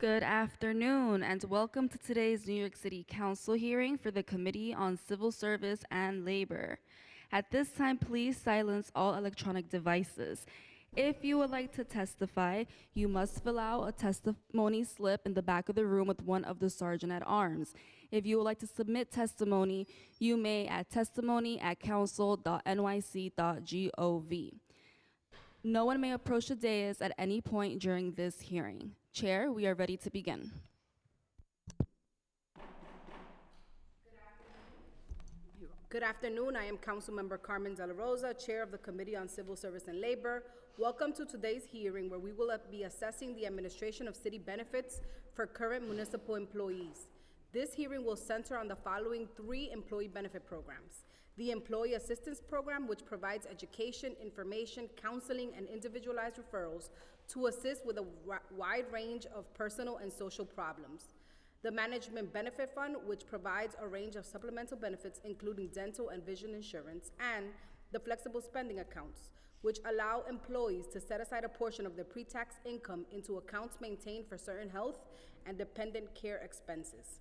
Good afternoon, and welcome to today's New York City Council hearing for the Committee on Civil Service and Labor. At this time, please silence all electronic devices. If you would like to testify, you must fill out a testimony slip in the back of the room with one of the sergeant at arms. If you would like to submit testimony, you may at testimony@council.nyc.gov. No one may approach the dais at any point during this hearing. Chair, we are ready to begin. Good afternoon. I am Councilmember Carmen De La Rosa, Chair of the Committee on Civil Service and Labor. Welcome to today's hearing where we will be assessing the administration of city benefits for current municipal employees. This hearing will center on the following three employee benefit programs. The Employee Assistance Program, which provides education, information, counseling, and individualized referrals to assist with a wide range of personal and social problems. The Management Benefit Fund, which provides a range of supplemental benefits, including dental and vision insurance, and the Flexible Spending Accounts, which allow employees to set aside a portion of their pre-tax income into accounts maintained for certain health and dependent care expenses.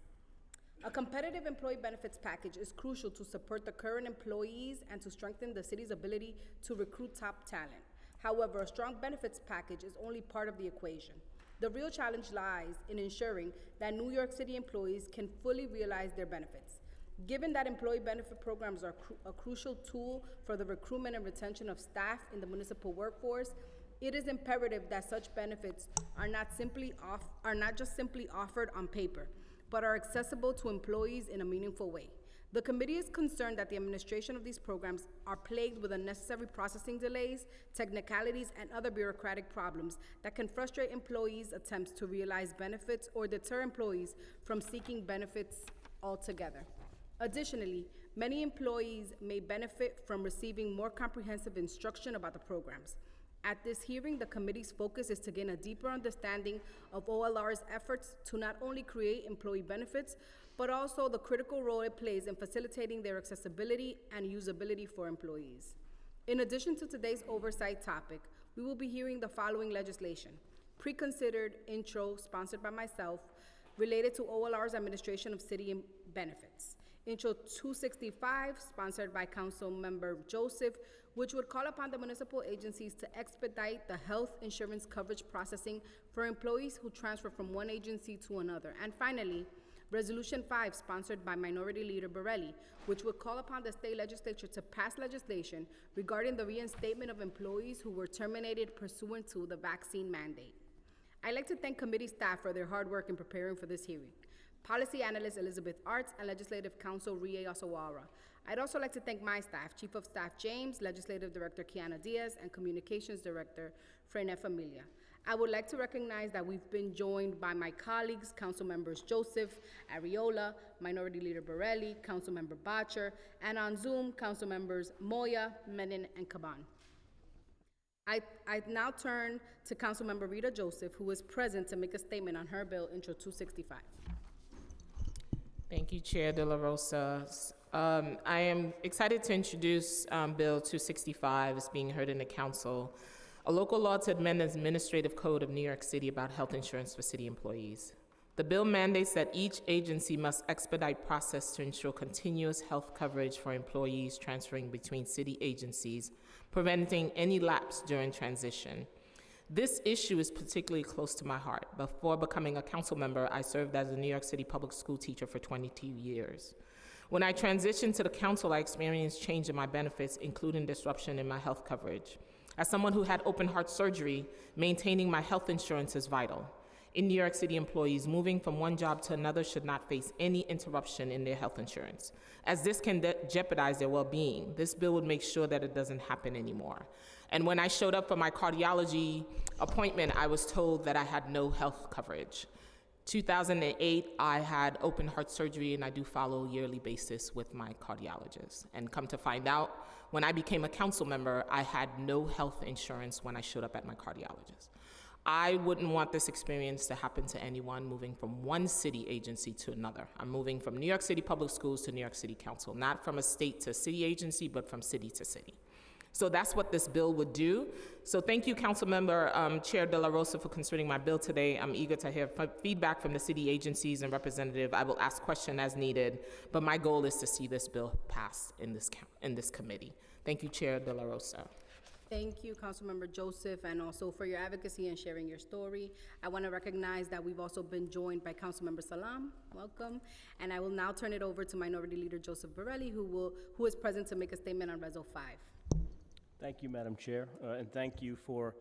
A competitive employee benefits package is crucial to support the current employees and to strengthen the city's ability to recruit top talent. However, a strong benefits package is only part of the equation. The real challenge lies in ensuring that New York City employees can fully realize their benefits. Given that employee benefit programs are a crucial tool for the recruitment and retention of staff in the municipal workforce, it is imperative that such benefits are not just simply offered on paper, but are accessible to employees in a meaningful way. The committee is concerned that the administration of these programs are plagued with unnecessary processing delays, technicalities, and other bureaucratic problems that can frustrate employees' attempts to realize benefits or deter employees from seeking benefits altogether. Additionally, many employees may benefit from receiving more comprehensive instruction about the programs. At this hearing, the committee's focus is to gain a deeper understanding of OLR's efforts to not only create employee benefits, but also the critical role it plays in facilitating their accessibility and usability for employees. In addition to today's oversight topic, we will be hearing the following legislation: pre-considered intro sponsored by myself related to OLR's administration of city benefits. Intro 265, sponsored by Council Member Joseph, which would call upon the municipal agencies to expedite the health insurance coverage processing for employees who transfer from one agency to another. And finally, Resolution 5, sponsored by Minority Leader Borelli, which would call upon the state legislature to pass legislation regarding the reinstatement of employees who were terminated pursuant to the vaccine mandate. I'd like to thank committee staff for their hard work in preparing for this hearing. Policy Analyst Elizabeth Arts and Legislative Counsel Rie Osawara. I'd also like to thank my staff, Chief of Staff James, Legislative Director Kiana Diaz, and Communications Director Frene Familia. I would like to recognize that we've been joined by my colleagues, Council Members Joseph, Ariola, Minority Leader Borelli, Council Member Bottcher, and on Zoom, Council Members Moya, Menin, and Caban. I now turn to Council Member Rita Joseph, who is present to make a statement on her bill, Intro 265. Thank you, Chair De La Rosa. I am excited to introduce Bill 265. It's being heard in the Council, a local law to amend the Administrative Code of New York City about health insurance for city employees. The bill mandates that each agency must expedite process to ensure continuous health coverage for employees transferring between city agencies, preventing any lapse during transition. This issue is particularly close to my heart. Before becoming a council member, I served as a New York City public school teacher for 22 years. When I transitioned to the council, I experienced change in my benefits, including disruption in my health coverage. As someone who had open heart surgery, maintaining my health insurance is vital. In New York City, employees moving from one job to another should not face any interruption in their health insurance, as this can jeopardize their well-being. This bill would make sure that it doesn't happen anymore. And when I showed up for my cardiology appointment, I was told that I had no health coverage. 2008, I had open heart surgery, and I do follow a yearly basis with my cardiologist. And come to find out, when I became a council member, I had no health insurance when I showed up at my cardiologist. I wouldn't want this experience to happen to anyone moving from one city agency to another. I'm moving from New York City Public Schools to New York City Council, not from a state to city agency, but from city to city. So that's what this bill would do. So thank you, Councilmember Chair De La Rosa, for considering my bill today. I'm eager to hear feedback from the city agencies and representative. I will ask questions as needed, but my goal is to see this bill pass in this committee. Thank you, Chair De La Rosa. Thank you, Councilmember Joseph, and also for your advocacy and sharing your story. I want to recognize that we've also been joined by Councilmember Salam. Welcome. And I will now turn it over to Minority Leader Joseph Borelli, who is present to make a statement on Reso 5. Thank you, Madam Chair, and thank you for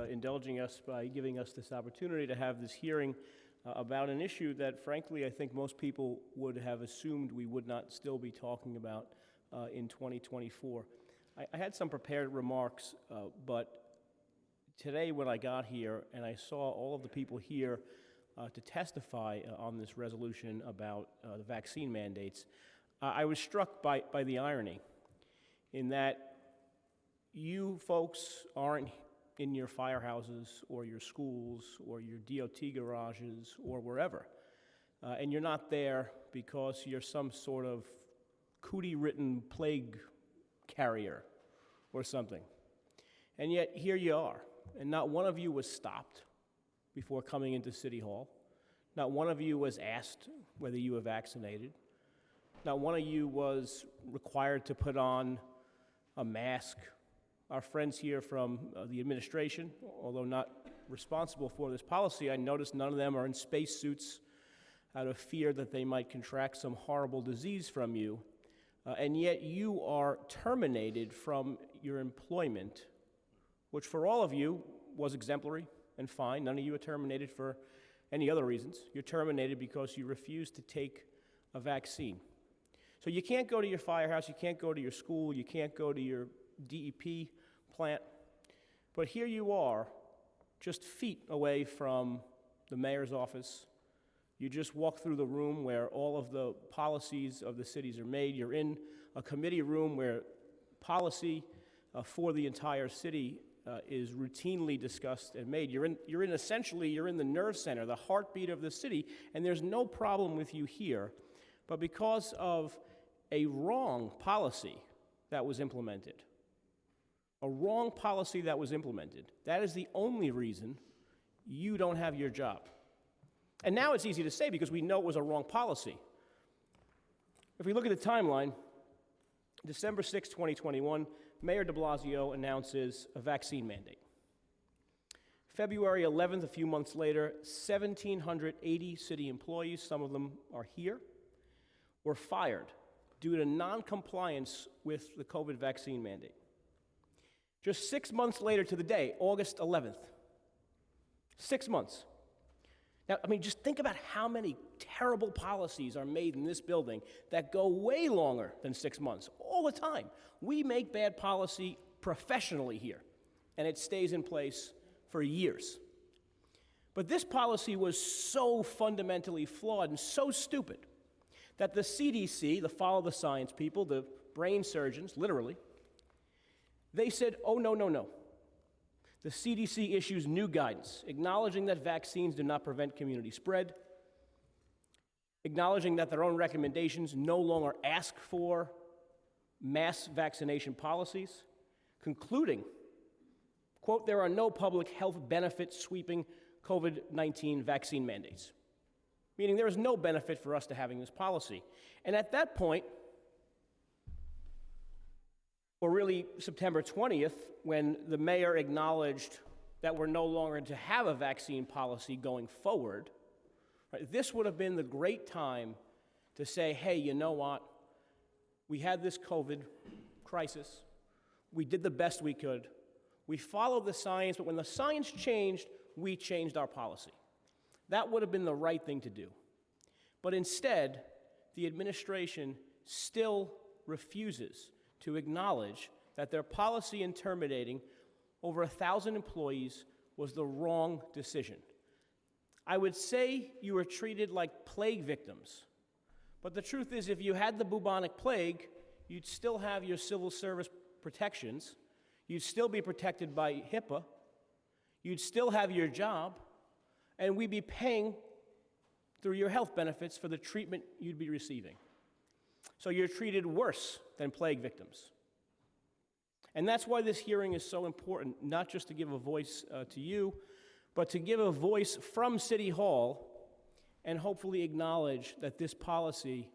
indulging us by giving us this opportunity to have this hearing about an issue that, frankly, I think most people would have assumed we would not still be talking about in 2024. I had some prepared remarks, but today when I got here and I saw all of the people here to testify on this resolution about the vaccine mandates, I was struck by the irony in that you folks aren't in your firehouses or your schools or your DOT garages or wherever, and you're not there because you're some sort of cootie-written plague carrier or something. And yet here you are, and not one of you was stopped before coming into City Hall. Not one of you was asked whether you were vaccinated. Not one of you was required to put on a mask. Our friends here from the administration, although not responsible for this policy, I noticed none of them are in spacesuits out of fear that they might contract some horrible disease from you. And yet you are terminated from your employment, which for all of you was exemplary and fine. None of you are terminated for any other reasons. You're terminated because you refused to take a vaccine. So you can't go to your firehouse, you can't go to your school, you can't go to your DEP plant, but here you are, just feet away from the mayor's office. You just walk through the room where all of the policies of the cities are made. You're in a committee room where policy for the entire city is routinely discussed and made. You're in the nerve center, the heartbeat of the city, and there's no problem with you here. But because of a wrong policy that was implemented, that is the only reason you don't have your job. And now it's easy to say because we know it was a wrong policy. If we look at the timeline, December 6, 2021, Mayor de Blasio announces a vaccine mandate. February 11th, a few months later, 1,780 city employees, some of them are here, were fired due to non-compliance with the COVID vaccine mandate. Just 6 months later to the day, August 11th, 6 months. Now, I mean, just think about how many terrible policies are made in this building that go way longer than 6 months, all the time. We make bad policy professionally here, and it stays in place for years. But this policy was so fundamentally flawed and so stupid that the CDC, the follow the science people, the brain surgeons, literally, they said, oh, no, no, no. The CDC issues new guidance, acknowledging that vaccines do not prevent community spread, acknowledging that their own recommendations no longer ask for mass vaccination policies, concluding, quote, there are no public health benefits sweeping COVID-19 vaccine mandates, meaning there is no benefit for us to having this policy. And at that point, or really September 20th, when the mayor acknowledged that we're no longer to have a vaccine policy going forward, right, this would have been the great time to say, hey, you know what? We had this COVID crisis. We did the best we could. We followed the science, but when the science changed, we changed our policy. That would have been the right thing to do. But instead, the administration still refuses to acknowledge that their policy in terminating over 1,000 employees was the wrong decision. I would say you were treated like plague victims, but the truth is if you had the bubonic plague, you'd still have your civil service protections, you'd still be protected by HIPAA, you'd still have your job, and we'd be paying through your health benefits for the treatment you'd be receiving. So you're treated worse than plague victims. And that's why this hearing is so important, not just to give a voice to you, but to give a voice from City Hall and hopefully acknowledge that this policy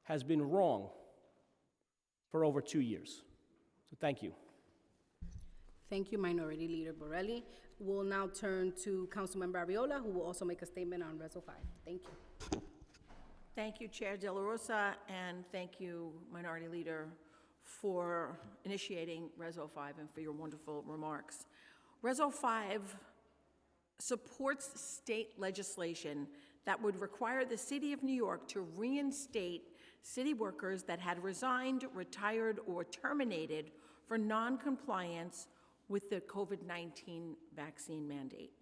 has been wrong for over 2 years. So thank you. Thank you, Minority Leader Borelli. We'll now turn to Councilmember Arriola, who will also make a statement on Reso 5. Thank you. Thank you, Chair De La Rosa, and thank you, Minority Leader, for initiating Reso 5 and for your wonderful remarks. Reso 5 supports state legislation that would require the City of New York to reinstate city workers that had resigned, retired, or terminated for non-compliance with the COVID-19 vaccine mandate.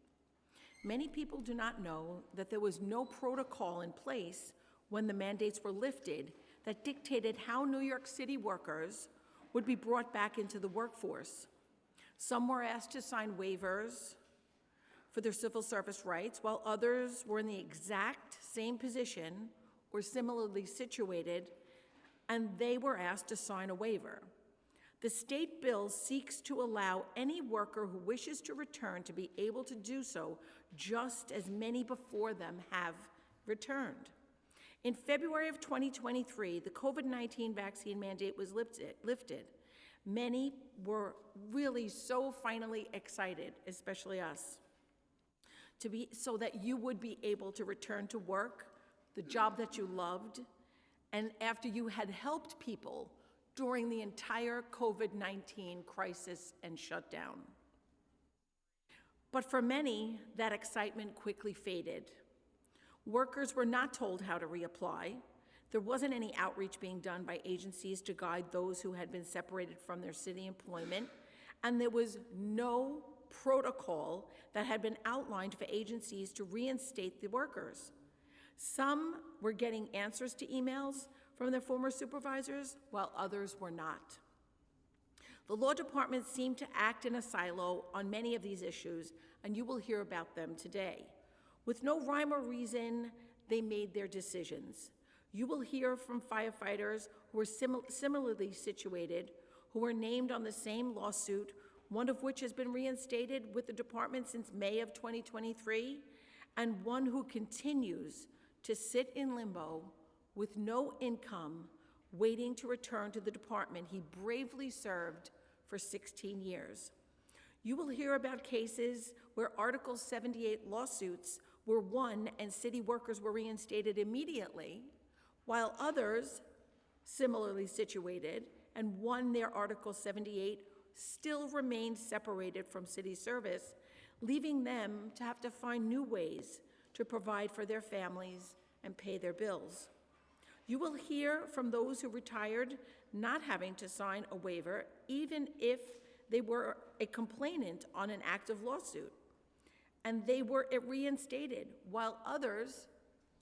Many people do not know that there was no protocol in place when the mandates were lifted that dictated how New York City workers would be brought back into the workforce. Some were asked to sign waivers for their civil service rights, while others were in the exact same position or similarly situated, and they were asked to sign a waiver. The state bill seeks to allow any worker who wishes to return to be able to do so, just as many before them have returned. In February of 2023, the COVID-19 vaccine mandate was lifted. Many were really so finally excited, especially us, so that you would be able to return to work, the job that you loved, and after you had helped people during the entire COVID-19 crisis and shutdown. But for many, that excitement quickly faded. Workers were not told how to reapply. There wasn't any outreach being done by agencies to guide those who had been separated from their city employment, and there was no protocol that had been outlined for agencies to reinstate the workers. Some were getting answers to emails from their former supervisors, while others were not. The law department seemed to act in a silo on many of these issues, and you will hear about them today. With no rhyme or reason, they made their decisions. You will hear from firefighters who were similarly situated, who were named on the same lawsuit, one of which has been reinstated with the department since May of 2023, and one who continues to sit in limbo with no income, waiting to return to the department he bravely served for 16 years. You will hear about cases where Article 78 lawsuits were won and city workers were reinstated immediately, while others, similarly situated and won their Article 78, still remained separated from city service, leaving them to have to find new ways to provide for their families and pay their bills. You will hear from those who retired not having to sign a waiver, even if they were a complainant on an active lawsuit, and they were reinstated, while others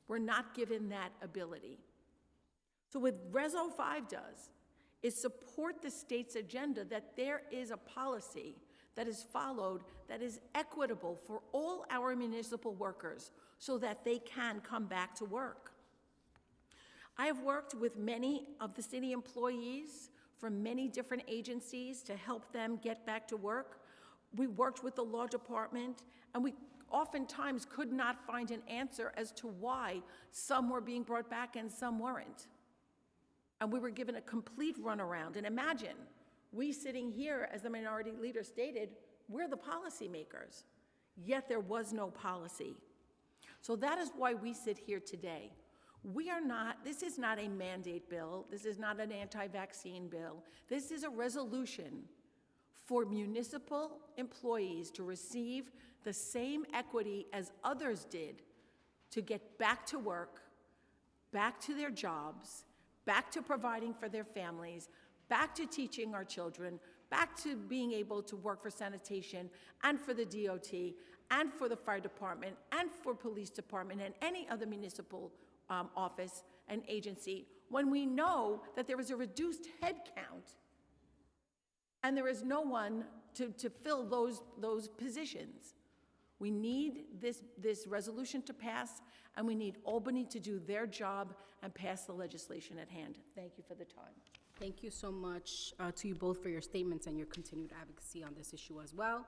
were not given that ability. So what Reso 5 does is support the state's agenda that there is a policy that is followed that is equitable for all our municipal workers so that they can come back to work. I have worked with many of the city employees from many different agencies to help them get back to work. We worked with the law department, and we oftentimes could not find an answer as to why some were being brought back and some weren't. And we were given a complete runaround. And imagine, we sitting here, as the minority leader stated, we're the policymakers, yet there was no policy. So that is why we sit here today. This is not a mandate bill. This is not an anti-vaccine bill. This is a resolution for municipal employees to receive the same equity as others did to get back to work, back to their jobs, back to providing for their families, back to teaching our children, back to being able to work for sanitation and for the DOT and for the fire department and for police department and any other municipal office and agency, when we know that there is a reduced head count and there is no one to fill those positions. We need this resolution to pass, and we need Albany to do their job and pass the legislation at hand. Thank you for the time. Thank you so much to you both for your statements and your continued advocacy on this issue as well.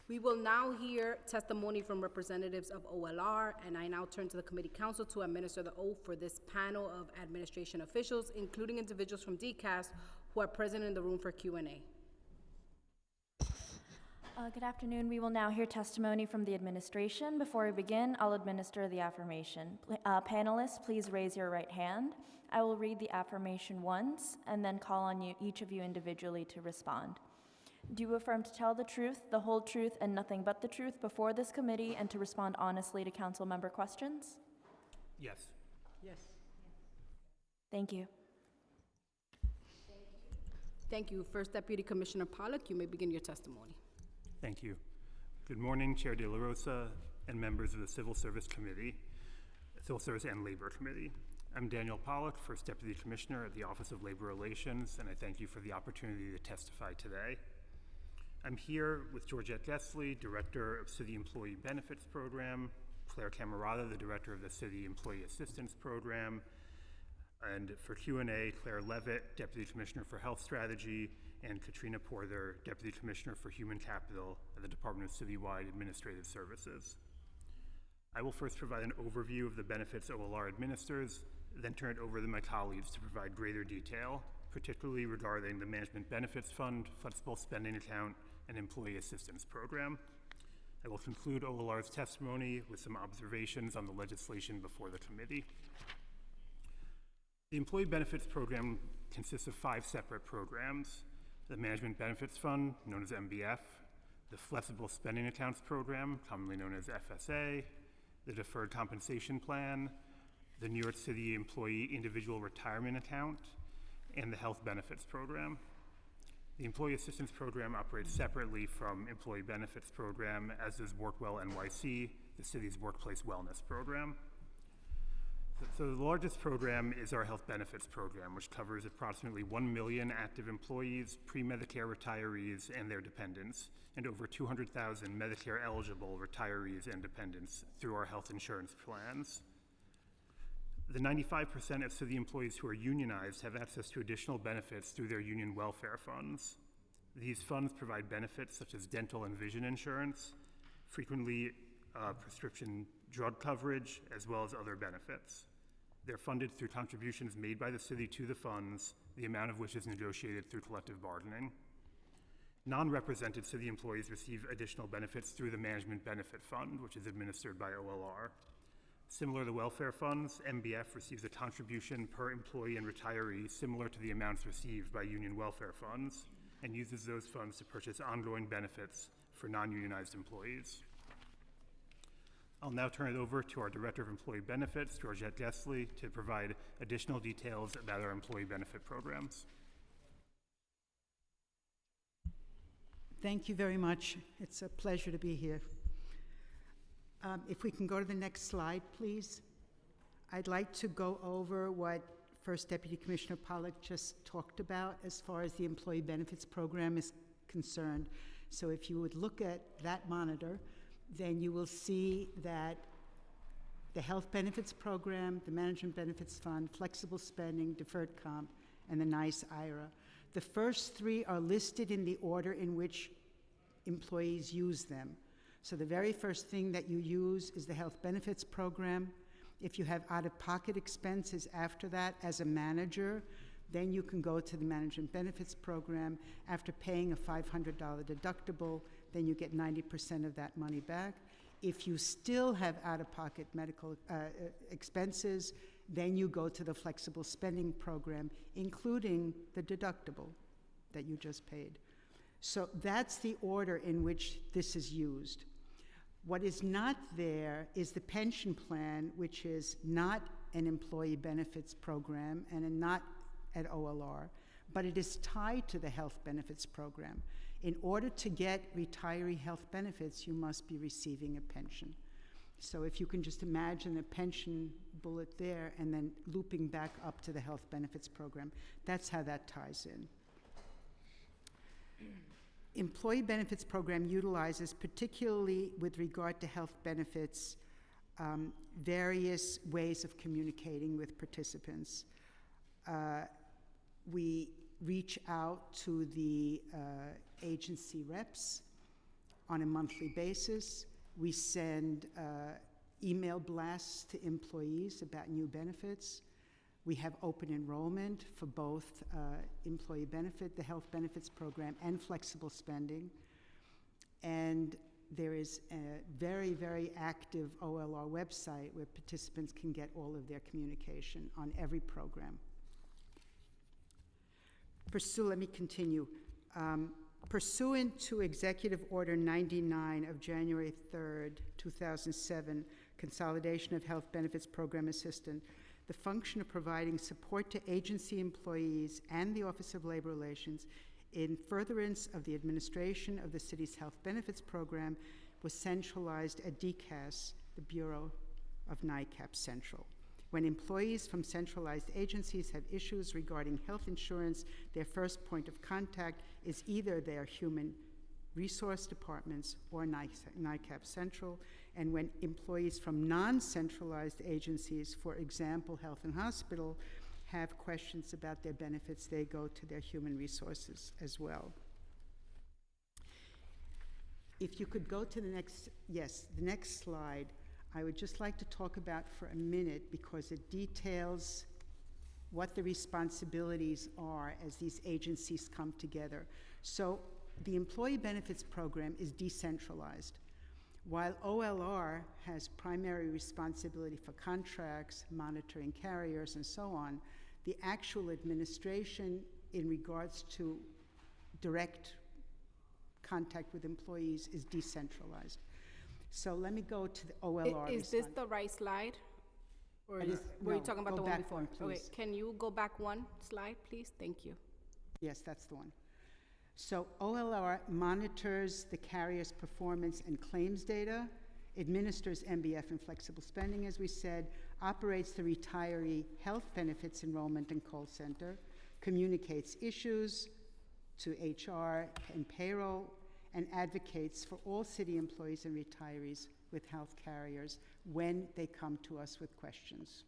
We will now hear testimony from representatives of OLR, and I now turn to the committee counsel to administer the oath for this panel of administration officials, including individuals from DCAS who are present in the room for Q&A. Good afternoon. We will now hear testimony from the administration. Before we begin, I'll administer the affirmation. Panelists, please raise your right hand. I will read the affirmation once and then call on you, each of you individually, to respond. Do you affirm to tell the truth, the whole truth, and nothing but the truth before this committee and to respond honestly to council member questions? Yes. Yes. Thank you. Thank you. First Deputy Commissioner Pollack, you may begin your testimony. Thank you. Good morning, Chair De La Rosa and members of the Civil Service Committee, Civil Service and Labor Committee. I'm Daniel Pollack, First Deputy Commissioner at the Office of Labor Relations, and I thank you for the opportunity to testify today. I'm here with Georgette Gesley, Director of City Employee Benefits Program, Claire Camarada, the Director of the City Employee Assistance Program, and for Q&A, Claire Levitt, Deputy Commissioner for Health Strategy, and Katrina Porter, Deputy Commissioner for Human Capital at the Department of Citywide Administrative Services. I will first provide an overview of the benefits OLR administers, then turn it over to my colleagues to provide greater detail, particularly regarding the Management Benefits Fund, Flexible Spending Account, and Employee Assistance Program. I will conclude OLR's testimony with some observations on the legislation before the committee. The Employee Benefits Program consists of 5 separate programs: the Management Benefits Fund, known as MBF, the Flexible Spending Accounts Program, commonly known as FSA, the Deferred Compensation Plan, the New York City Employee Individual Retirement Account, and the Health Benefits Program. The Employee Assistance Program operates separately from Employee Benefits Program, as does WorkWell NYC, the city's workplace wellness program. So the largest program is our Health Benefits Program, which covers approximately 1 million active employees, pre-Medicare retirees, and their dependents, and over 200,000 Medicare-eligible retirees and dependents through our health insurance plans. The 95% of city employees who are unionized have access to additional benefits through their union welfare funds. These funds provide benefits such as dental and vision insurance, frequently prescription drug coverage, as well as other benefits. They're funded through contributions made by the city to the funds, the amount of which is negotiated through collective bargaining. Non-represented city employees receive additional benefits through the Management Benefit Fund, which is administered by OLR. Similar to welfare funds, MBF receives a contribution per employee and retiree similar to the amounts received by union welfare funds, and uses those funds to purchase ongoing benefits for non-unionized employees. I'll now turn it over to our Director of Employee Benefits, Georgette Gesley, to provide additional details about our employee benefit programs. Thank you very much. It's a pleasure to be here. If we can go to the next slide, please. I'd like to go over what First Deputy Commissioner Pollack just talked about as far as the Employee Benefits Program is concerned. So if you would look at that monitor, then you will see that the Health Benefits Program, the Management Benefits Fund, Flexible Spending, Deferred Comp, and the NICE IRA. The first 3 are listed in the order in which employees use them. So the very first thing that you use is the Health Benefits Program. If you have out-of-pocket expenses after that as a manager, then you can go to the Management Benefits Program. After paying a $500 deductible, then you get 90% of that money back. If you still have out-of-pocket medical expenses, then you go to the Flexible Spending Program, including the deductible that you just paid. So that's the order in which this is used. What is not there is the pension plan, which is not an employee benefits program and not at OLR, but it is tied to the health benefits program. In order to get retiree health benefits, you must be receiving a pension. So if you can just imagine a pension bullet there and then looping back up to the health benefits program, that's how that ties in. Employee benefits program utilizes, particularly with regard to health benefits, various ways of communicating with participants. We reach out to the agency reps on a monthly basis. We send email blasts to employees about new benefits. We have open enrollment for both employee benefit, the health benefits program, and flexible spending. And there is a very, very active OLR website where participants can get all of their communication on every program. Let me continue. Pursuant to Executive Order 99 of January 3rd, 2007, Consolidation of Health Benefits Program Assistant, the function of providing support to agency employees and the Office of Labor Relations in furtherance of the administration of the city's health benefits program was centralized at DCAS, the Bureau of NICAP Central. When employees from centralized agencies have issues regarding health insurance, their first point of contact is either their human resource departments or NICAP Central. And when employees from non-centralized agencies, for example, health and hospital, have questions about their benefits, they go to their human resources as well. If you could go to the next slide, I would just like to talk about for a minute, because it details what the responsibilities are as these agencies come together. So the employee benefits program is decentralized. While OLR has primary responsibility for contracts, monitoring carriers, and so on, the actual administration in regards to direct contact with employees is decentralized. So let me go to the OLR. Is this the right slide? Or were you talking about the one before? One, okay, can you go back one slide, please? Thank you. Yes, that's the one. So OLR monitors the carrier's performance and claims data, administers MBF and flexible spending, as we said, operates the retiree health benefits enrollment and call center, communicates issues to HR and payroll, and advocates for all city employees and retirees with health carriers when they come to us with questions.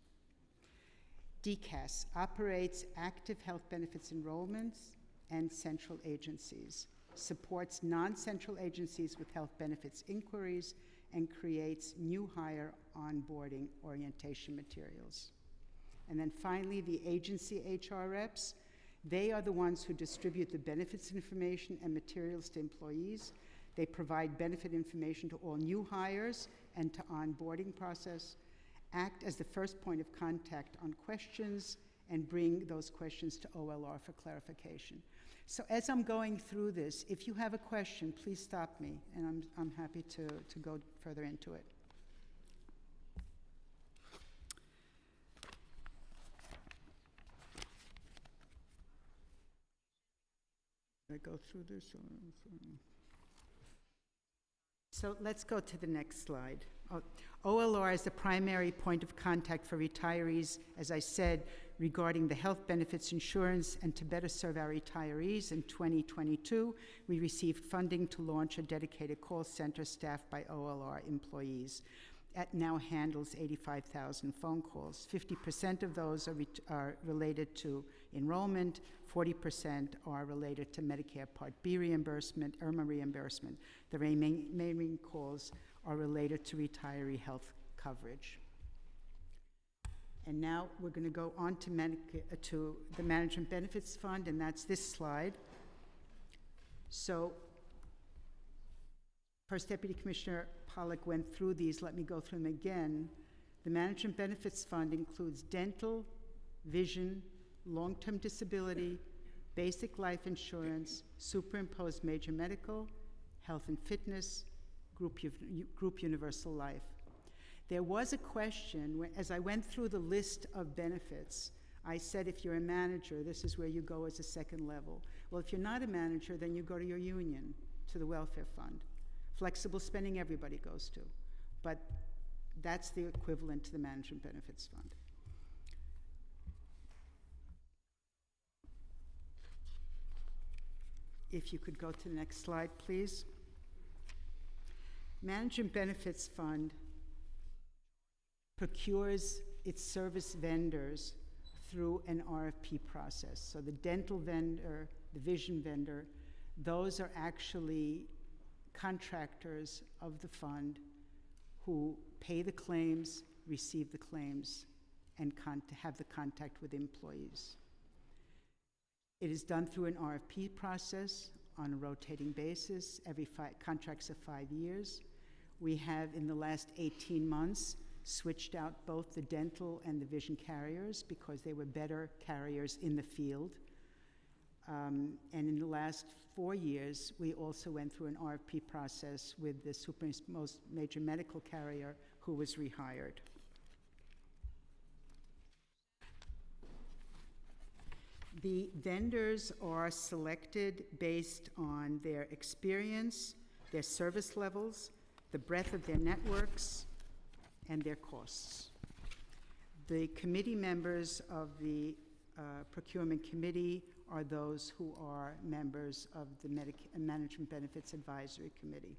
DCAS operates active health benefits enrollments and central agencies, supports non-central agencies with health benefits inquiries, and creates new hire onboarding orientation materials. And then finally, the agency HR reps, they are the ones who distribute the benefits information and materials to employees. They provide benefit information to all new hires and to onboarding process, act as the first point of contact on questions, and bring those questions to OLR for clarification. So as I'm going through this, if you have a question, please stop me, and I'm happy to go further into it. Did I go through this? So let's go to the next slide. OLR is the primary point of contact for retirees, as I said, regarding the health benefits insurance, and to better serve our retirees. In 2022, we received funding to launch a dedicated call center staffed by OLR employees. It now handles 85,000 phone calls. 50% of those are related to enrollment, 40% are related to Medicare Part B reimbursement, IRMA reimbursement. The remaining calls are related to retiree health coverage. And now we're going to go on to the Management Benefits Fund, and that's this slide. So First Deputy Commissioner Pollack went through these. Let me go through them again. The Management Benefits Fund includes dental, vision, long-term disability, basic life insurance, superimposed major medical, health and fitness, group universal life. There was a question, as I went through the list of benefits, I said if you're a manager, this is where you go as a second level. Well, if you're not a manager, then you go to your union, to the welfare fund. Flexible spending, everybody goes to. But that's the equivalent to the Management Benefits Fund. If you could go to the next slide, please. Management Benefits Fund procures its service vendors through an RFP process. So the dental vendor, the vision vendor, those are actually contractors of the fund who pay the claims, receive the claims, and have the contact with employees. It is done through an RFP process on a rotating basis. Contracts of 5 years. We have, in the last 18 months, switched out both the dental and the vision carriers because they were better carriers in the field. And in the last 4 years, we also went through an RFP process with the most major medical carrier who was rehired. The vendors are selected based on their experience, their service levels, the breadth of their networks, and their costs. The committee members of the procurement committee are those who are members of the Management Benefits Advisory Committee.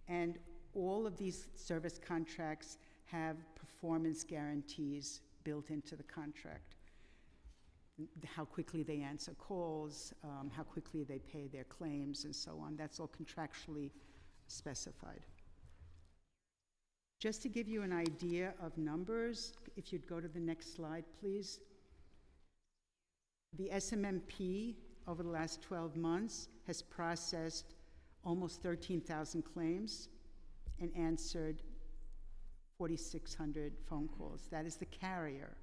And all of these service contracts have performance guarantees built into the contract. How quickly they answer calls, how quickly they pay their claims, and so on. That's all contractually specified. Just to give you an idea of numbers, if you'd go to the next slide, please. The SMMP over the last 12 months has processed almost 13,000 claims and answered 4,600 phone calls. That is the carrier.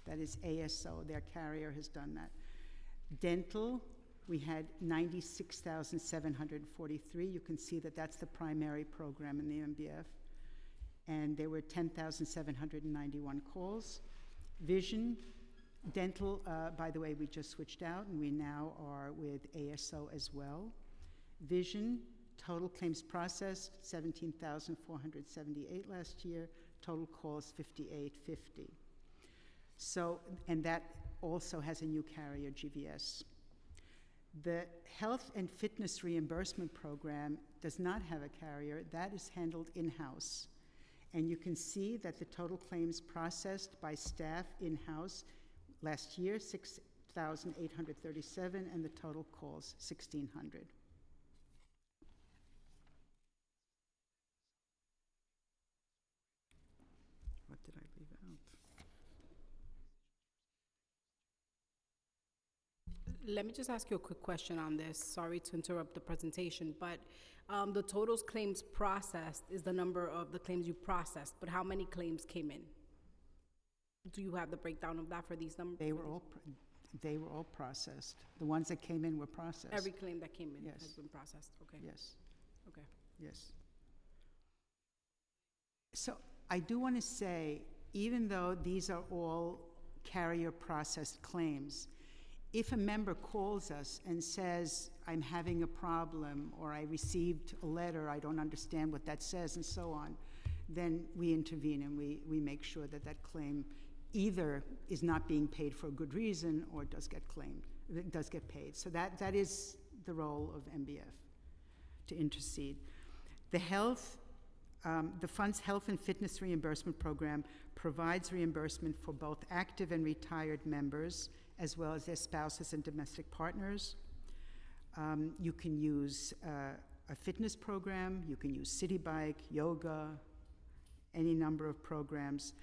That is ASO. Their carrier has done that. Dental, we had 96,743. You can see that that's the primary program in the MBF. And there were 10,791 calls. Vision, dental, by the way, we just switched out, and we now are with ASO as well. Vision, total claims processed, 17,478 last year. Total calls, 5,850. So, and that also has a new carrier, GVS. The health and fitness reimbursement program does not have a carrier. That is handled in-house. And you can see that the total claims processed by staff in-house last year, 6,837, and the total calls, 1,600. What did I leave out? Let me just ask you a quick question on this. Sorry to interrupt the presentation, but the total claims processed is the number of the claims you processed, but how many claims came in? Do you have the breakdown of that for these numbers? They were all processed. The ones that came in were processed. Every claim that came in Yes. has been processed, okay. Yes. Okay. Yes. So I do want to say, even though these are all carrier processed claims, if a member calls us and says, I'm having a problem, or I received a letter, I don't understand what that says, and so on, then we intervene and we make sure that that claim either is not being paid for a good reason or does get paid. So that is the role of MBF, to intercede. The fund's health and fitness reimbursement program provides reimbursement for both active and retired members, as well as their spouses and domestic partners. You can use a fitness program, you can use City Bike, yoga, any number of programs.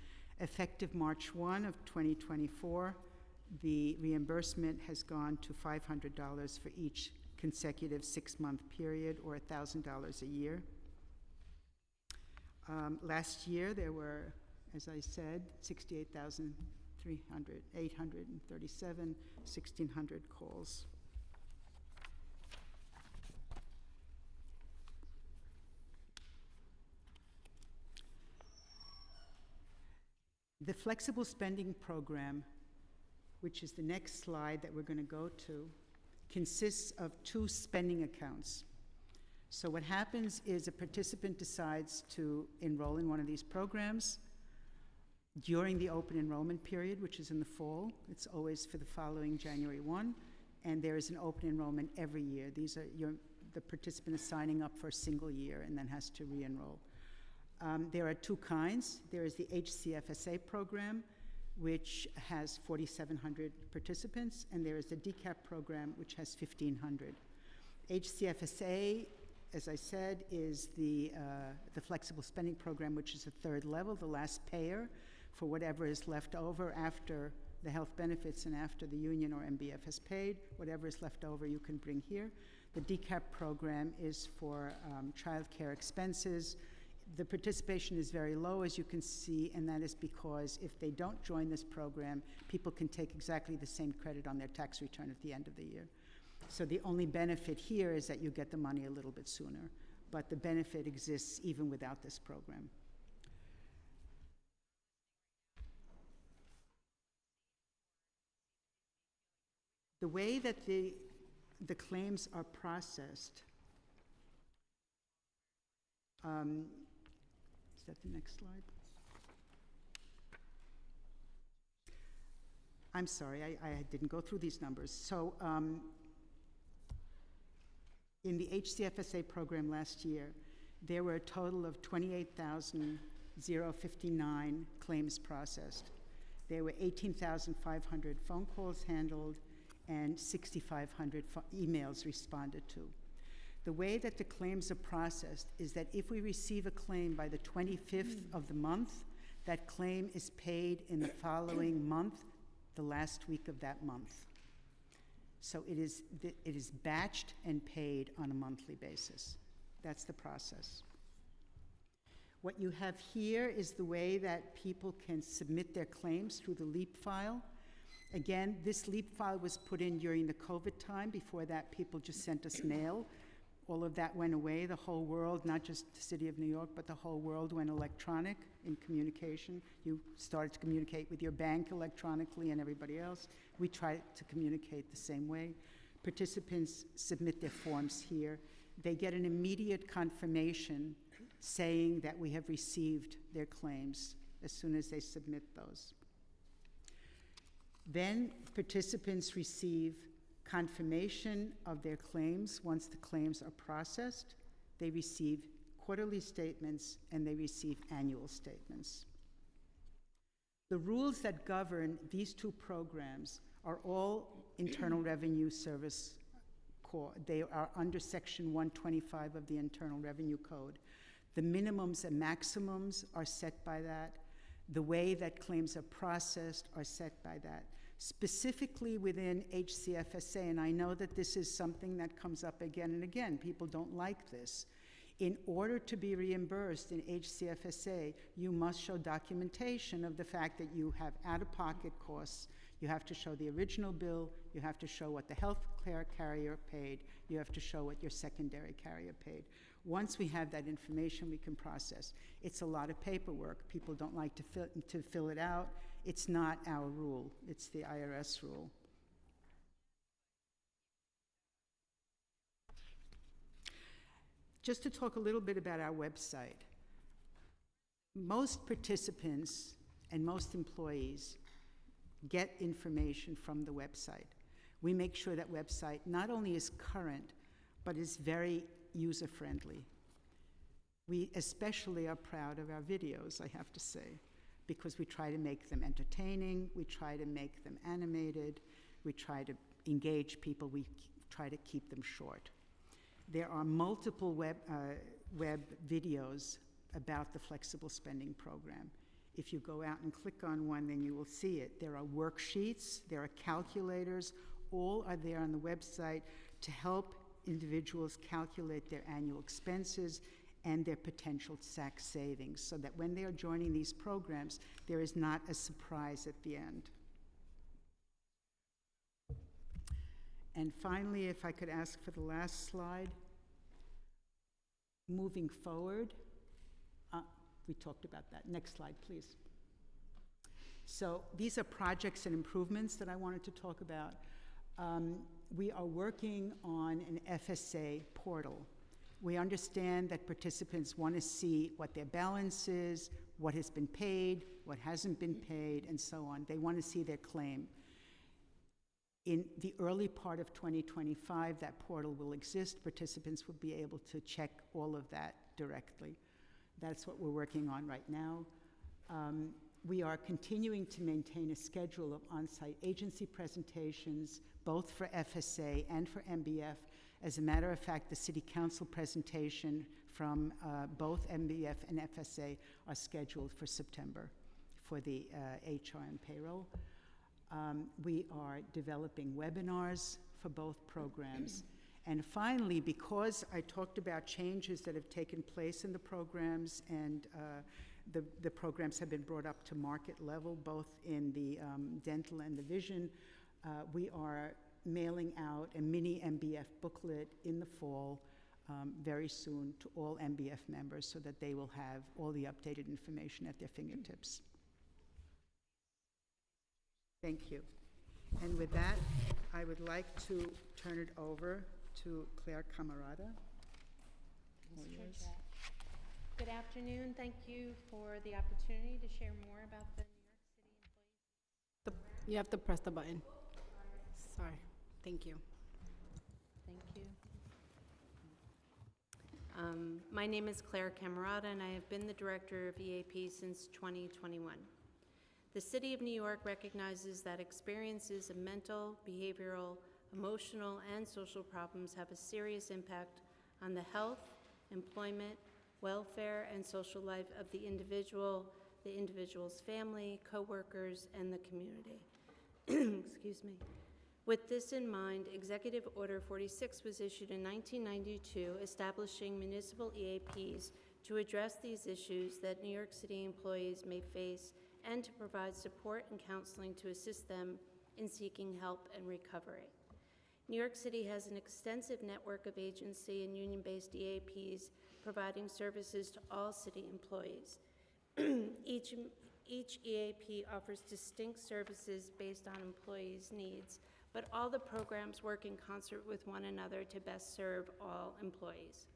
Effective March 1 of 2024, the reimbursement has gone to $500 for each consecutive 6-month period, or $1,000 a year. Last year, there were, as I said, 837, 1,600 calls. The flexible spending program, which is the next slide that we're going to go to, consists of 2 spending accounts. So what happens is a participant decides to enroll in one of these programs during the open enrollment period, which is in the fall. It's always for the following January 1, and there is an open enrollment every year. These are the participant is signing up for a single year and then has to re-enroll. There are 2 kinds. There is the HCFSA program, which has 4,700 participants, and there is the DCAP program, which has 1,500. HCFSA, as I said, is the flexible spending program, which is the third level, the last payer for whatever is left over after the health benefits and after the union or MBF has paid. Whatever is left over, you can bring here. The DCAP program is for childcare expenses. The participation is very low, as you can see, and that is because if they don't join this program, people can take exactly the same credit on their tax return at the end of the year. So the only benefit here is that you get the money a little bit sooner, but the benefit exists even without this program. The way that the claims are processed, is that the next slide? I'm sorry, I didn't go through these numbers. So in the HCFSA program last year, there were a total of 28,059 claims processed. There were 18,500 phone calls handled and 6,500 emails responded to. The way that the claims are processed is that if we receive a claim by the 25th of the month, that claim is paid in the following month, the last week of that month. So it is batched and paid on a monthly basis. That's the process. What you have here is the way that people can submit their claims through the LEAP file. Again, this LEAP file was put in during the COVID time. Before that, people just sent us mail. All of that went away. The whole world, not just the city of New York, but the whole world went electronic in communication. You started to communicate with your bank electronically and everybody else. We try to communicate the same way. Participants submit their forms here. They get an immediate confirmation saying that we have received their claims as soon as they submit those. Then participants receive confirmation of their claims. Once the claims are processed, they receive quarterly statements and they receive annual statements. The rules that govern these two programs are all Internal Revenue Service core. They are under Section 125 of the Internal Revenue Code. The minimums and maximums are set by that. The way that claims are processed are set by that. Specifically within HCFSA, and I know that this is something that comes up again and again, people don't like this. In order to be reimbursed in HCFSA, you must show documentation of the fact that you have out-of-pocket costs. You have to show the original bill, you have to show what the health care carrier paid, you have to show what your secondary carrier paid. Once we have that information, we can process. It's a lot of paperwork. People don't like to fill it out. It's not our rule, it's the IRS rule. Just to talk a little bit about our website. Most participants and most employees get information from the website. We make sure that website not only is current, but is very user-friendly. We especially are proud of our videos, I have to say, because we try to make them entertaining, we try to make them animated, we try to engage people, we try to keep them short. There are multiple web videos about the flexible spending program. If you go out and click on one, then you will see it. There are worksheets, there are calculators, all are there on the website to help individuals calculate their annual expenses and their potential tax savings, so that when they are joining these programs, there is not a surprise at the end. And finally, if I could ask for the last slide. Moving forward, we talked about that. Next slide, please. So these are projects and improvements that I wanted to talk about. We are working on an FSA portal. We understand that participants want to see what their balance is, what has been paid, what hasn't been paid, and so on. They want to see their claim. In the early part of 2025, that portal will exist. Participants will be able to check all of that directly. That's what we're working on right now. We are continuing to maintain a schedule of on-site agency presentations, both for FSA and for MBF. As a matter of fact, the City Council presentation from both MBF and FSA are scheduled for September for the HR and payroll. We are developing webinars for both programs. And finally, because I talked about changes that have taken place in the programs, and the programs have been brought up to market level, both in the dental and the vision, we are mailing out a mini MBF booklet in the fall very soon to all MBF members so that they will have all the updated information at their fingertips. Thank you. And with that, I would like to turn it over to Claire Camarada. Mr. Chair. Good afternoon. Thank you for the opportunity to share more about the New York City employees. You have to press the button. Sorry. Thank you. Thank you. My name is Claire Camarada, and I have been the Director of EAP since 2021. The City of New York recognizes that experiences of mental, behavioral, emotional, and social problems have a serious impact on the health, employment, welfare, and social life of the individual's family, coworkers, and the community. Excuse me. With this in mind, Executive Order 46 was issued in 1992, establishing municipal EAPs to address these issues that New York City employees may face and to provide support and counseling to assist them in seeking help and recovery. New York City has an extensive network of agency and union-based EAPs providing services to all city employees. Each EAP offers distinct services based on employees' needs, but all the programs work in concert with one another to best serve all employees.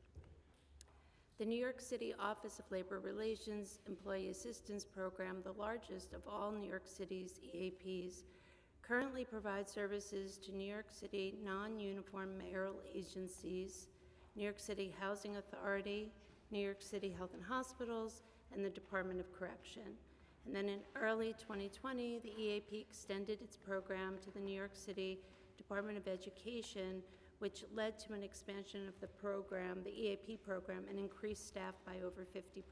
The New York City Office of Labor Relations Employee Assistance Program, the largest of all New York City's EAPs, currently provides services to New York City non-uniform mayoral agencies, New York City Housing Authority, New York City Health and Hospitals, and the Department of Correction. And then in early 2020, the EAP extended its program to the New York City Department of Education, which led to an expansion of the program, the EAP program, and increased staff by over 50%.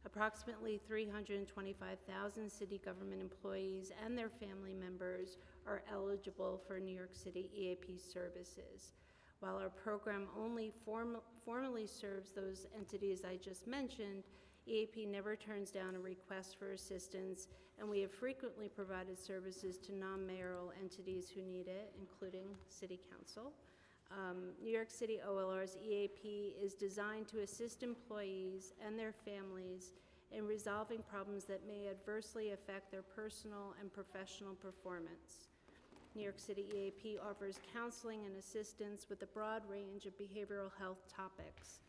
Approximately 325,000 city government employees and their family members are eligible for New York City EAP services. While our program only formally serves those entities I just mentioned, EAP never turns down a request for assistance, and we have frequently provided services to non-mayoral entities who need it, including City Council. New York City OLR's EAP is designed to assist employees and their families in resolving problems that may adversely affect their personal and professional performance. New York City EAP offers counseling and assistance with a broad range of behavioral health topics.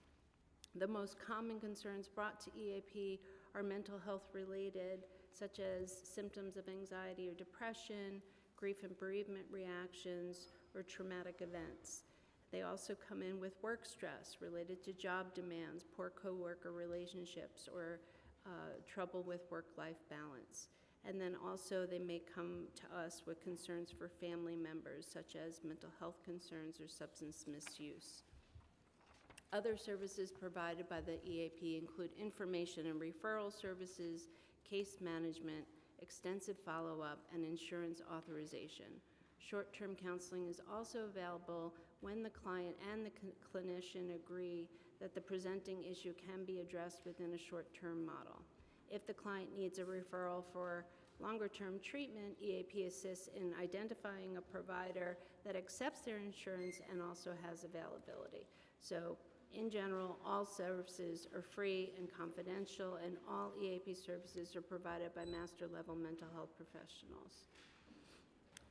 The most common concerns brought to EAP are mental health related, such as symptoms of anxiety or depression, grief and bereavement reactions, or traumatic events. They also come in with work stress related to job demands, poor coworker relationships, or trouble with work-life balance. And then also they may come to us with concerns for family members, such as mental health concerns or substance misuse. Other services provided by the EAP include information and referral services, case management, extensive follow-up, and insurance authorization. Short-term counseling is also available when the client and the clinician agree that the presenting issue can be addressed within a short-term model. If the client needs a referral for longer-term treatment, EAP assists in identifying a provider that accepts their insurance and also has availability. So, in general, all services are free and confidential, and all EAP services are provided by master-level mental health professionals.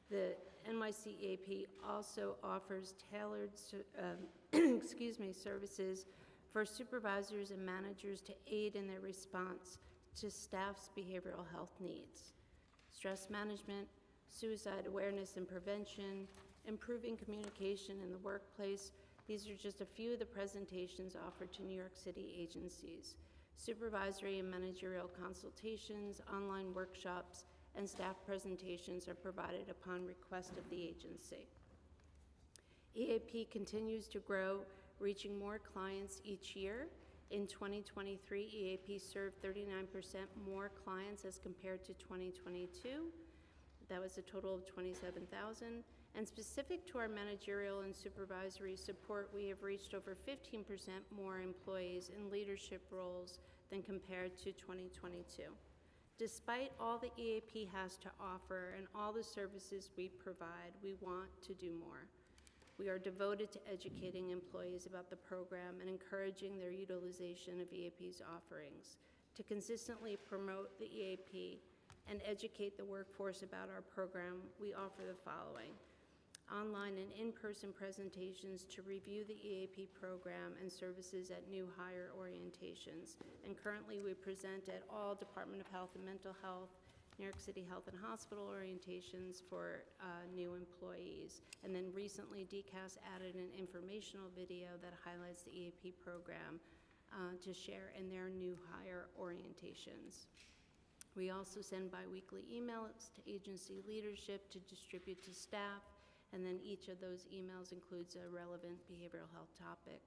The NYC EAP also offers tailored services for supervisors and managers to aid in their response to staff's behavioral health needs. Stress management, suicide awareness and prevention, improving communication in the workplace. These are just a few of the presentations offered to New York City agencies. Supervisory and managerial consultations, online workshops, and staff presentations are provided upon request of the agency. EAP continues to grow, reaching more clients each year. In 2023, EAP served 39% more clients as compared to 2022. That was a total of 27,000. And specific to our managerial and supervisory support, we have reached over 15% more employees in leadership roles than compared to 2022. Despite all the EAP has to offer and all the services we provide, we want to do more. We are devoted to educating employees about the program and encouraging their utilization of EAP's offerings. To consistently promote the EAP and educate the workforce about our program, we offer the following: online and in-person presentations to review the EAP program and services at new hire orientations. And currently we present at all Department of Health and Mental Health, New York City Health and Hospital orientations for new employees. And then recently DCAS added an informational video that highlights the EAP program to share in their new hire orientations. We also send bi-weekly emails to agency leadership to distribute to staff, and then each of those emails includes a relevant behavioral health topic.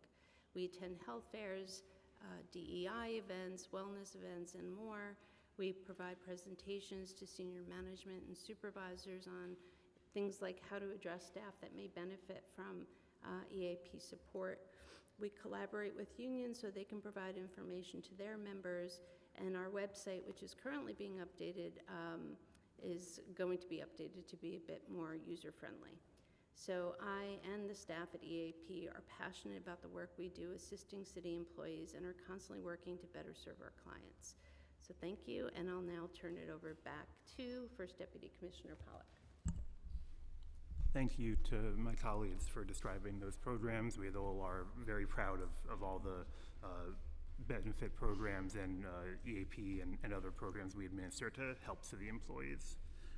We attend health fairs, DEI events, wellness events, and more. We provide presentations to senior management and supervisors on things like how to address staff that may benefit from EAP support. We collaborate with unions so they can provide information to their members, and our website, which is currently being updated, is going to be updated to be a bit more user-friendly. So I and the staff at EAP are passionate about the work we do assisting city employees and are constantly working to better serve our clients. So thank you, and I'll now turn it over back to First Deputy Commissioner Pollack. Thank you to my colleagues for describing those programs. We all are very proud of all the benefit programs and EAP and other programs we administer to help city employees.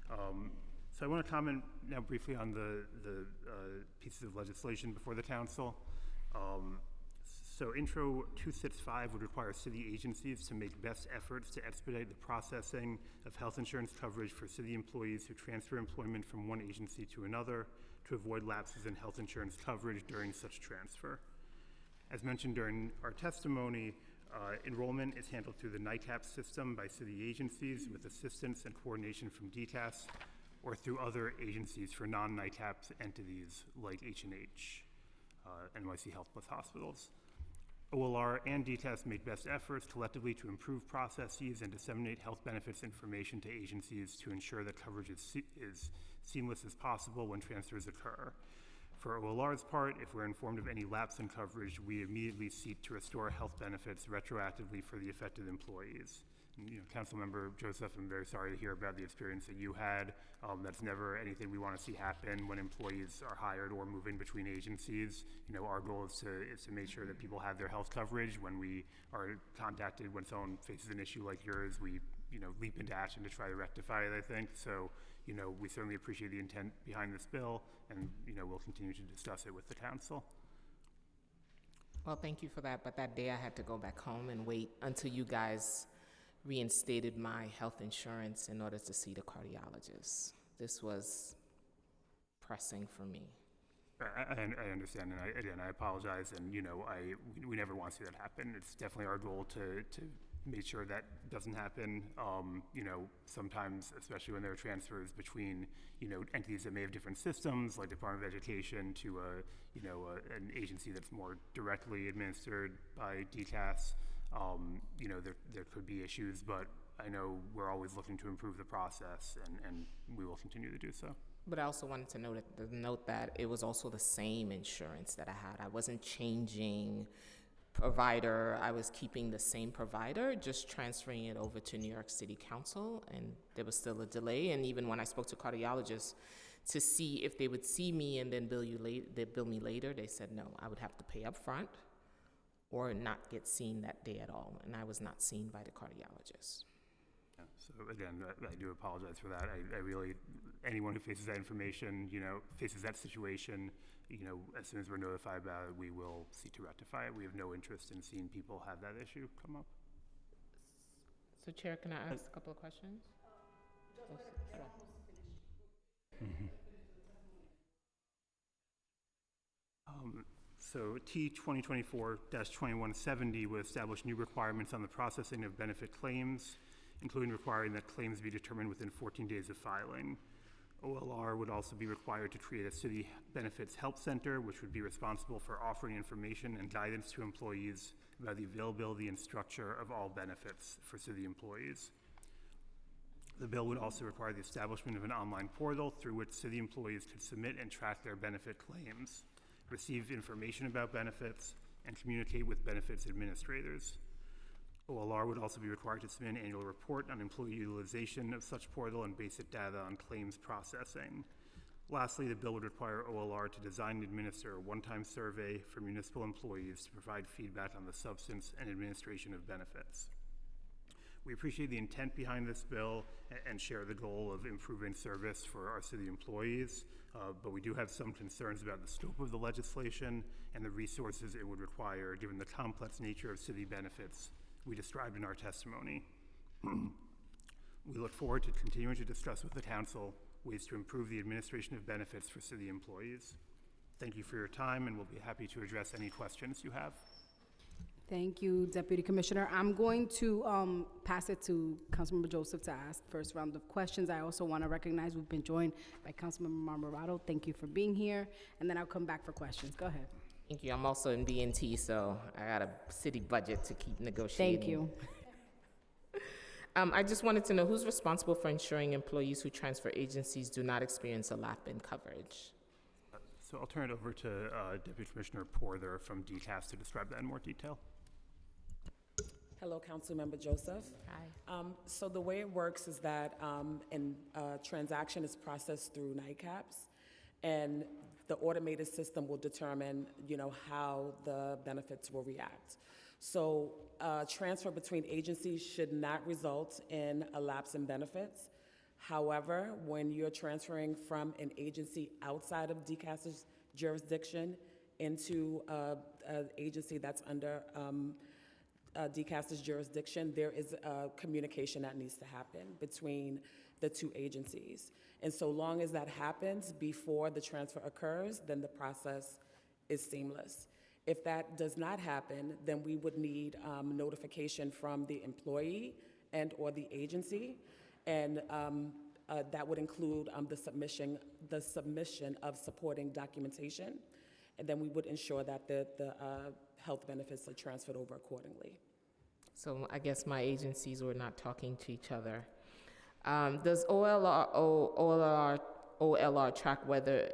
So I want to comment now briefly on the pieces of legislation before the council. So Intro 265 would require city agencies to make best efforts to expedite the processing of health insurance coverage for city employees who transfer employment from one agency to another to avoid lapses in health insurance coverage during such transfer. As mentioned during our testimony, enrollment is handled through the NICAP system by city agencies with assistance and coordination from DCAS, or through other agencies for non-NICAP entities like H&H, NYC Health Plus Hospitals. OLR and DCAS make best efforts collectively to improve processes and disseminate health benefits information to agencies to ensure that coverage is seamless as possible when transfers occur. For OLR's part, if we're informed of any lapse in coverage, we immediately seek to restore health benefits retroactively for the affected employees. And, Councilmember Joseph, I'm very sorry to hear about the experience that you had. That's never anything we want to see happen when employees are hired or moving between agencies. Our goal is to make sure that people have their health coverage. When we are contacted, when someone faces an issue like yours, we leap into action to try to rectify it, I think. So, we certainly appreciate the intent behind this bill, and, we'll continue to discuss it with the council. Well, thank you for that, but that day I had to go back home and wait until you guys reinstated my health insurance in order to see the cardiologist. This was pressing for me. I understand, and I apologize, and we never want to see that happen. It's definitely our goal to make sure that doesn't happen. Sometimes, especially when there are transfers between entities that may have different systems, like Department of Education, to an agency that's more directly administered by DCAS. There could be issues, but I know we're always looking to improve the process, and we will continue to do so. But I also wanted to note that it was also the same insurance that I had. I wasn't changing provider. I was keeping the same provider, just transferring it over to New York City Council, and there was still a delay. And even when I spoke to cardiologists to see if they would see me and then bill me later, they said no, I would have to pay up front or not get seen that day at all, and I was not seen by the cardiologist. Yeah, so again, I do apologize for that. I really, anyone who faces that information, faces that situation, as soon as we're notified about it, we will seek to rectify it. We have no interest in seeing people have that issue come up. So Chair, can I ask a couple of questions? So T 2024-2170 would establish new requirements on the processing of benefit claims, including requiring that claims be determined within 14 days of filing. OLR would also be required to create a city benefits help center, which would be responsible for offering information and guidance to employees about the availability and structure of all benefits for city employees. The bill would also require the establishment of an online portal through which city employees could submit and track their benefit claims, receive information about benefits, and communicate with benefits administrators. OLR would also be required to submit an annual report on employee utilization of such portal and basic data on claims processing. Lastly, the bill would require OLR to design and administer a one-time survey for municipal employees to provide feedback on the substance and administration of benefits. We appreciate the intent behind this bill and share the goal of improving service for our city employees, but we do have some concerns about the scope of the legislation and the resources it would require given the complex nature of city benefits we described in our testimony. We look forward to continuing to discuss with the council ways to improve the administration of benefits for city employees. Thank you for your time, and we'll be happy to address any questions you have. Thank you, Deputy Commissioner. I'm going to pass it to Councilmember Joseph to ask first round of questions. I also want to recognize we've been joined by Councilmember Marmorato. Thank you for being here, and then I'll come back for questions. Go ahead. Thank you. I'm also in B&T, so I got a city budget to keep negotiating. Thank you. I just wanted to know who's responsible for ensuring employees who transfer agencies do not experience a lapse in coverage. So I'll turn it over to Deputy Commissioner Porter from DCAS to describe that in more detail. Hello, Councilmember Joseph. Hi. So the way it works is that a transaction is processed through NICAPS, and the automated system will determine, how the benefits will react. So transfer between agencies should not result in a lapse in benefits. However, when you're transferring from an agency outside of DCAS's jurisdiction into an agency that's under DCAS's jurisdiction, there is a communication that needs to happen between the two agencies. And so long as that happens before the transfer occurs, then the process is seamless. If that does not happen, then we would need notification from the employee and or the agency, and that would include the submission of supporting documentation, and then we would ensure that the health benefits are transferred over accordingly. So I guess my agencies were not talking to each other. Does OLR track whether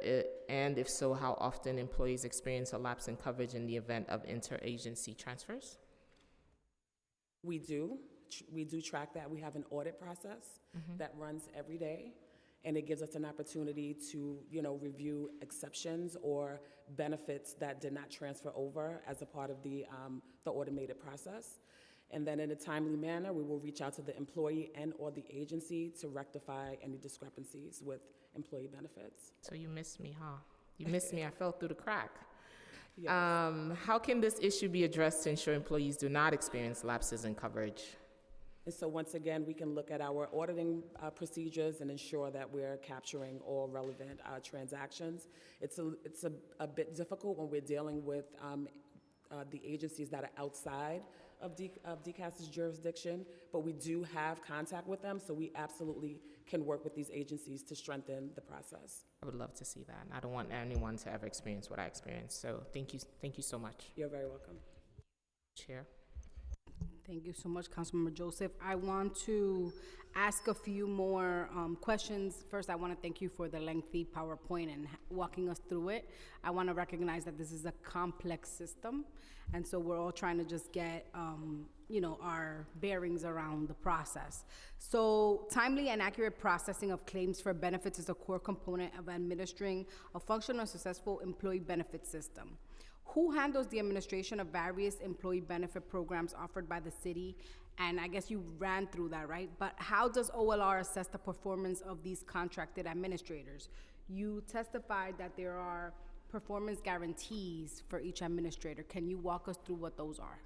and if so, how often employees experience a lapse in coverage in the event of interagency transfers? We do track that. We have an audit process that runs every day, and it gives us an opportunity to, review exceptions or benefits that did not transfer over as a part of the automated process. And then in a timely manner, we will reach out to the employee and or the agency to rectify any discrepancies with employee benefits. So you missed me, huh? You missed me. I fell through the crack. Yes. How can this issue be addressed to ensure employees do not experience lapses in coverage? And so once again, we can look at our auditing procedures and ensure that we're capturing all relevant transactions. It's a bit difficult when we're dealing with the agencies that are outside of DCAS's jurisdiction, but we do have contact with them, so we absolutely can work with these agencies to strengthen the process. I would love to see that. I don't want anyone to ever experience what I experienced. So thank you so much. You're very welcome. Chair. Thank you so much, Councilmember Joseph. I want to ask a few more questions. First, I want to thank you for the lengthy PowerPoint and walking us through it. I want to recognize that this is a complex system, and so we're all trying to just get our bearings around the process. So timely and accurate processing of claims for benefits is a core component of administering a functional and successful employee benefit system. Who handles the administration of various employee benefit programs offered by the city? And I guess you ran through that, right? But how does OLR assess the performance of these contracted administrators? You testified that there are performance guarantees for each administrator. Can you walk us through what those are?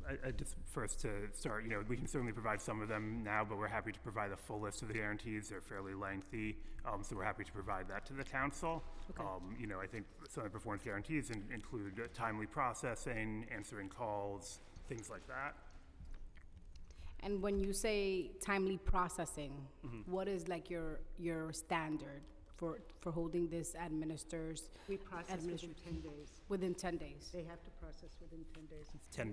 I just first to start, we can certainly provide some of them now, but we're happy to provide a full list of the guarantees. They're fairly lengthy, so we're happy to provide that to the council. Okay. I think some of the performance guarantees include timely processing, answering calls, things like that. And when you say timely processing, what is like your standard for holding this administers? We process within 10 days. Within 10 days? They have to process within 10 days. It's 10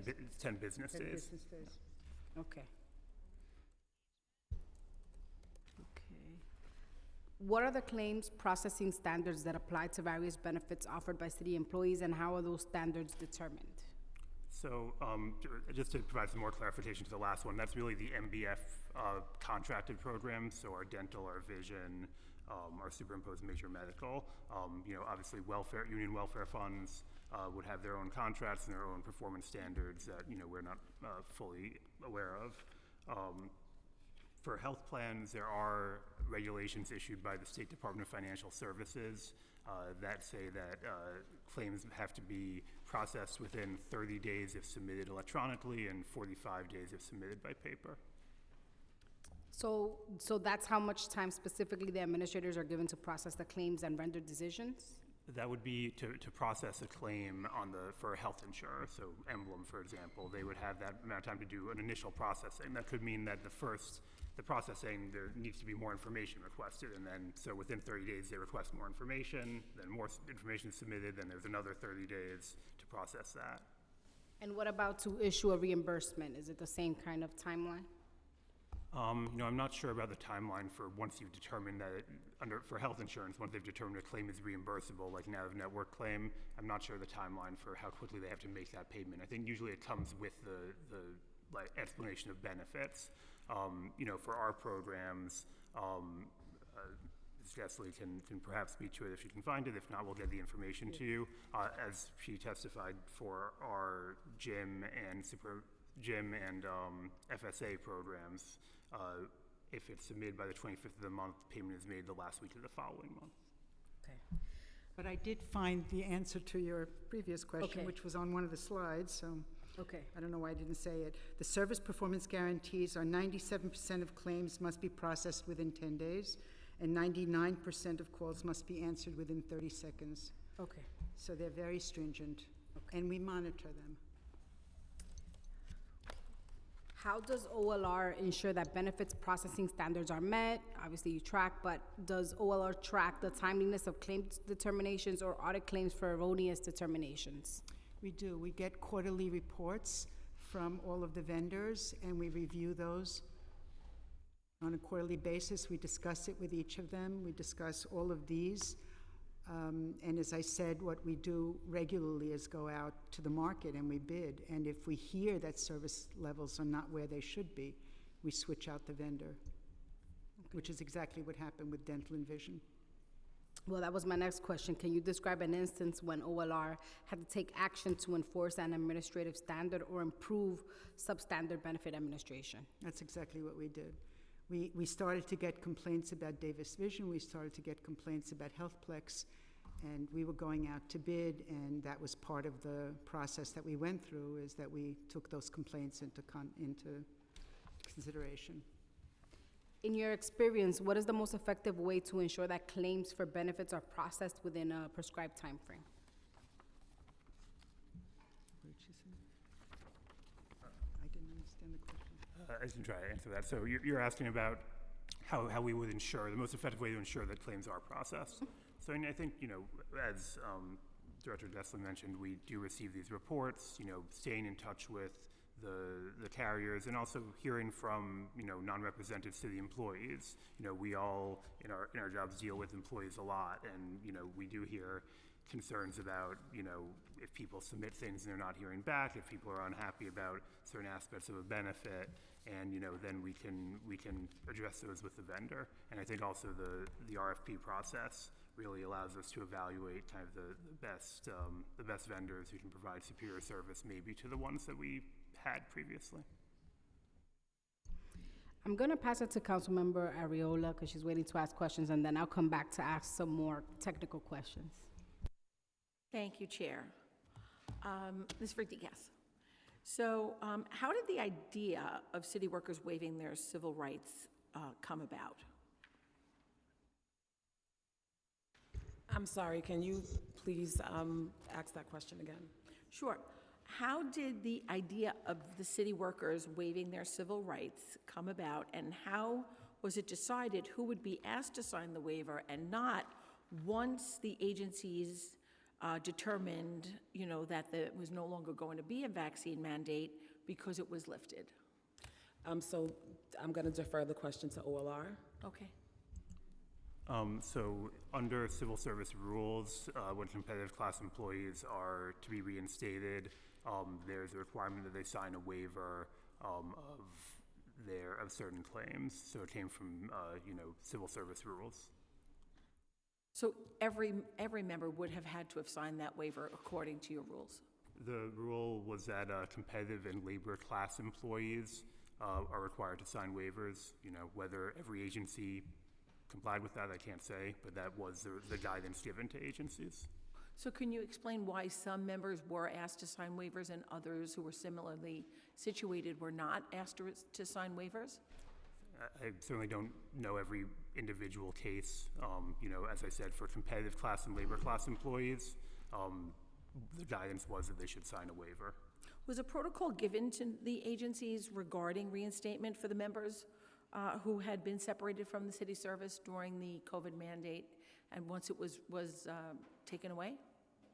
business 10 days. business days. Okay. Okay. What are the claims processing standards that apply to various benefits offered by city employees, and how are those standards determined? So just to provide some more clarification to the last one, that's really the MBF contracted programs, so our dental, our vision, our superimposed major medical. Obviously union welfare funds would have their own contracts and their own performance standards that, we're not fully aware of. For health plans, there are regulations issued by the State Department of Financial Services that say that claims have to be processed within 30 days if submitted electronically and 45 days if submitted by paper. So that's how much time specifically the administrators are given to process the claims and render decisions? That would be to process a claim for a health insurer. So Emblem, for example, they would have that amount of time to do an initial processing. That could mean that the processing, there needs to be more information requested, and then, so within 30 days, they request more information, then more information is submitted, then there's another 30 days to process that. And what about to issue a reimbursement? Is it the same kind of timeline? I'm not sure about the timeline for once you've determined that for health insurance, once they've determined a claim is reimbursable, like an out-of-network claim, I'm not sure the timeline for how quickly they have to make that payment. I think usually it comes with the explanation of benefits. For our programs, Ms. Gessley can perhaps speak to it if she can find it. If not, we'll get the information to you. As she testified for our gym and FSA programs, if it's submitted by the 25th of the month, payment is made the last week of the following month. Okay. But I did find the answer to your previous question, Okay. which was on one of the slides, so Okay. I don't know why I didn't say it. The service performance guarantees are 97% of claims must be processed within 10 days, and 99% of calls must be answered within 30 seconds. Okay. So they're very stringent, and we monitor them. How does OLR ensure that benefits processing standards are met? Obviously you track, but does OLR track the timeliness of claims determinations or audit claims for erroneous determinations? We do. We get quarterly reports from all of the vendors, and we review those on a quarterly basis. We discuss it with each of them. We discuss all of these. And as I said, what we do regularly is go out to the market and we bid. And if we hear that service levels are not where they should be, we switch out the vendor, which is exactly what happened with dental and vision. Well, that was my next question. Can you describe an instance when OLR had to take action to enforce an administrative standard or improve substandard benefit administration? That's exactly what we did. We started to get complaints about Davis Vision. We started to get complaints about HealthPlex, and we were going out to bid, and that was part of the process that we went through, is that we took those complaints into consideration. In your experience, what is the most effective way to ensure that claims for benefits are processed within a prescribed time frame? What did she say? I didn't understand the question. I can try to answer that. So you're asking about how we would ensure, the most effective way to ensure that claims are processed. So I think, as Director Gessley mentioned, we do receive these reports, staying in touch with the carriers, and also hearing from non-represented city employees. We all in our jobs deal with employees a lot, and we do hear concerns about if people submit things and they're not hearing back, if people are unhappy about certain aspects of a benefit, and then we can address those with the vendor. And I think also the RFP process really allows us to evaluate kind of the best vendors who can provide superior service maybe to the ones that we had previously. I'm going to pass it to Councilmember Arreola because she's waiting to ask questions, and then I'll come back to ask some more technical questions. Thank you, Chair. Ms. Rodriguez. So how did the idea of city workers waiving their civil rights come about? I'm sorry, can you please ask that question again? Sure. How did the idea of the city workers waiving their civil rights come about, and how was it decided who would be asked to sign the waiver and not once the agencies determined, that there was no longer going to be a vaccine mandate because it was lifted? So I'm going to defer the question to OLR. Okay. So under civil service rules, when competitive class employees are to be reinstated, there's a requirement that they sign a waiver of certain claims. So it came from civil service rules. So every member would have had to have signed that waiver according to your rules? The rule was that competitive and labor class employees are required to sign waivers. Whether every agency complied with that, I can't say, but that was the guidance given to agencies. So can you explain why some members were asked to sign waivers and others who were similarly situated were not asked to sign waivers? I certainly don't know every individual case. As I said, for competitive class and labor class employees, the guidance was that they should sign a waiver. Was a protocol given to the agencies regarding reinstatement for the members who had been separated from the city service during the COVID mandate and once it was taken away?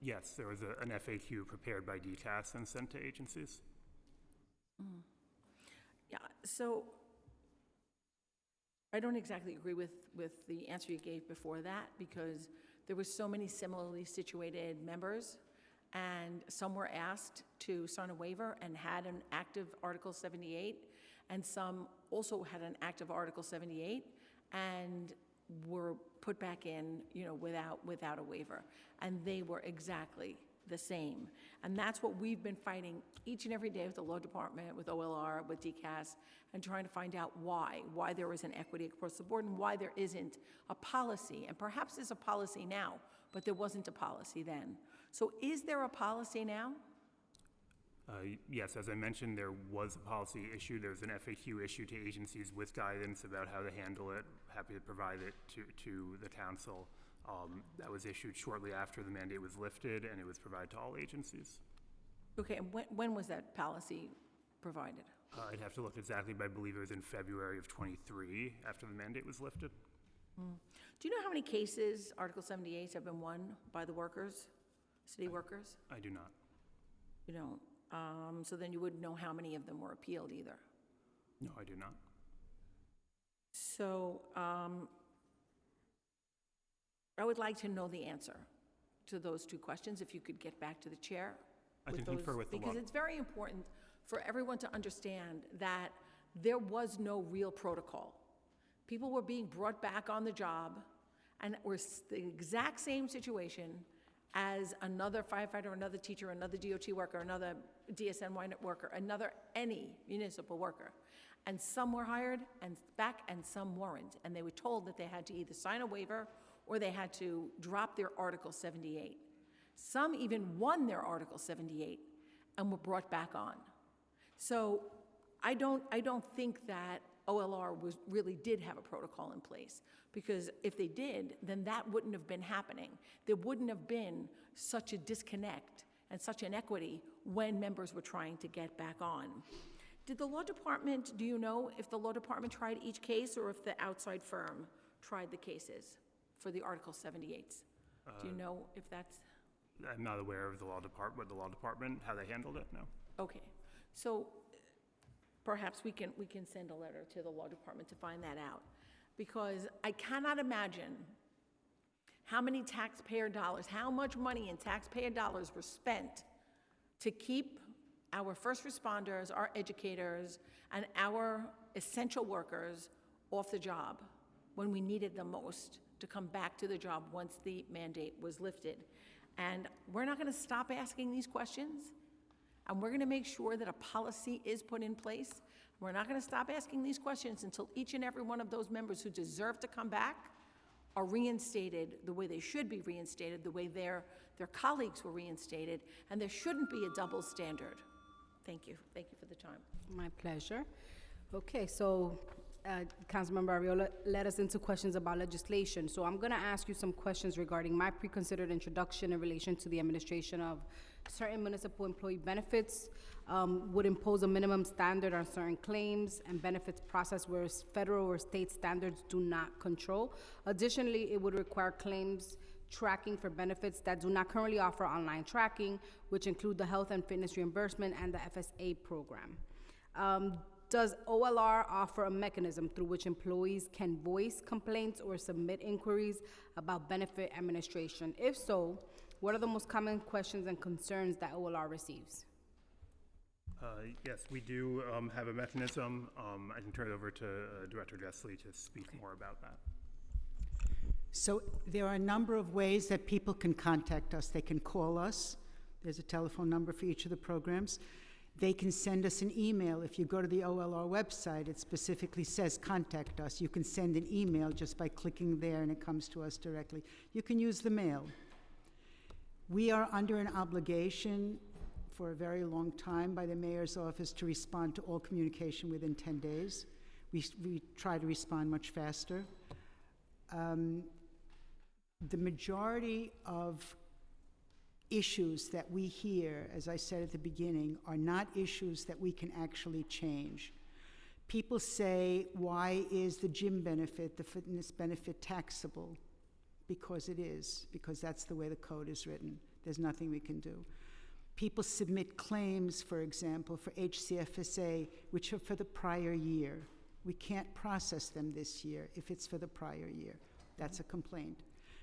Yes, there was an FAQ prepared by DCAS and sent to agencies. Yeah, so I don't exactly agree with the answer you gave before that, because there were so many similarly situated members, and some were asked to sign a waiver and had an active Article 78, and some also had an active Article 78 and were put back in, without a waiver. And they were exactly the same. And that's what we've been fighting each and every day with the law department, with OLR, with DCAS, and trying to find out why there isn't equity across the board and why there isn't a policy. And perhaps there's a policy now, but there wasn't a policy then. So is there a policy now? Yes, as I mentioned, there was a policy issue. There's an FAQ issued to agencies with guidance about how to handle it. Happy to provide it to the council. That was issued shortly after the mandate was lifted, and it was provided to all agencies. Okay, and when was that policy provided? I'd have to look exactly, but I believe it was in February of '23 after the mandate was lifted. Do you know how many cases Article 78s have been won by the workers, city workers? I do not. You don't. So then you wouldn't know how many of them were appealed either. No, I do not. So I would like to know the answer to those two questions, if you could get back to the chair. I can confer with the law. Because it's very important for everyone to understand that there was no real protocol. People were being brought back on the job and were the exact same situation as another firefighter, another teacher, another DOT worker, another DSNY worker, any municipal worker. And some were hired and back and some weren't. And they were told that they had to either sign a waiver or they had to drop their Article 78. Some even won their Article 78 and were brought back on. So I don't think that OLR really did have a protocol in place, because if they did, then that wouldn't have been happening. There wouldn't have been such a disconnect and such inequity when members were trying to get back on. Did the law department, do you know if the law department tried each case or if the outside firm tried the cases for the Article 78s? Do you know if that's? I'm not aware of the law department, how they handled it, no. Okay, so perhaps we can send a letter to the law department to find that out, because I cannot imagine how many taxpayer dollars, how much money in taxpayer dollars were spent to keep our first responders, our educators, and our essential workers off the job when we needed them most to come back to the job once the mandate was lifted. And we're not going to stop asking these questions, and we're going to make sure that a policy is put in place. We're not going to stop asking these questions until each and every one of those members who deserve to come back are reinstated the way they should be reinstated, the way their colleagues were reinstated, and there shouldn't be a double standard. Thank you for the time. My pleasure. Okay, so Councilmember Arreola led us into questions about legislation. So I'm going to ask you some questions regarding my pre-considered introduction in relation to the administration of certain municipal employee benefits, would impose a minimum standard on certain claims and benefits process where federal or state standards do not control. Additionally, it would require claims tracking for benefits that do not currently offer online tracking, which include the health and fitness reimbursement and the FSA program. Does OLR offer a mechanism through which employees can voice complaints or submit inquiries about benefit administration? If so, what are the most common questions and concerns that OLR receives? Yes, we do have a mechanism. I can turn it over to Director Jessley to speak more about that. So there are a number of ways that people can contact us. They can call us. There's a telephone number for each of the programs. They can send us an email. If you go to the OLR website, it specifically says contact us. You can send an email just by clicking there and it comes to us directly. You can use the mail. We are under an obligation for a very long time by the mayor's office to respond to all communication within 10 days. We try to respond much faster. The majority of issues that we hear, as I said at the beginning, are not issues that we can actually change. People say, why is the gym benefit, the fitness benefit taxable? Because it is, because that's the way the code is written. There's nothing we can do. People submit claims, for example, for HCFSA, which are for the prior year. We can't process them this year if it's for the prior year. That's a complaint.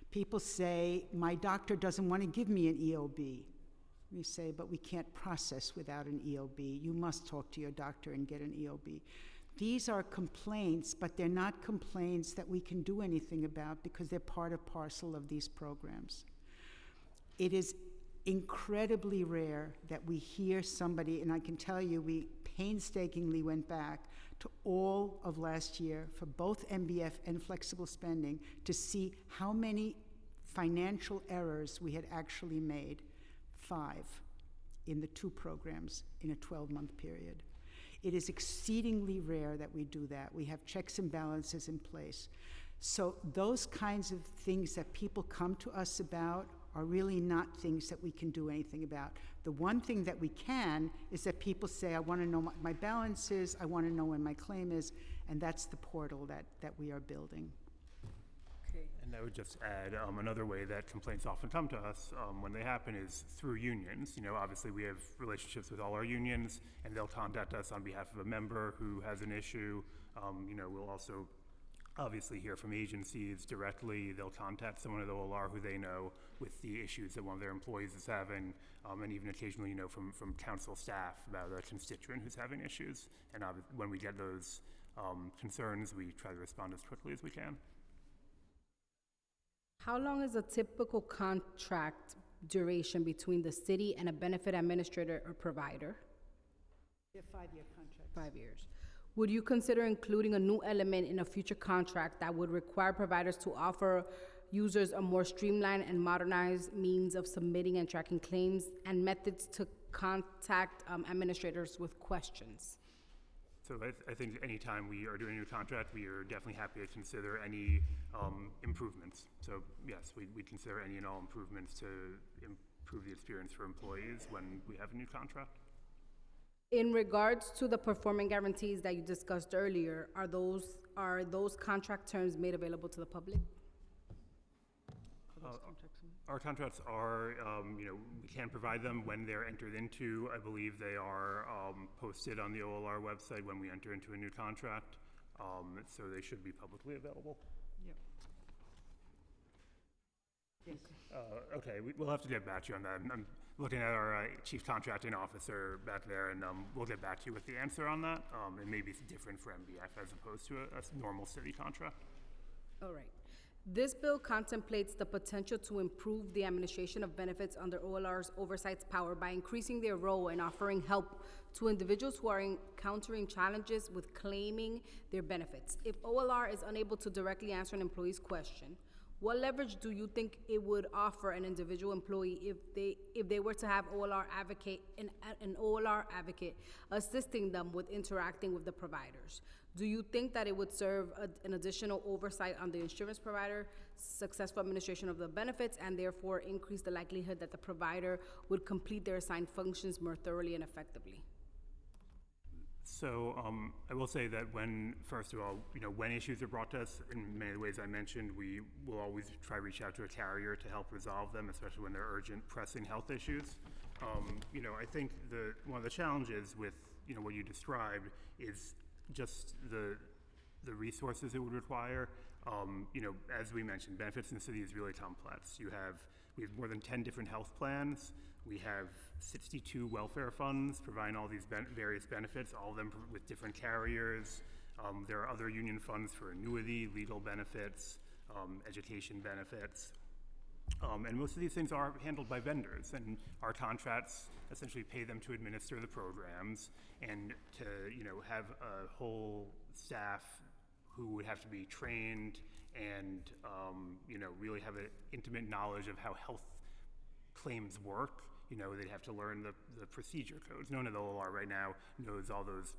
People say, my doctor doesn't want to give me an EOB. We say, but we can't process without an EOB. You must talk to your doctor and get an EOB. These are complaints, but they're not complaints that we can do anything about because they're part and parcel of these programs. It is incredibly rare that we hear somebody, and I can tell you we painstakingly went back to all of last year for both MBF and flexible spending to see how many financial errors we had actually made. 5 in the 2 programs in a 12-month period. It is exceedingly rare that we do that. We have checks and balances in place. So those kinds of things that people come to us about are really not things that we can do anything about. The one thing that we can is that people say, I want to know what my balance is, I want to know when my claim is, and that's the portal that we are building. Okay. And I would just add another way that complaints often come to us when they happen is through unions. You know, obviously we have relationships with all our unions, and they'll contact us on behalf of a member who has an issue. You know, we'll also obviously hear from agencies directly. They'll contact someone at OLR who they know with the issues that one of their employees is having, and even occasionally, you know, from council staff about a constituent who's having issues. And when we get those concerns, we try to respond as quickly as we can. How long is a typical contract duration between the city and a benefit administrator or provider? They're 5-year contracts. 5 years. Would you consider including a new element in a future contract that would require providers to offer users a more streamlined and modernized means of submitting and tracking claims and methods to contact administrators with questions? So I think anytime we are doing a new contract, we are definitely happy to consider any improvements. So yes, we consider any and all improvements to improve the experience for employees when we have a new contract. In regards to the performance guarantees that you discussed earlier, are those contract terms made available to the public? Our contracts are, you know, we can provide them when they're entered into. I believe they are posted on the OLR website when we enter into a new contract, so they should be publicly available. Yep. Yes. Okay, we'll have to get back to you on that. I'm looking at our chief contracting officer back there, and we'll get back to you with the answer on that. It may be different for MBF as opposed to a normal city contract. All right. This bill contemplates the potential to improve the administration of benefits under OLR's oversight power by increasing their role in offering help to individuals who are encountering challenges with claiming their benefits. If OLR is unable to directly answer an employee's question, what leverage do you think it would offer an individual employee if they were to have an OLR advocate assisting them with interacting with the providers? Do you think that it would serve an additional oversight on the insurance provider, successful administration of the benefits, and therefore increase the likelihood that the provider would complete their assigned functions more thoroughly and effectively? So I will say that first of all, when issues are brought to us, in many of the ways I mentioned, we will always try to reach out to a carrier to help resolve them, especially when they're urgent, pressing health issues. I think one of the challenges with what you described is just the resources it would require. As we mentioned, benefits in the city is really complex. We have more than 10 different health plans. We have 62 welfare funds providing all these various benefits, all of them with different carriers. There are other union funds for annuity, legal benefits, education benefits. And most of these things are handled by vendors, and our contracts essentially pay them to administer the programs and to have a whole staff who would have to be trained and really have an intimate knowledge of how health claims work. They'd have to learn the procedure codes. No one at the OLR right now knows all those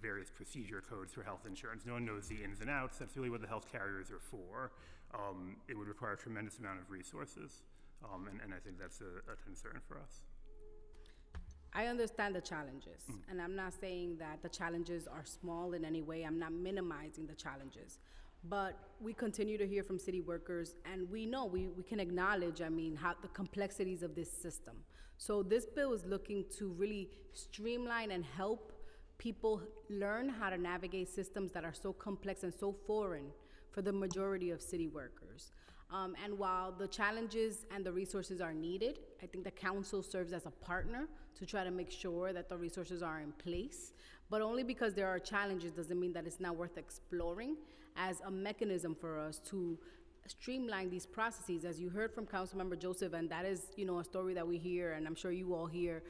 various procedure codes for health insurance. No one knows the ins and outs. That's really what the health carriers are for. It would require a tremendous amount of resources, and I think that's a concern for us. I understand the challenges, and I'm not saying that the challenges are small in any way. I'm not minimizing the challenges. But we continue to hear from city workers, and we know, we can acknowledge, how the complexities of this system. So this bill is looking to really streamline and help people learn how to navigate systems that are so complex and so foreign for the majority of city workers. And while the challenges and the resources are needed, I think the council serves as a partner to try to make sure that the resources are in place. But only because there are challenges doesn't mean that it's not worth exploring as a mechanism for us to streamline these processes. As you heard from Councilmember Joseph, and that is, a story that we hear, and I'm sure you all hear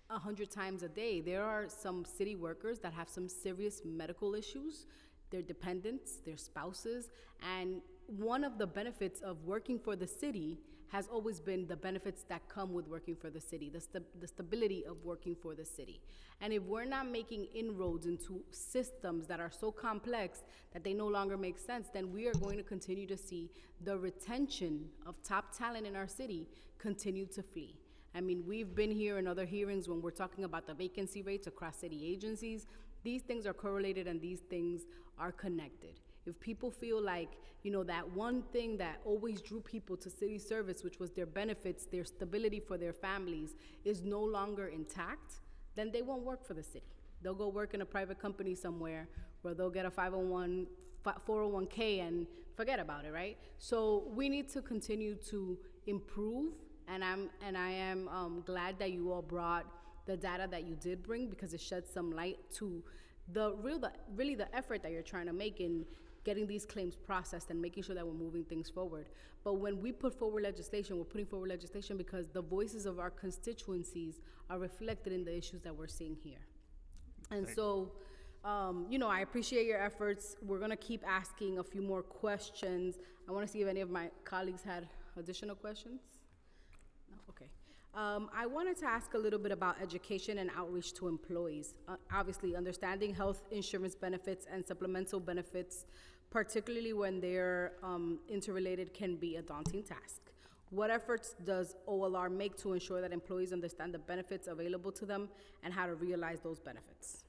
100 times a day. There are some city workers that have some serious medical issues, their dependents, their spouses, and one of the benefits of working for the city has always been the benefits that come with working for the city, the stability of working for the city. And if we're not making inroads into systems that are so complex that they no longer make sense, then we are going to continue to see the retention of top talent in our city continue to flee. We've been here in other hearings when we're talking about the vacancy rates across city agencies. These things are correlated and these things are connected. If people feel like, that one thing that always drew people to city service, which was their benefits, their stability for their families, is no longer intact, then they won't work for the city. They'll go work in a private company somewhere where they'll get a 401k and forget about it, right? So we need to continue to improve, and I am glad that you all brought the data that you did bring, because it sheds some light to really the effort that you're trying to make in getting these claims processed and making sure that we're moving things forward. But when we put forward legislation, we're putting forward legislation because the voices of our constituencies are reflected in the issues that we're seeing here. And so, I appreciate your efforts. We're gonna keep asking a few more questions. I wanna see if any of my colleagues had additional questions. No? Okay. I wanted to ask a little bit about education and outreach to employees. Obviously, understanding health insurance benefits and supplemental benefits, particularly when they're interrelated, can be a daunting task. What efforts does OLR make to ensure that employees understand the benefits available to them and how to realize those benefits?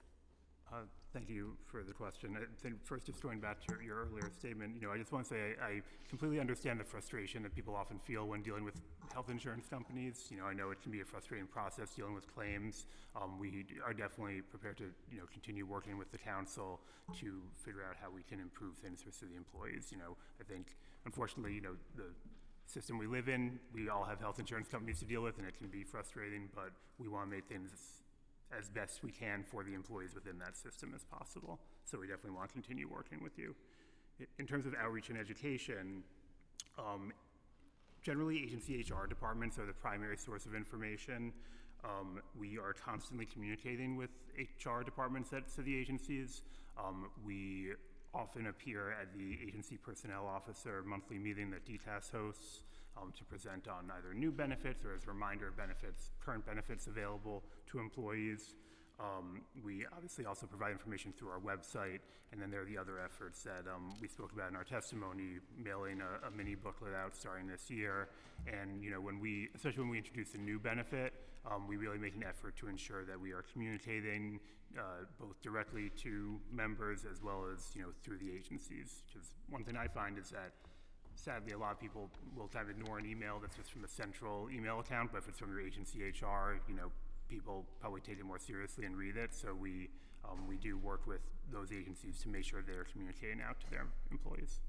Thank you for the question. I think first, just going back to your earlier statement, I just want to say I completely understand the frustration that people often feel when dealing with health insurance companies. I know it can be a frustrating process dealing with claims. We are definitely prepared to, continue working with the council to figure out how we can improve things for city employees. I think, unfortunately, the system we live in, we all have health insurance companies to deal with, and it can be frustrating, but we want to make things as best we can for the employees within that system as possible. So we definitely want to continue working with you. In terms of outreach and education, generally agency HR departments are the primary source of information. We are constantly communicating with HR departments at city agencies. We often appear at the agency personnel officer monthly meeting that DTAS hosts to present on either new benefits or as a reminder of benefits, current benefits available to employees. We obviously also provide information through our website, and then there are the other efforts that we spoke about in our testimony, mailing a mini booklet out starting this year. And especially when we introduce a new benefit, we really make an effort to ensure that we are communicating both directly to members as well as through the agencies. Because one thing I find is that sadly a lot of people will kind of ignore an email that's just from a central email account, but if it's from your agency HR, people probably take it more seriously and read it. So we do work with those agencies to make sure they're communicating out to their employees.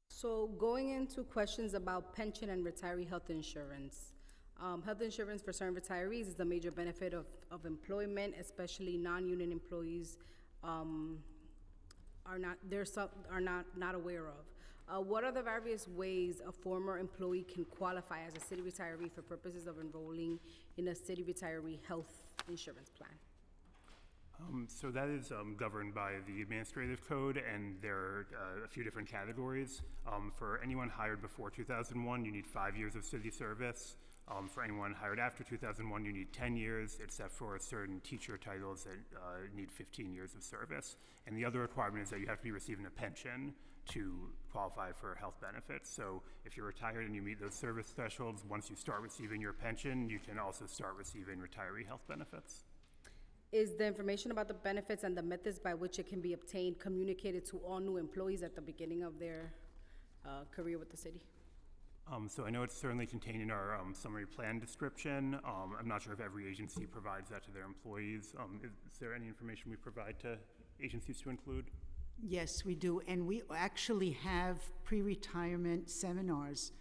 So going into questions about pension and retiree health insurance. Health insurance for certain retirees is a major benefit of employment, especially non-union employees are not aware of. What are the various ways a former employee can qualify as a city retiree for purposes of enrolling in a city retiree health insurance plan? So that is governed by the administrative code, and there are a few different categories. For anyone hired before 2001, you need 5 years of city service. For anyone hired after 2001, you need 10 years, except for certain teacher titles that need 15 years of service. And the other requirement is that you have to be receiving a pension to qualify for health benefits. So if you're retired and you meet those service thresholds, once you start receiving your pension, you can also start receiving retiree health benefits. Is the information about the benefits and the methods by which it can be obtained communicated to all new employees at the beginning of their career with the city? So I know it's certainly contained in our summary plan description. I'm not sure if every agency provides that to their employees. Is there any information we provide to agencies to include? Yes, we do, and we actually have pre-retirement seminars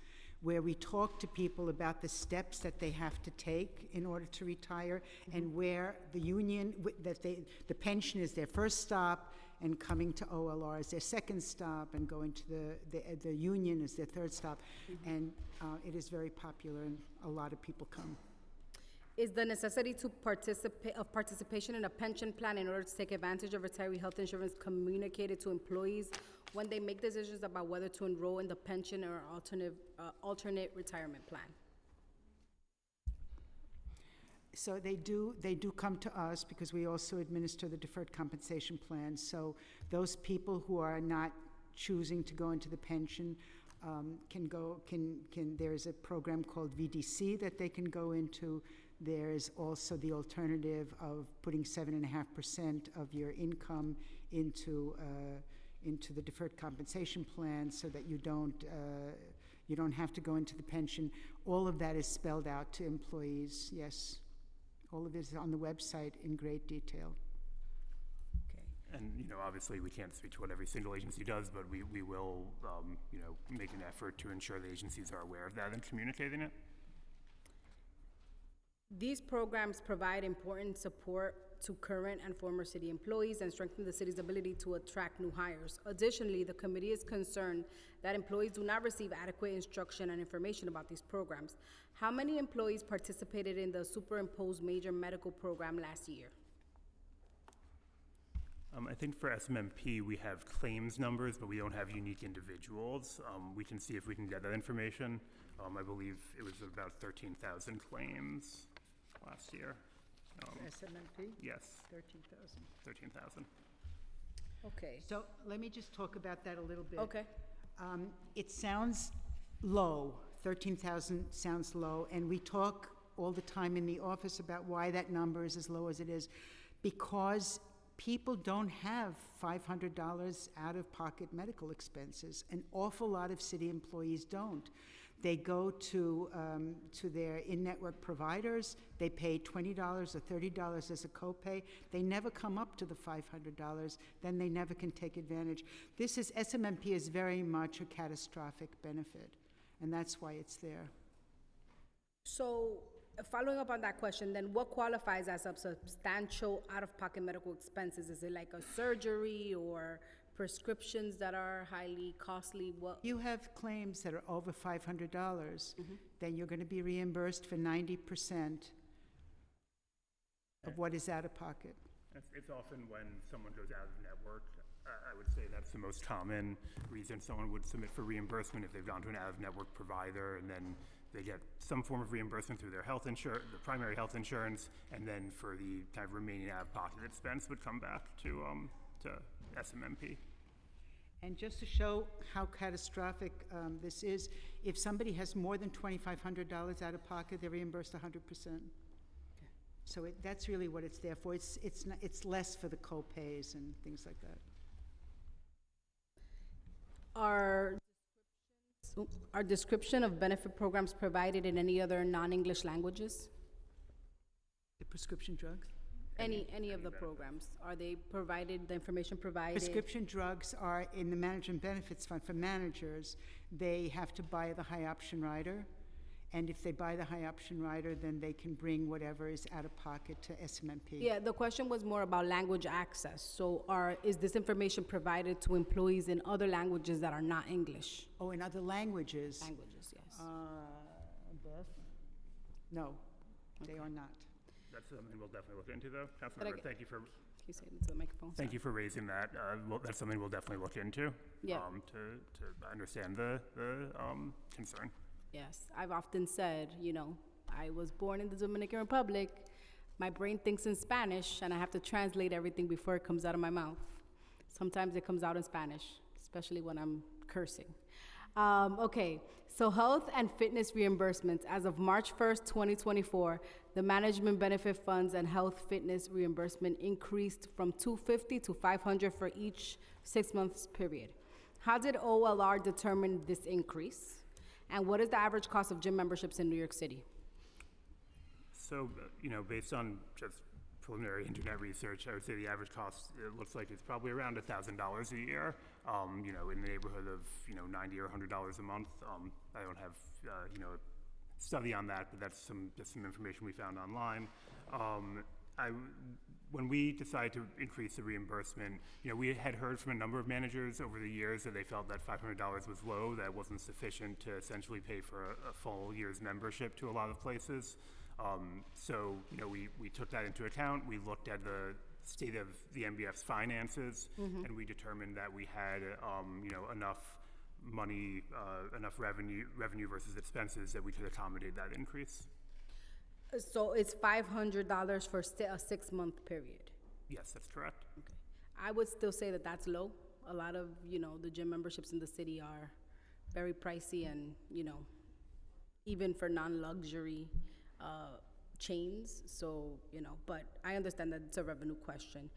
where we talk to people about the steps that they have to take in order to retire, and where the union, the pension is their first stop, and coming to OLR is their second stop, and going to the union is their third stop, and it is very popular, and a lot of people come. Is the necessity to participation in a pension plan in order to take advantage of retiree health insurance communicated to employees when they make decisions about whether to enroll in the pension or alternate retirement plan? So they do come to us because we also administer the deferred compensation plan. So those people who are not choosing to go into the pension there's a program called VDC that they can go into. There's also the alternative of putting 7.5% of your income into the deferred compensation plan, so that you don't have to go into the pension. All of that is spelled out to employees. Yes, all of it is on the website in great detail. Okay. And obviously we can't speak to what every single agency does, but we will make an effort to ensure the agencies are aware of that and communicating it. These programs provide important support to current and former city employees and strengthen the city's ability to attract new hires. Additionally, the committee is concerned that employees do not receive adequate instruction and information about these programs. How many employees participated in the superimposed major medical program last year? I think for SMMP, we have claims numbers, but we don't have unique individuals. We can see if we can get that information. I believe it was about 13,000 claims last year. SMMP? Yes, 13,000. 13,000. Okay. So let me just talk about that a little bit. Okay. It sounds low. 13,000 sounds low, and we talk all the time in the office about why that number is as low as it is, because people don't have $500 out-of-pocket medical expenses. An awful lot of city employees don't. They go to their in-network providers. They pay $20 or $30 as a copay. They never come up to the $500. Then they never can take advantage. SMMP is very much a catastrophic benefit, and that's why it's there. So, following up on that question, then what qualifies as a substantial out-of-pocket medical expenses? Is it like a surgery or prescriptions that are highly costly? What? You have claims that are over $500, then you're going to be reimbursed for 90% of what is out of pocket. It's often when someone goes out of network, I would say that's the most common reason someone would submit for reimbursement if they've gone to an out-of-network provider, and then they get some form of reimbursement through their health insurance, the primary health insurance, and then for the kind of remaining out-of-pocket expense would come back to SMMP. And just to show how catastrophic this is, if somebody has more than $2,500 out of pocket, they're reimbursed 100%. So that's really what it's there for. It's less for the co-pays and things like that. Are description of benefit programs provided in any other non-English languages? The prescription drugs? Any of the programs? Are they provided, the information provided? Prescription drugs are in the Management Benefits Fund. For managers, they have to buy the high option rider. And if they buy the high option rider, then they can bring whatever is out of pocket to SMMP. Yeah, the question was more about language access. So is this information provided to employees in other languages that are not English? Oh, in other languages? Languages, yes. Beth? No, they are not. That's something we'll definitely look into, though. But Councilmember, thank you for Can you say it to the microphone? thank you for raising that. That's something we'll definitely look into. Yeah. To understand the concern. Yes, I've often said, I was born in the Dominican Republic. My brain thinks in Spanish, and I have to translate everything before it comes out of my mouth. Sometimes it comes out in Spanish, especially when I'm cursing. Okay, so health and fitness reimbursements. As of March 1st, 2024, the management benefit funds and health fitness reimbursement increased from $250 to $500 for each 6 months period. How did OLR determine this increase? And what is the average cost of gym memberships in New York City? So, based on just preliminary internet research, I would say the average cost, it looks like it's probably around $1,000 a year, in the neighborhood of, $90 or $100 a month. I don't have, a study on that, but that's just some information we found online. When we decided to increase the reimbursement, we had heard from a number of managers over the years that they felt that $500 was low, that wasn't sufficient to essentially pay for a full year's membership to a lot of places. So, we took that into account. We looked at the state of the MBF's finances, and we determined that we had, enough money, enough revenue versus expenses that we could accommodate that increase. So it's $500 for a 6 month period? Yes, that's correct. Okay. I would still say that that's low. A lot of, the gym memberships in the city are very pricey and, even for non-luxury chains. So, but I understand that it's a revenue question.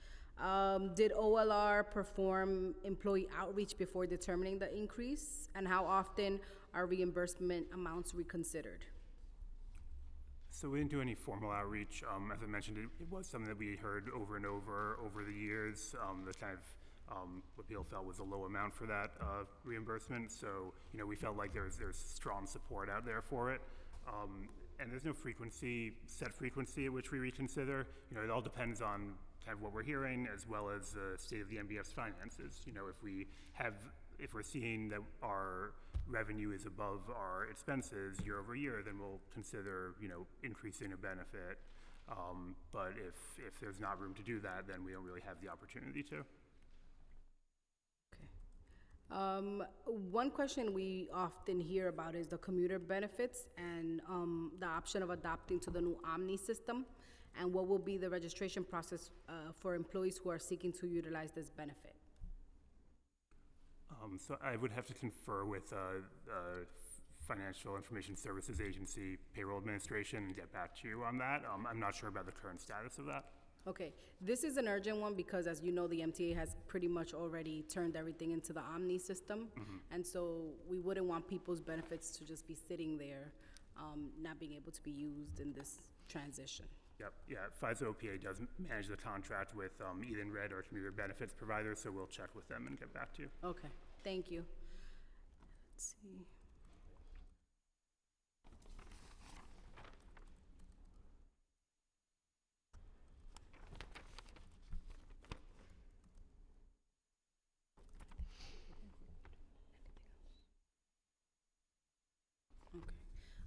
Did OLR perform employee outreach before determining the increase? And how often are reimbursement amounts reconsidered? So we didn't do any formal outreach. As I mentioned, it was something that we heard over and over the years. The kind of what people felt was a low amount for that reimbursement. So we felt like there's strong support out there for it. And there's no set frequency at which we reconsider. It all depends on kind of what we're hearing as well as the state of the MBF's finances. If we're seeing that our revenue is above our expenses year over year, then we'll consider, increasing a benefit. But if there's not room to do that, then we don't really have the opportunity to. Okay. One question we often hear about is the commuter benefits and the option of adopting to the new Omni system, and what will be the registration process for employees who are seeking to utilize this benefit. So I would have to confer with Financial Information Services Agency Payroll Administration and get back to you on that. I'm not sure about the current status of that. Okay, this is an urgent one because, as you know, the MTA has pretty much already turned everything into the Omni system. And so we wouldn't want people's benefits to just be sitting there, not being able to be used in this transition. Yep, yeah, FISA OPA does manage the contract with Edenred, our commuter benefits provider, so we'll check with them and get back to you. Okay, thank you. Let's see.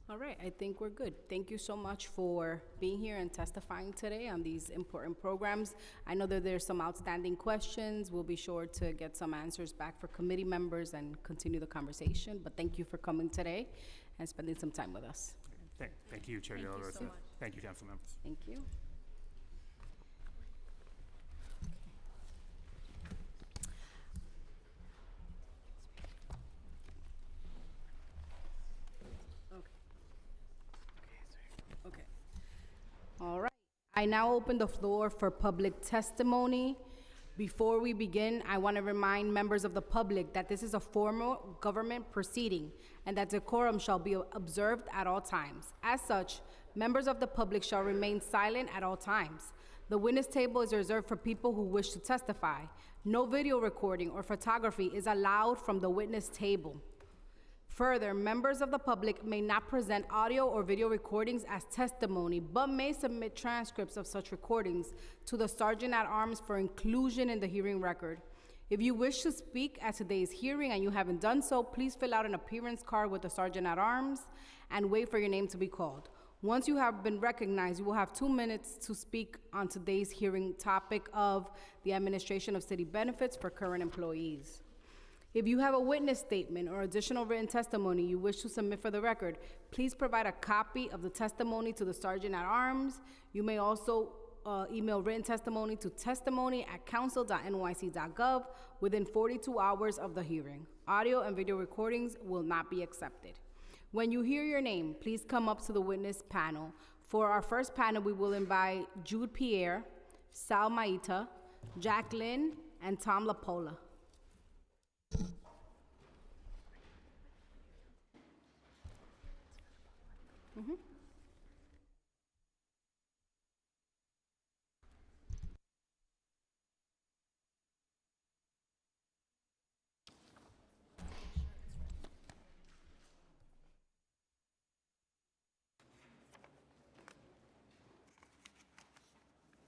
All right, I think we're good. Thank you so much for being here and testifying today on these important programs. I know that there's some outstanding questions. We'll be sure to get some answers back for committee members and continue the conversation. But thank you for coming today and spending some time with us. Thank you, Chair De La Rosa. Thank you, council members. Thank you. Okay. All right. I now open the floor for public testimony. Before we begin, I want to remind members of the public that this is a formal government proceeding and that decorum shall be observed at all times. As such, members of the public shall remain silent at all times. The witness table is reserved for people who wish to testify. No video recording or photography is allowed from the witness table. Further, members of the public may not present audio or video recordings as testimony, but may submit transcripts of such recordings to the Sergeant at Arms for inclusion in the hearing record. If you wish to speak at today's hearing and you haven't done so, please fill out an appearance card with the Sergeant at Arms and wait for your name to be called. Once you have been recognized, you will have 2 minutes to speak on today's hearing topic of the administration of city benefits for current employees. If you have a witness statement or additional written testimony you wish to submit for the record, please provide a copy of the testimony to the Sergeant at Arms. You may also email written testimony to testimony@council.nyc.gov within 42 hours of the hearing. Audio and video recordings will not be accepted. When you hear your name, please come up to the witness panel. For our first panel, we will invite Jude Pierre, Sal Maita, Jacqueline, and Tom LaPola.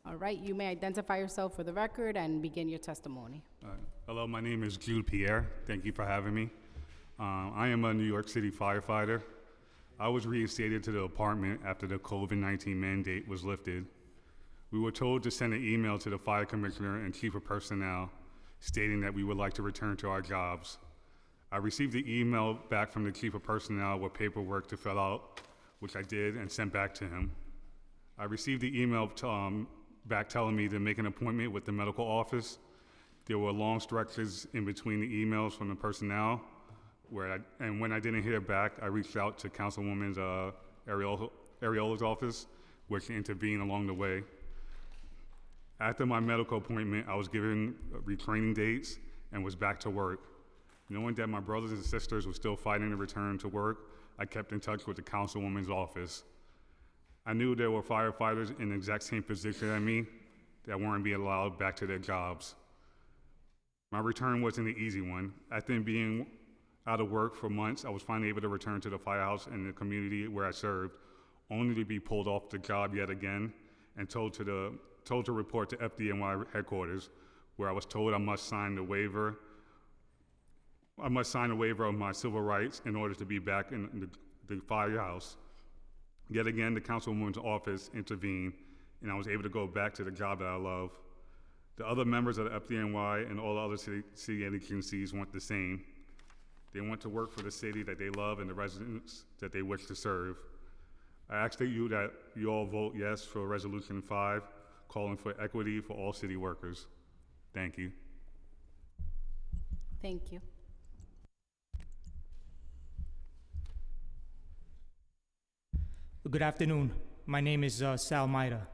All right, you may identify yourself for the record and begin your testimony. Hello, my name is Jude Pierre. Thank you for having me. I am a New York City firefighter. I was reinstated to the department after the COVID-19 mandate was lifted. We were told to send an email to the fire commissioner and chief of personnel stating that we would like to return to our jobs. I received the email back from the chief of personnel with paperwork to fill out, which I did and sent back to him. I received the email back telling me to make an appointment with the medical office. There were long stretches in between the emails from the personnel, and when I didn't hear back, I reached out to Councilwoman Ariola's office, which intervened along the way. After my medical appointment, I was given retraining dates and was back to work. Knowing that my brothers and sisters were still fighting to return to work, I kept in touch with the Councilwoman's office. I knew there were firefighters in the exact same position as me that weren't being allowed back to their jobs. My return wasn't an easy one. After being out of work for months, I was finally able to return to the firehouse in the community where I served, only to be pulled off the job yet again and told to report to FDNY headquarters, where I was told I must sign a waiver of my civil rights in order to be back in the firehouse. Yet again, the councilwoman's office intervened, and I was able to go back to the job that I love. The other members of the FDNY and all the other city agencies want the same. They want to work for the city that they love and the residents that they wish to serve. I ask that you all vote yes for Resolution 5, calling for equity for all city workers. Thank you. Thank you. Good afternoon. My name is Sal Maida.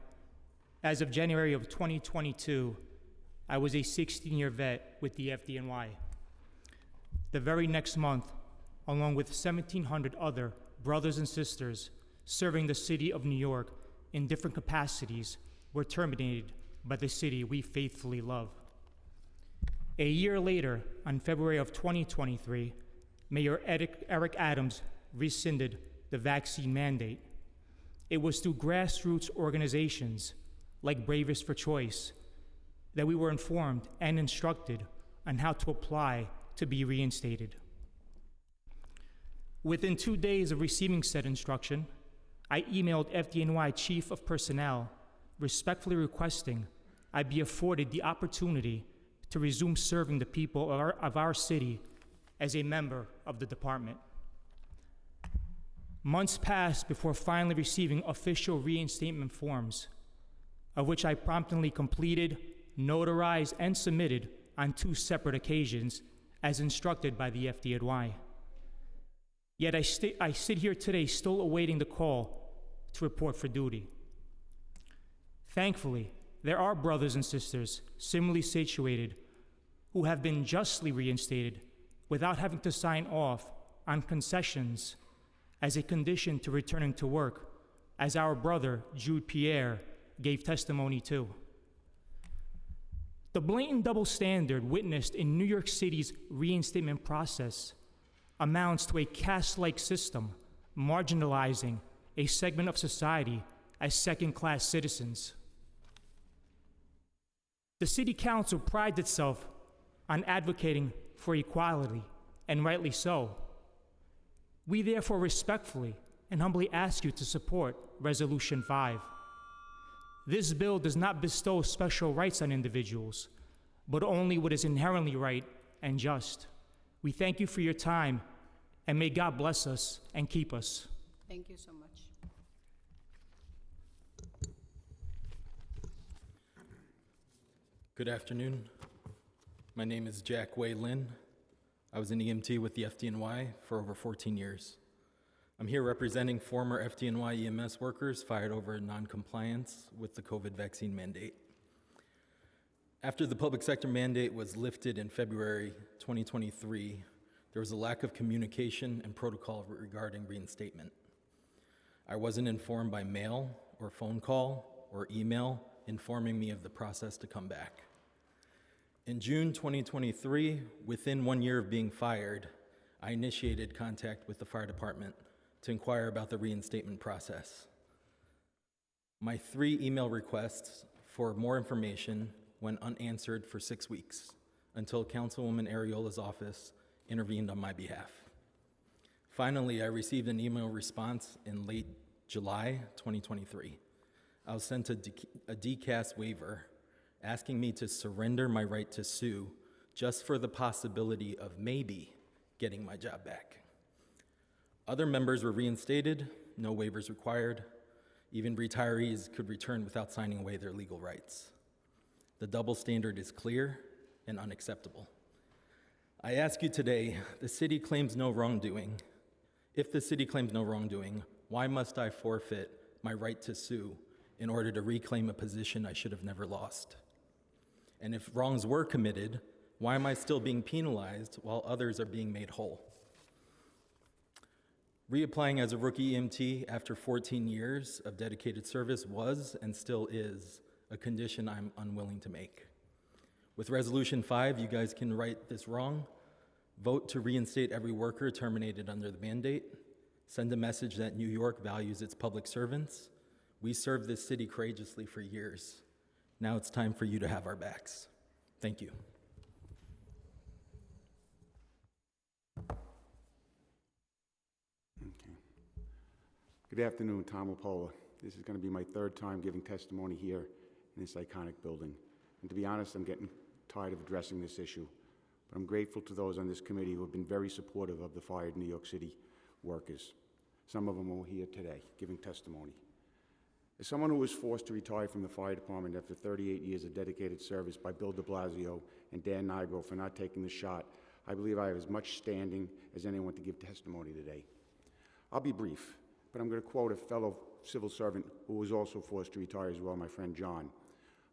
As of January of 2022, I was a 16-year vet with the FDNY. The very next month, along with 1,700 other brothers and sisters serving the city of New York in different capacities, were terminated by the city we faithfully love. A year later, on February of 2023, Mayor Eric Adams rescinded the vaccine mandate. It was through grassroots organizations like Bravest for Choice that we were informed and instructed on how to apply to be reinstated. Within 2 days of receiving said instruction, I emailed FDNY Chief of Personnel respectfully requesting I be afforded the opportunity to resume serving the people of our city as a member of the department. Months passed before finally receiving official reinstatement forms, of which I promptly completed, notarized, and submitted on 2 separate occasions as instructed by the FDNY. Yet I sit here today still awaiting the call to report for duty. Thankfully, there are brothers and sisters similarly situated who have been justly reinstated without having to sign off on concessions as a condition to returning to work, as our brother, Jude Pierre, gave testimony to. The blatant double standard witnessed in New York City's reinstatement process amounts to a caste-like system marginalizing a segment of society as second-class citizens. The City Council prides itself on advocating for equality, and rightly so. We therefore respectfully and humbly ask you to support Resolution 5. This bill does not bestow special rights on individuals, but only what is inherently right and just. We thank you for your time, and may God bless us and keep us. Thank you so much. Good afternoon. My name is Jack Wei Lin. I was an EMT with the FDNY for over 14 years. I'm here representing former FDNY EMS workers fired over non-compliance with the COVID vaccine mandate. After the public sector mandate was lifted in February 2023, there was a lack of communication and protocol regarding reinstatement. I wasn't informed by mail or phone call or email informing me of the process to come back. In June 2023, within 1 year of being fired, I initiated contact with the fire department to inquire about the reinstatement process. My 3 email requests for more information went unanswered for 6 weeks until Councilwoman Ariola's office intervened on my behalf. Finally, I received an email response in late July 2023. I was sent a DCAS waiver asking me to surrender my right to sue just for the possibility of maybe getting my job back. Other members were reinstated, no waivers required. Even retirees could return without signing away their legal rights. The double standard is clear and unacceptable. I ask you today, the city claims no wrongdoing. If the city claims no wrongdoing, why must I forfeit my right to sue in order to reclaim a position I should have never lost? And if wrongs were committed, why am I still being penalized while others are being made whole? Reapplying as a rookie EMT after 14 years of dedicated service was and still is a condition I'm unwilling to make. With Resolution 5, you guys can right this wrong. Vote to reinstate every worker terminated under the mandate. Send a message that New York values its public servants. We served this city courageously for years. Now it's time for you to have our backs. Thank you. Okay. Good afternoon, Tom Lapola. This is going to be my 3rd time giving testimony here in this iconic building. And to be honest, I'm getting tired of addressing this issue. But I'm grateful to those on this committee who have been very supportive of the fired New York City workers. Some of them are here today giving testimony. As someone who was forced to retire from the fire department after 38 years of dedicated service by Bill de Blasio and Dan Nigro for not taking the shot, I believe I have as much standing as anyone to give testimony today. I'll be brief, but I'm going to quote a fellow civil servant who was also forced to retire as well, my friend John.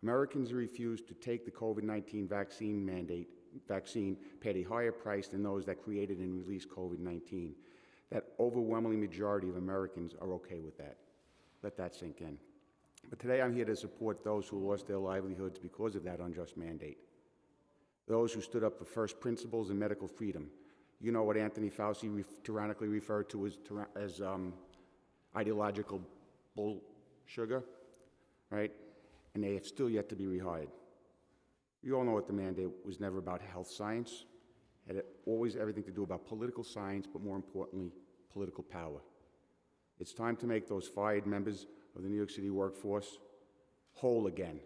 Americans who refused to take the COVID-19 vaccine paid a higher price than those that created and released COVID-19. That overwhelming majority of Americans are okay with that. Let that sink in. But today I'm here to support those who lost their livelihoods because of that unjust mandate. Those who stood up for first principles and medical freedom. You know what Anthony Fauci tyrannically referred to as ideological bull sugar, right? And they have still yet to be rehired. You all know what the mandate was never about health science. It had always everything to do about political science, but more importantly, political power. It's time to make those fired members of the New York City workforce whole again.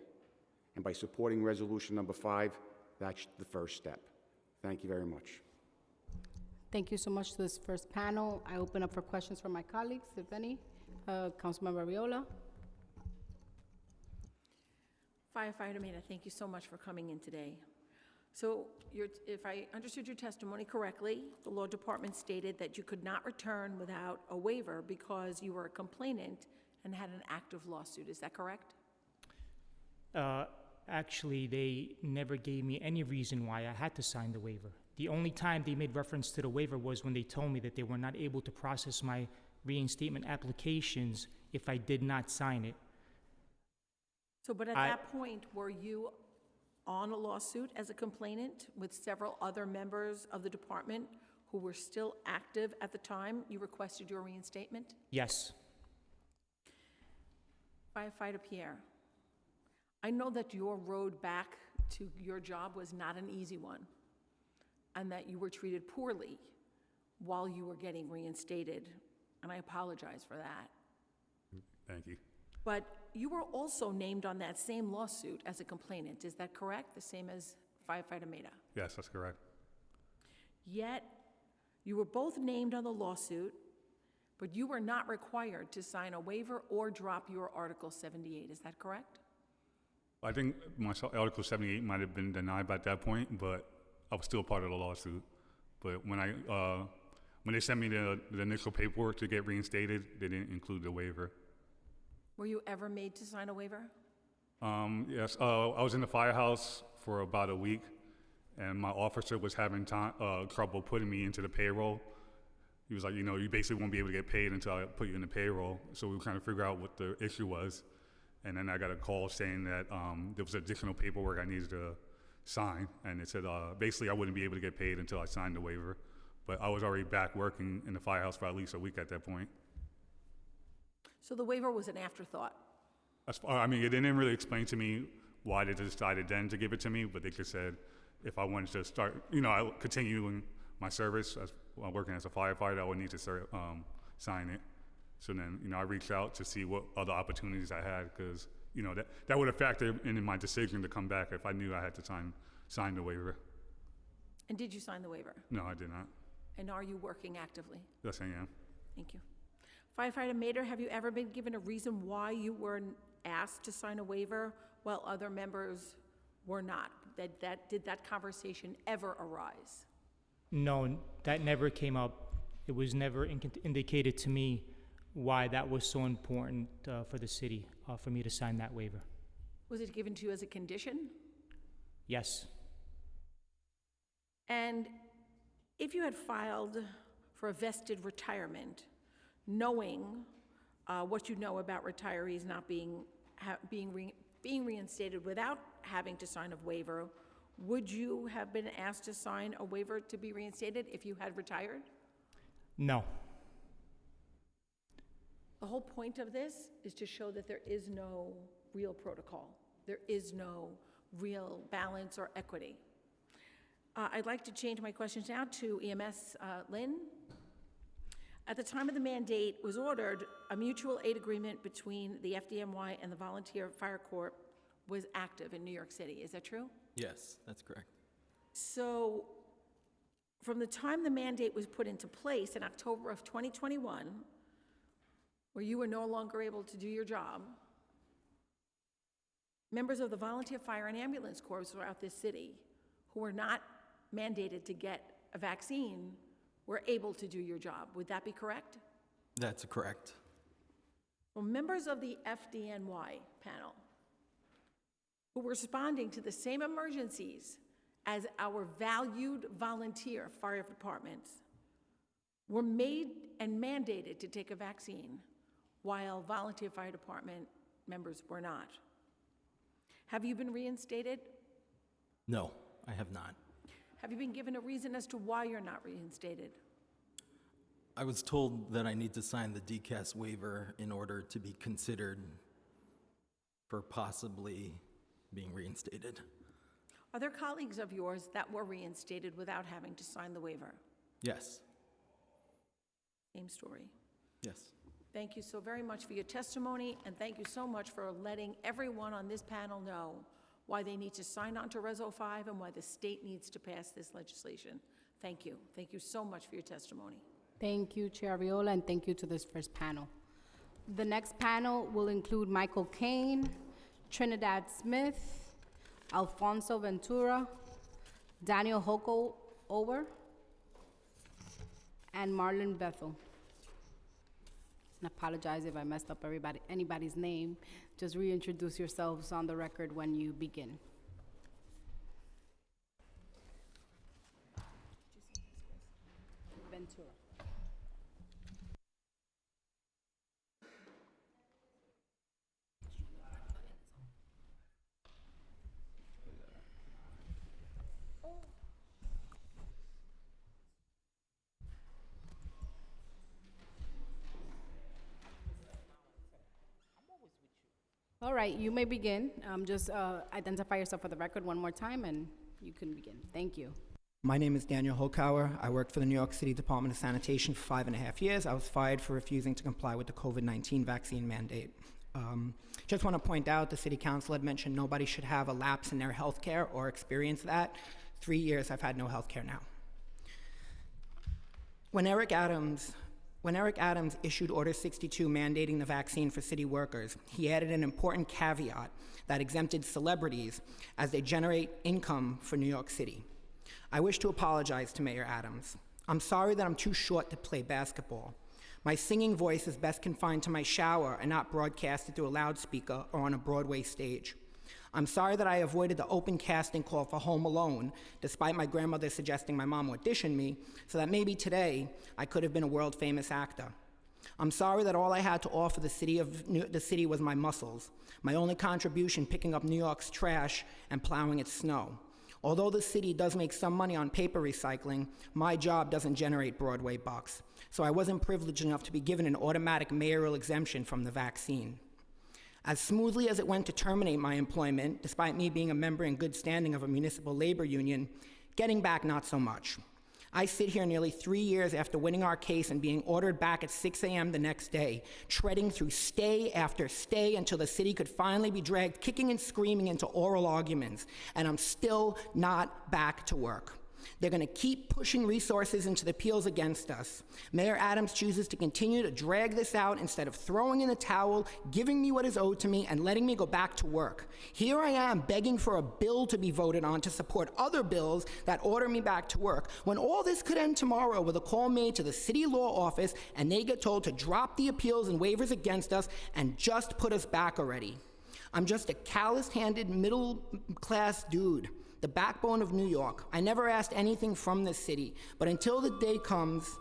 And by supporting resolution number 5, that's the first step. Thank you very much. Thank you so much to this first panel. I open up for questions from my colleagues, if any. Councilmember Arreola. Firefighter Mena, thank you so much for coming in today. So if I understood your testimony correctly, the law department stated that you could not return without a waiver because you were a complainant and had an active lawsuit. Is that correct? Actually, they never gave me any reason why I had to sign the waiver. The only time they made reference to the waiver was when they told me that they were not able to process my reinstatement applications if I did not sign it. So, but at that point, were you on a lawsuit as a complainant with several other members of the department who were still active at the time you requested your reinstatement? Yes. Firefighter Pierre, I know that your road back to your job was not an easy one, and that you were treated poorly while you were getting reinstated, and I apologize for that. Thank you. But you were also named on that same lawsuit as a complainant, is that correct? The same as Firefighter Meda? Yes, that's correct. Yet, you were both named on the lawsuit, but you were not required to sign a waiver or drop your Article 78, is that correct? I think my Article 78 might have been denied by that point, but I was still part of the lawsuit. But when they sent me the initial paperwork to get reinstated, they didn't include the waiver. Were you ever made to sign a waiver? Yes, I was in the firehouse for about a week, and my officer was having trouble putting me into the payroll. He was like, you basically won't be able to get paid until I put you in the payroll. So we were trying to figure out what the issue was. And then I got a call saying that there was additional paperwork I needed to sign. And it said, basically I wouldn't be able to get paid until I signed the waiver. But I was already back working in the firehouse for at least a week at that point. So the waiver was an afterthought? I mean, it didn't really explain to me why they decided then to give it to me, but they just said if I wanted to start, continuing my service as working as a firefighter, I would need to sign it. So then, I reached out to see what other opportunities I had, because, that would have factored in my decision to come back if I knew I had to sign the waiver. And did you sign the waiver? No, I did not. And are you working actively? Yes, I am. Thank you. Firefighter Mader, have you ever been given a reason why you were asked to sign a waiver while other members were not? Did that conversation ever arise? No, that never came up. It was never indicated to me why that was so important for the city, for me to sign that waiver. Was it given to you as a condition? Yes. And if you had filed for a vested retirement, knowing what you know about retirees not being reinstated without having to sign a waiver, would you have been asked to sign a waiver to be reinstated if you had retired? No. The whole point of this is to show that there is no real protocol. There is no real balance or equity. I'd like to change my questions now to EMS. Lynn? At the time of the mandate was ordered, a mutual aid agreement between the FDNY and the Volunteer Fire Corps was active in New York City. Is that true? Yes, that's correct. So from the time the mandate was put into place in October of 2021, where you were no longer able to do your job, members of the Volunteer Fire and Ambulance Corps throughout this city who were not mandated to get a vaccine were able to do your job. Would that be correct? That's correct. Well, members of the FDNY panel who were responding to the same emergencies as our valued volunteer fire departments were made and mandated to take a vaccine while volunteer fire department members were not. Have you been reinstated? No, I have not. Have you been given a reason as to why you're not reinstated? I was told that I need to sign the DCAS waiver in order to be considered for possibly being reinstated. Are there colleagues of yours that were reinstated without having to sign the waiver? Yes. Same story. Yes. Thank you so very much for your testimony, and thank you so much for letting everyone on this panel know why they need to sign on to Reso 5 and why the state needs to pass this legislation. Thank you. Thank you so much for your testimony. Thank you, Chair Viola, and thank you to this first panel. The next panel will include Michael Kane, Trinidad Smith, Alfonso Ventura, Daniel Hokover, and Marlon Bethel. And I apologize if I messed up anybody's name. Just reintroduce yourselves on the record when you begin. Ventura. All right, you may begin. Just identify yourself for the record one more time, and you can begin. Thank you. My name is Daniel Hokower. I worked for the New York City Department of Sanitation for 5.5 years. I was fired for refusing to comply with the COVID-19 vaccine mandate. Just want to point out, the City Council had mentioned nobody should have a lapse in their health care or experience that. 3 years, I've had no health care now. When Eric Adams issued Order 62 mandating the vaccine for city workers, he added an important caveat that exempted celebrities as they generate income for New York City. I wish to apologize to Mayor Adams. I'm sorry that I'm too short to play basketball. My singing voice is best confined to my shower and not broadcasted through a loudspeaker or on a Broadway stage. I'm sorry that I avoided the open casting call for Home Alone, despite my grandmother suggesting my mom audition me, so that maybe today I could have been a world-famous actor. I'm sorry that all I had to offer the city was my muscles, my only contribution picking up New York's trash and plowing its snow. Although the city does make some money on paper recycling, my job doesn't generate Broadway bucks, so I wasn't privileged enough to be given an automatic mayoral exemption from the vaccine. As smoothly as it went to terminate my employment, despite me being a member in good standing of a municipal labor union, getting back not so much. I sit here nearly 3 years after winning our case and being ordered back at 6 a.m. the next day, treading through stay after stay until the city could finally be dragged kicking and screaming into oral arguments, and I'm still not back to work. They're going to keep pushing resources into the appeals against us. Mayor Adams chooses to continue to drag this out instead of throwing in the towel, giving me what is owed to me, and letting me go back to work. Here I am begging for a bill to be voted on to support other bills that order me back to work, when all this could end tomorrow with a call made to the city law office and they get told to drop the appeals and waivers against us and just put us back already. I'm just a callous-handed middle-class dude, the backbone of New York. I never asked anything from this city, but until the day comes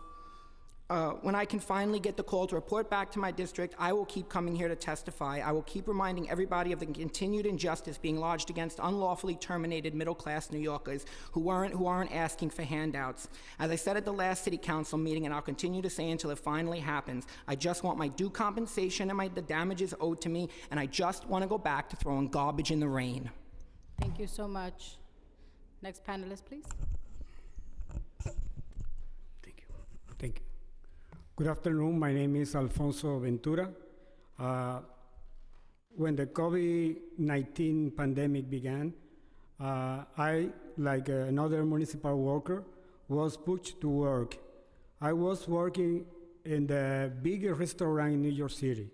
when I can finally get the call to report back to my district, I will keep coming here to testify. I will keep reminding everybody of the continued injustice being lodged against unlawfully terminated middle-class New Yorkers who aren't asking for handouts. As I said at the last city council meeting, and I'll continue to say until it finally happens, I just want my due compensation and the damages owed to me, and I just want to go back to throwing garbage in the rain. Thank you so much. Next panelist, please. Thank you. Good afternoon. My name is Alfonso Ventura. When the COVID-19 pandemic began, I, like another municipal worker, was pushed to work. I was working in the biggest restaurant in New York City,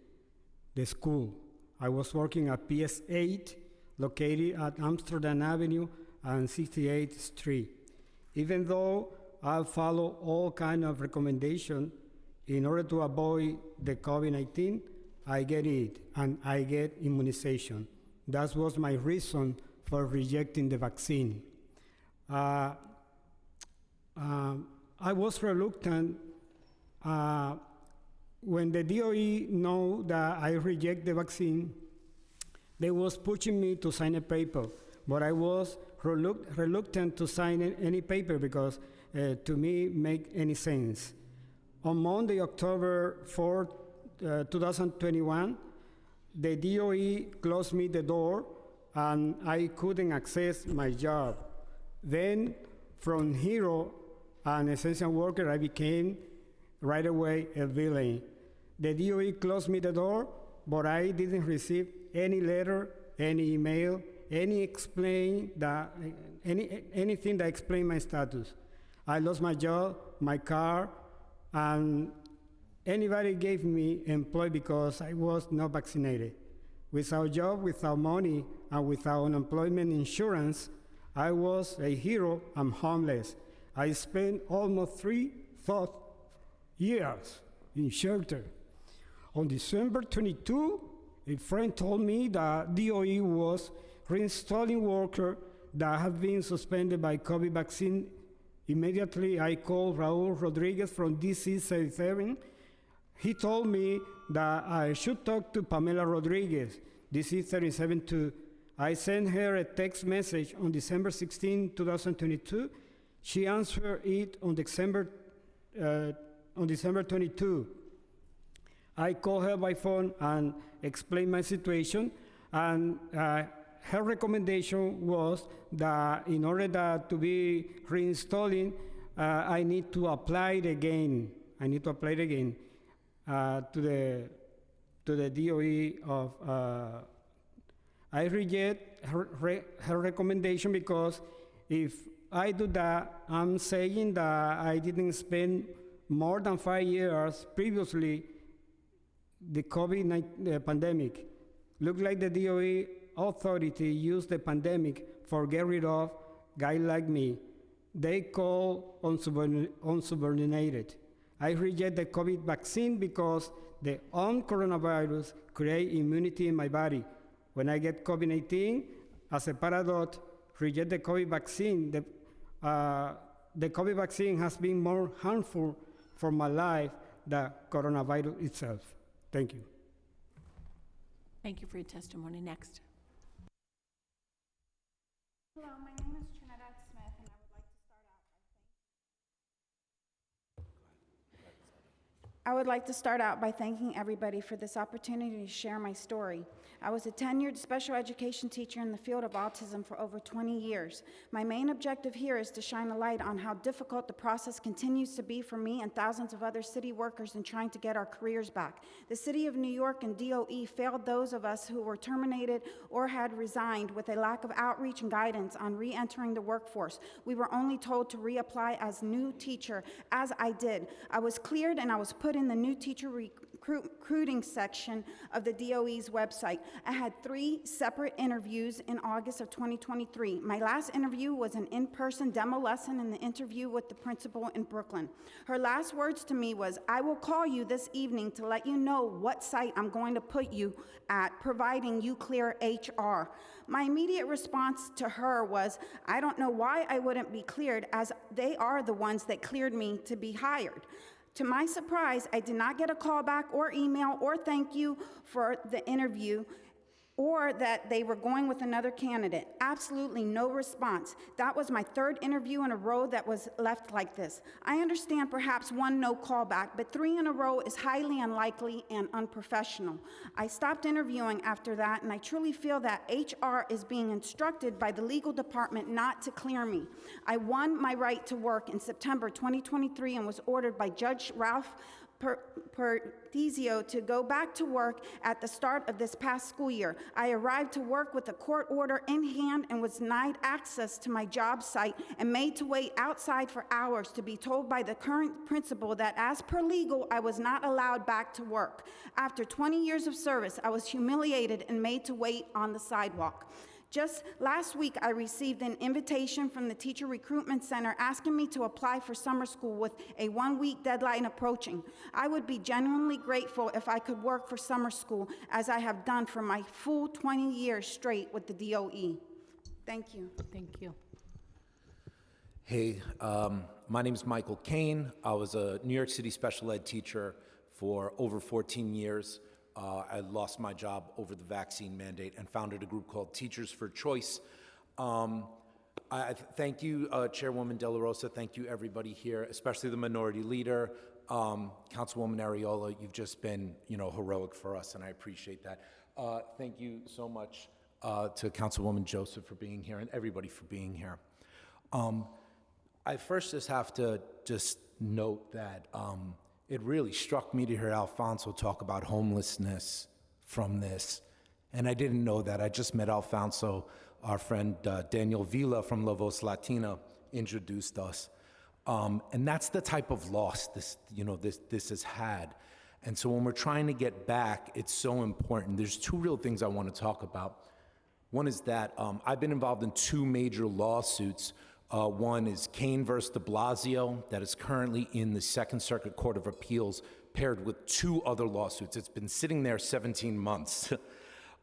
the school. I was working at PS8, located at Amsterdam Avenue and 68th Street. Even though I follow all kinds of recommendations in order to avoid the COVID-19, I get it and I get immunization. That was my reason for rejecting the vaccine. I was reluctant when the DOE know that I reject the vaccine. They was pushing me to sign a paper, but I was reluctant to sign any paper because to me make any sense. On Monday, October 4, 2021, the DOE closed me the door and I couldn't access my job. Then from hero, an essential worker, I became right away a villain. The DOE closed me the door, but I didn't receive any letter, any email, anything that explained my status. I lost my job, my car, and anybody gave me employment because I was not vaccinated. Without job, without money, and without unemployment insurance, I was a hero. I'm homeless. I spent almost 3 years in shelter. On December 22, a friend told me that DOE was reinstalling workers that have been suspended by COVID vaccine. Immediately, I called Raul Rodriguez from DC 37. He told me that I should talk to Pamela Rodriguez, DC 37 too. I sent her a text message on December 16, 2022. She answered it on December 22. I called her by phone and explained my situation, and her recommendation was that in order to be reinstalling, I need to apply it again. To the DOE of. I reject her recommendation because if I do that, I'm saying that I didn't spend more than 5 years previously the COVID-19 pandemic. Look like the DOE authority used the pandemic for get rid of guys like me. They call unsubordinated. I reject the COVID vaccine because the own coronavirus create immunity in my body. When I get COVID-19, as a paradox, reject the COVID vaccine. The COVID vaccine has been more harmful for my life than coronavirus itself. Thank you. Thank you for your testimony. Next. Hello, my name is Trinidad Smith, and I would like to start out by thanking everybody for this opportunity to share my story. I was a tenured special education teacher in the field of autism for over 20 years. My main objective here is to shine a light on how difficult the process continues to be for me and thousands of other city workers in trying to get our careers back. The City of New York and DOE failed those of us who were terminated or had resigned with a lack of outreach and guidance on re-entering the workforce. We were only told to reapply as new teacher, as I did. I was cleared and I was put in the new teacher recruiting section of the DOE's website. I had 3 separate interviews in August of 2023. My last interview was an in-person demo lesson and the interview with the principal in Brooklyn. Her last words to me was, "I will call you this evening to let you know what site I'm going to put you at, providing you clear HR." My immediate response to her was, "I don't know why I wouldn't be cleared, as they are the ones that cleared me to be hired." To my surprise, I did not get a call back or email or thank you for the interview, or that they were going with another candidate. Absolutely no response. That was my 3rd interview in a row that was left like this. I understand perhaps 1 no callback, but 3 in a row is highly unlikely and unprofessional. I stopped interviewing after that, and I truly feel that HR is being instructed by the legal department not to clear me. I won my right to work in September 2023 and was ordered by Judge Ralph Pertizio to go back to work at the start of this past school year. I arrived to work with a court order in hand and was denied access to my job site and made to wait outside for hours to be told by the current principal that as per legal, I was not allowed back to work. After 20 years of service, I was humiliated and made to wait on the sidewalk. Just last week, I received an invitation from the Teacher Recruitment Center asking me to apply for summer school with a 1-week deadline approaching. I would be genuinely grateful if I could work for summer school, as I have done for my full 20 years straight with the DOE. Thank you. Thank you. Hey, my name is Michael Kane. I was a New York City special ed teacher for over 14 years. I lost my job over the vaccine mandate and founded a group called Teachers for Choice. I thank you, Chairwoman De La Rosa. Thank you, everybody here, especially the minority leader, Councilwoman Ariola. You've just been, heroic for us, and I appreciate that. Thank you so much to Councilwoman Joseph for being here and everybody for being here. I first just have to note that it really struck me to hear Alfonso talk about homelessness from this. And I didn't know that. I just met Alfonso. Our friend Daniel Villa from La Voz Latina introduced us. And that's the type of loss this has had. And so when we're trying to get back, it's so important. There's two real things I want to talk about. One is that I've been involved in two major lawsuits. One is Kane versus de Blasio, that is currently in the Second Circuit Court of Appeals, paired with two other lawsuits. It's been sitting there 17 months.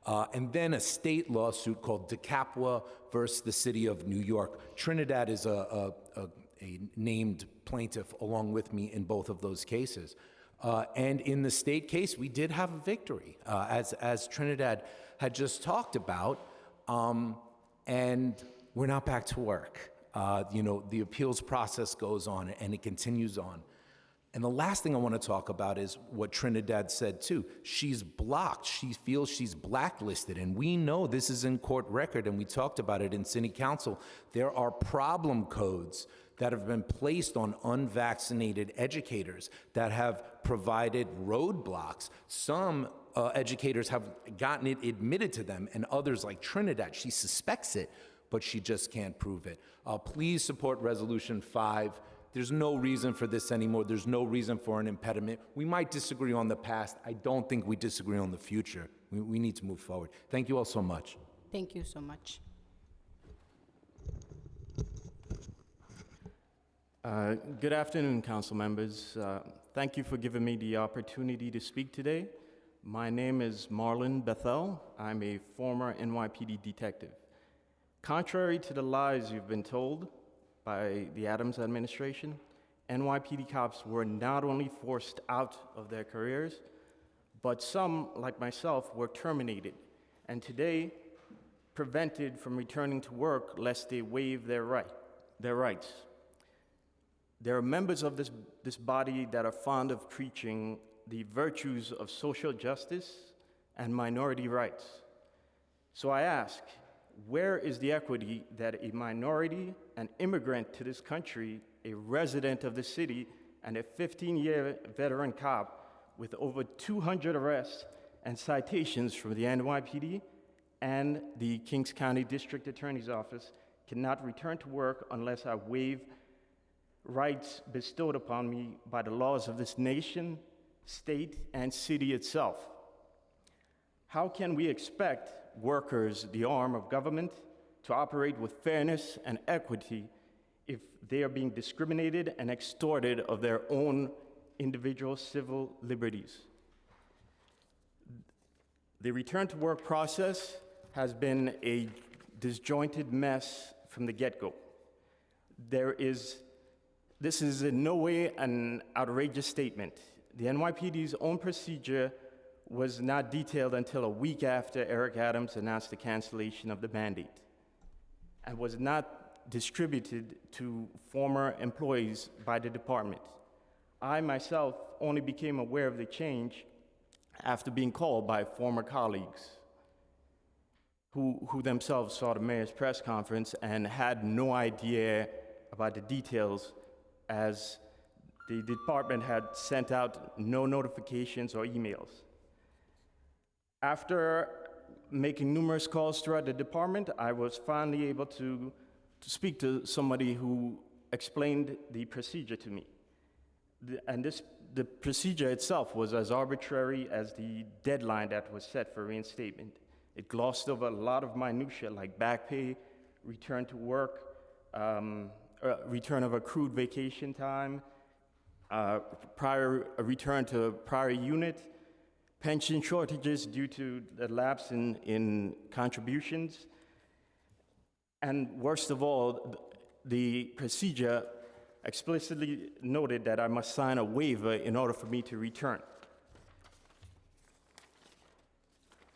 And then a state lawsuit called DeCapua versus the City of New York. Trinidad is a named plaintiff along with me in both of those cases. And in the state case, we did have a victory, as Trinidad had just talked about, and we're not back to work. The appeals process goes on and it continues on. And the last thing I want to talk about is what Trinidad said too. She's blocked. She feels she's blacklisted. And we know this is in court record, and we talked about it in City Council. There are problem codes that have been placed on unvaccinated educators that have provided roadblocks. Some educators have gotten it admitted to them, and others, like Trinidad, she suspects it, but she just can't prove it. Please support Resolution 5. There's no reason for this anymore. There's no reason for an impediment. We might disagree on the past. I don't think we disagree on the future. We need to move forward. Thank you all so much. Thank you so much. Good afternoon, council members. Thank you for giving me the opportunity to speak today. My name is Marlon Bethel. I'm a former NYPD detective. Contrary to the lies you've been told by the Adams administration, NYPD cops were not only forced out of their careers, but some, like myself, were terminated, and today prevented from returning to work lest they waive their rights. There are members of this body that are fond of preaching the virtues of social justice and minority rights. So I ask, where is the equity that a minority, an immigrant to this country, a resident of the city, and a 15-year veteran cop with over 200 arrests and citations from the NYPD and the Kings County District Attorney's Office cannot return to work unless I waive rights bestowed upon me by the laws of this nation, state, and city itself? How can we expect workers, the arm of government, to operate with fairness and equity if they are being discriminated and extorted of their own individual civil liberties? The return to work process has been a disjointed mess from the get-go. This is in no way an outrageous statement. The NYPD's own procedure was not detailed until a week after Eric Adams announced the cancellation of the mandate, and was not distributed to former employees by the department. I myself only became aware of the change after being called by former colleagues who themselves saw the mayor's press conference and had no idea about the details, as the department had sent out no notifications or emails. After making numerous calls throughout the department, I was finally able to speak to somebody who explained the procedure to me. The procedure itself was as arbitrary as the deadline that was set for reinstatement. It glossed over a lot of minutiae like back pay, return to work, return of accrued vacation time, return to prior unit, pension shortages due to the lapse in contributions, and worst of all, the procedure explicitly noted that I must sign a waiver in order for me to return.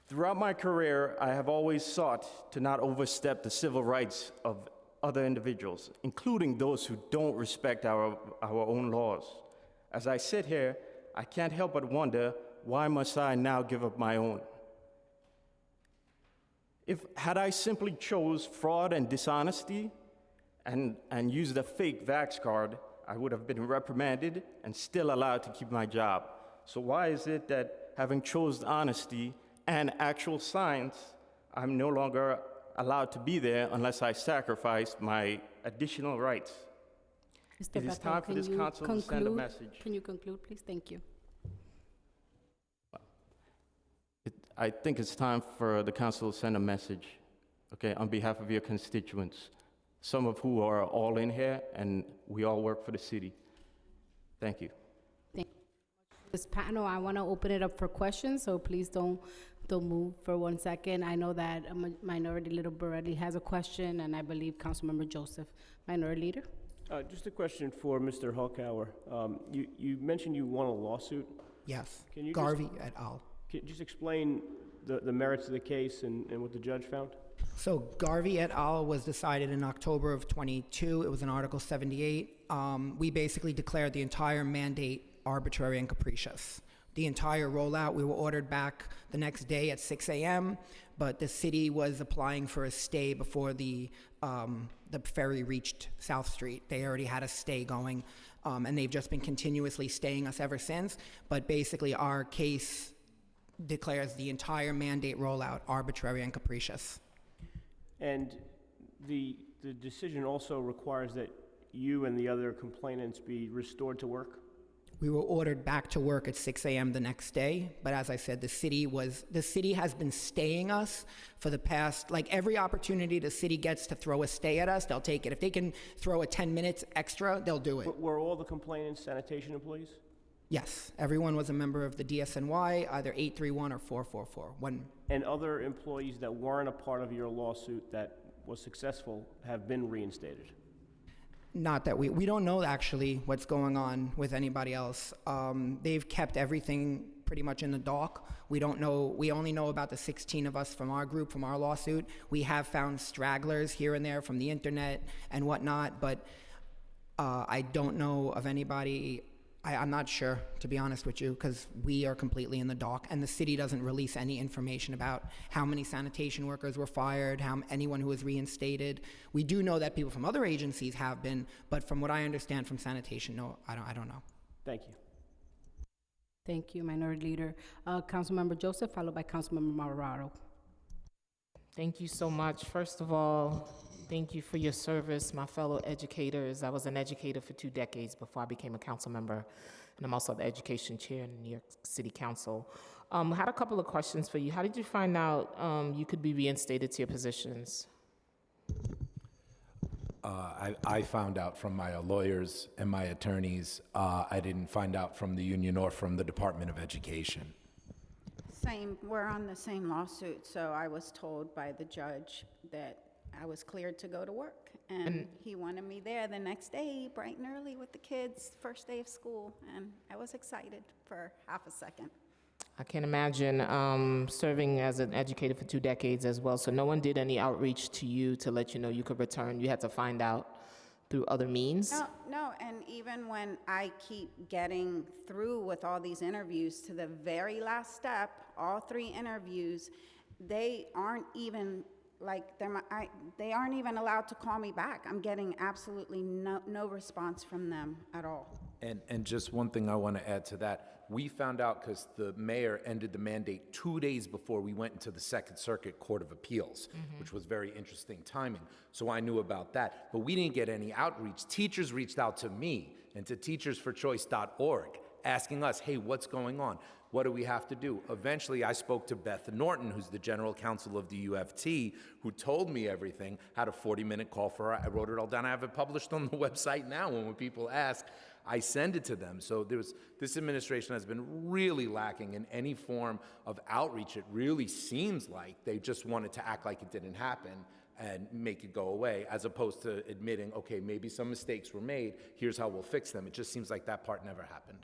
Throughout my career, I have always sought to not overstep the civil rights of other individuals, including those who don't respect our own laws. As I sit here, I can't help but wonder, why must I now give up my own? Had I simply chose fraud and dishonesty and used a fake Vax card, I would have been reprimanded and still allowed to keep my job. So why is it that having chosen honesty and actual science, I'm no longer allowed to be there unless I sacrifice my additional rights? Mr. It is Bethel, time for this council to send a message. Can you conclude, please? Thank you. I think it's time for the council to send a message, okay, on behalf of your constituents, some of who are all in here, and we all work for the city. Thank you. Thank you. This panel, I want to open it up for questions, so please don't move for 1 second. I know that Minority Leader Borelli has a question, and I believe Councilmember Joseph. Minority Leader? Just a question for Mr. Hulkauer. You mentioned you won a lawsuit. Yes, Can you Garvey et al. Can you just explain the merits of the case and what the judge found? So Garvey et al. Was decided in October of 22. It was in Article 78. We basically declared the entire mandate arbitrary and capricious. The entire rollout, we were ordered back the next day at 6 a.m., but the city was applying for a stay before the ferry reached South Street. They already had a stay going, and they've just been continuously staying us ever since. But basically, our case declares the entire mandate rollout arbitrary and capricious. And the decision also requires that you and the other complainants be restored to work? We were ordered back to work at 6 a.m. the next day, but as I said, the city has been staying us for the past, like every opportunity the city gets to throw a stay at us, they'll take it. If they can throw a 10 minutes extra, they'll do it. But were all the complainants sanitation employees? Yes, everyone was a member of the DSNY, either 831 or 444. And other employees that weren't a part of your lawsuit that was successful have been reinstated? Not that we don't know actually what's going on with anybody else. They've kept everything pretty much in the dark. We don't know, we only know about the 16 of us from our group, from our lawsuit. We have found stragglers here and there from the internet and whatnot, but I don't know of anybody. I'm not sure, to be honest with you, because we are completely in the dark, and the city doesn't release any information about how many sanitation workers were fired, anyone who was reinstated. We do know that people from other agencies have been, but from what I understand from sanitation, no, I don't know. Thank you. Thank you, Minority Leader. Councilmember Joseph, followed by Councilmember Marrero. Thank you so much. First of all, thank you for your service, my fellow educators. I was an educator for 2 decades before I became a council member, and I'm also the education chair in the New York City Council. I had a couple of questions for you. How did you find out you could be reinstated to your positions? I found out from my lawyers and my attorneys. I didn't find out from the union or from the Department of Education. Same, we're on the same lawsuit, so I was told by the judge that I was cleared to go to work, and he wanted me there the next day, bright and early with the kids, first day of school, and I was excited for half a second. I can imagine serving as an educator for 2 decades as well, so no one did any outreach to you to let you know you could return. You had to find out through other means? No, and even when I keep getting through with all these interviews to the very last step, all 3 interviews, they aren't even they aren't even allowed to call me back. I'm getting absolutely no response from them at all. And just one thing I want to add to that. We found out because the mayor ended the mandate 2 days before we went into the Second Circuit Court of Appeals, which was very interesting timing. So I knew about that. But we didn't get any outreach. Teachers reached out to me and to teachersforchoice.org asking us, hey, what's going on? What do we have to do? Eventually, I spoke to Beth Norton, who's the general counsel of the UFT, who told me everything, had a 40-minute call for her. I wrote it all down. I have it published on the website now, and when people ask, I send it to them. So this administration has been really lacking in any form of outreach. It really seems like they just wanted to act like it didn't happen and make it go away, as opposed to admitting, okay, maybe some mistakes were made, here's how we'll fix them. It just seems like that part never happened.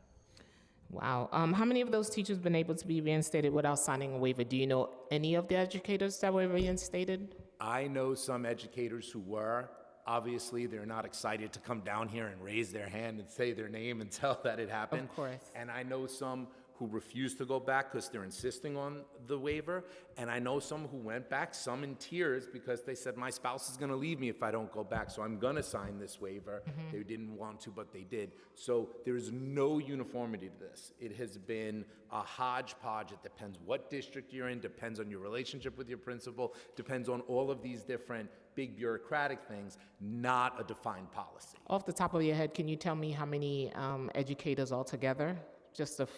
Wow. How many of those teachers been able to be reinstated without signing a waiver? Do you know any of the educators that were reinstated? I know some educators who were. Obviously, they're not excited to come down here and raise their hand and say their name and tell that it happened. Of course. And I know some who refuse to go back because they're insisting on the waiver. And I know some who went back, some in tears, because they said, my spouse is going to leave me if I don't go back, so I'm going to sign this waiver. They didn't want to, but they did. So there is no uniformity to this. It has been a hodgepodge. It depends what district you're in, depends on your relationship with your principal, depends on all of these different big bureaucratic things, not a defined policy. Off the top of your head, can you tell me how many educators altogether? Just Of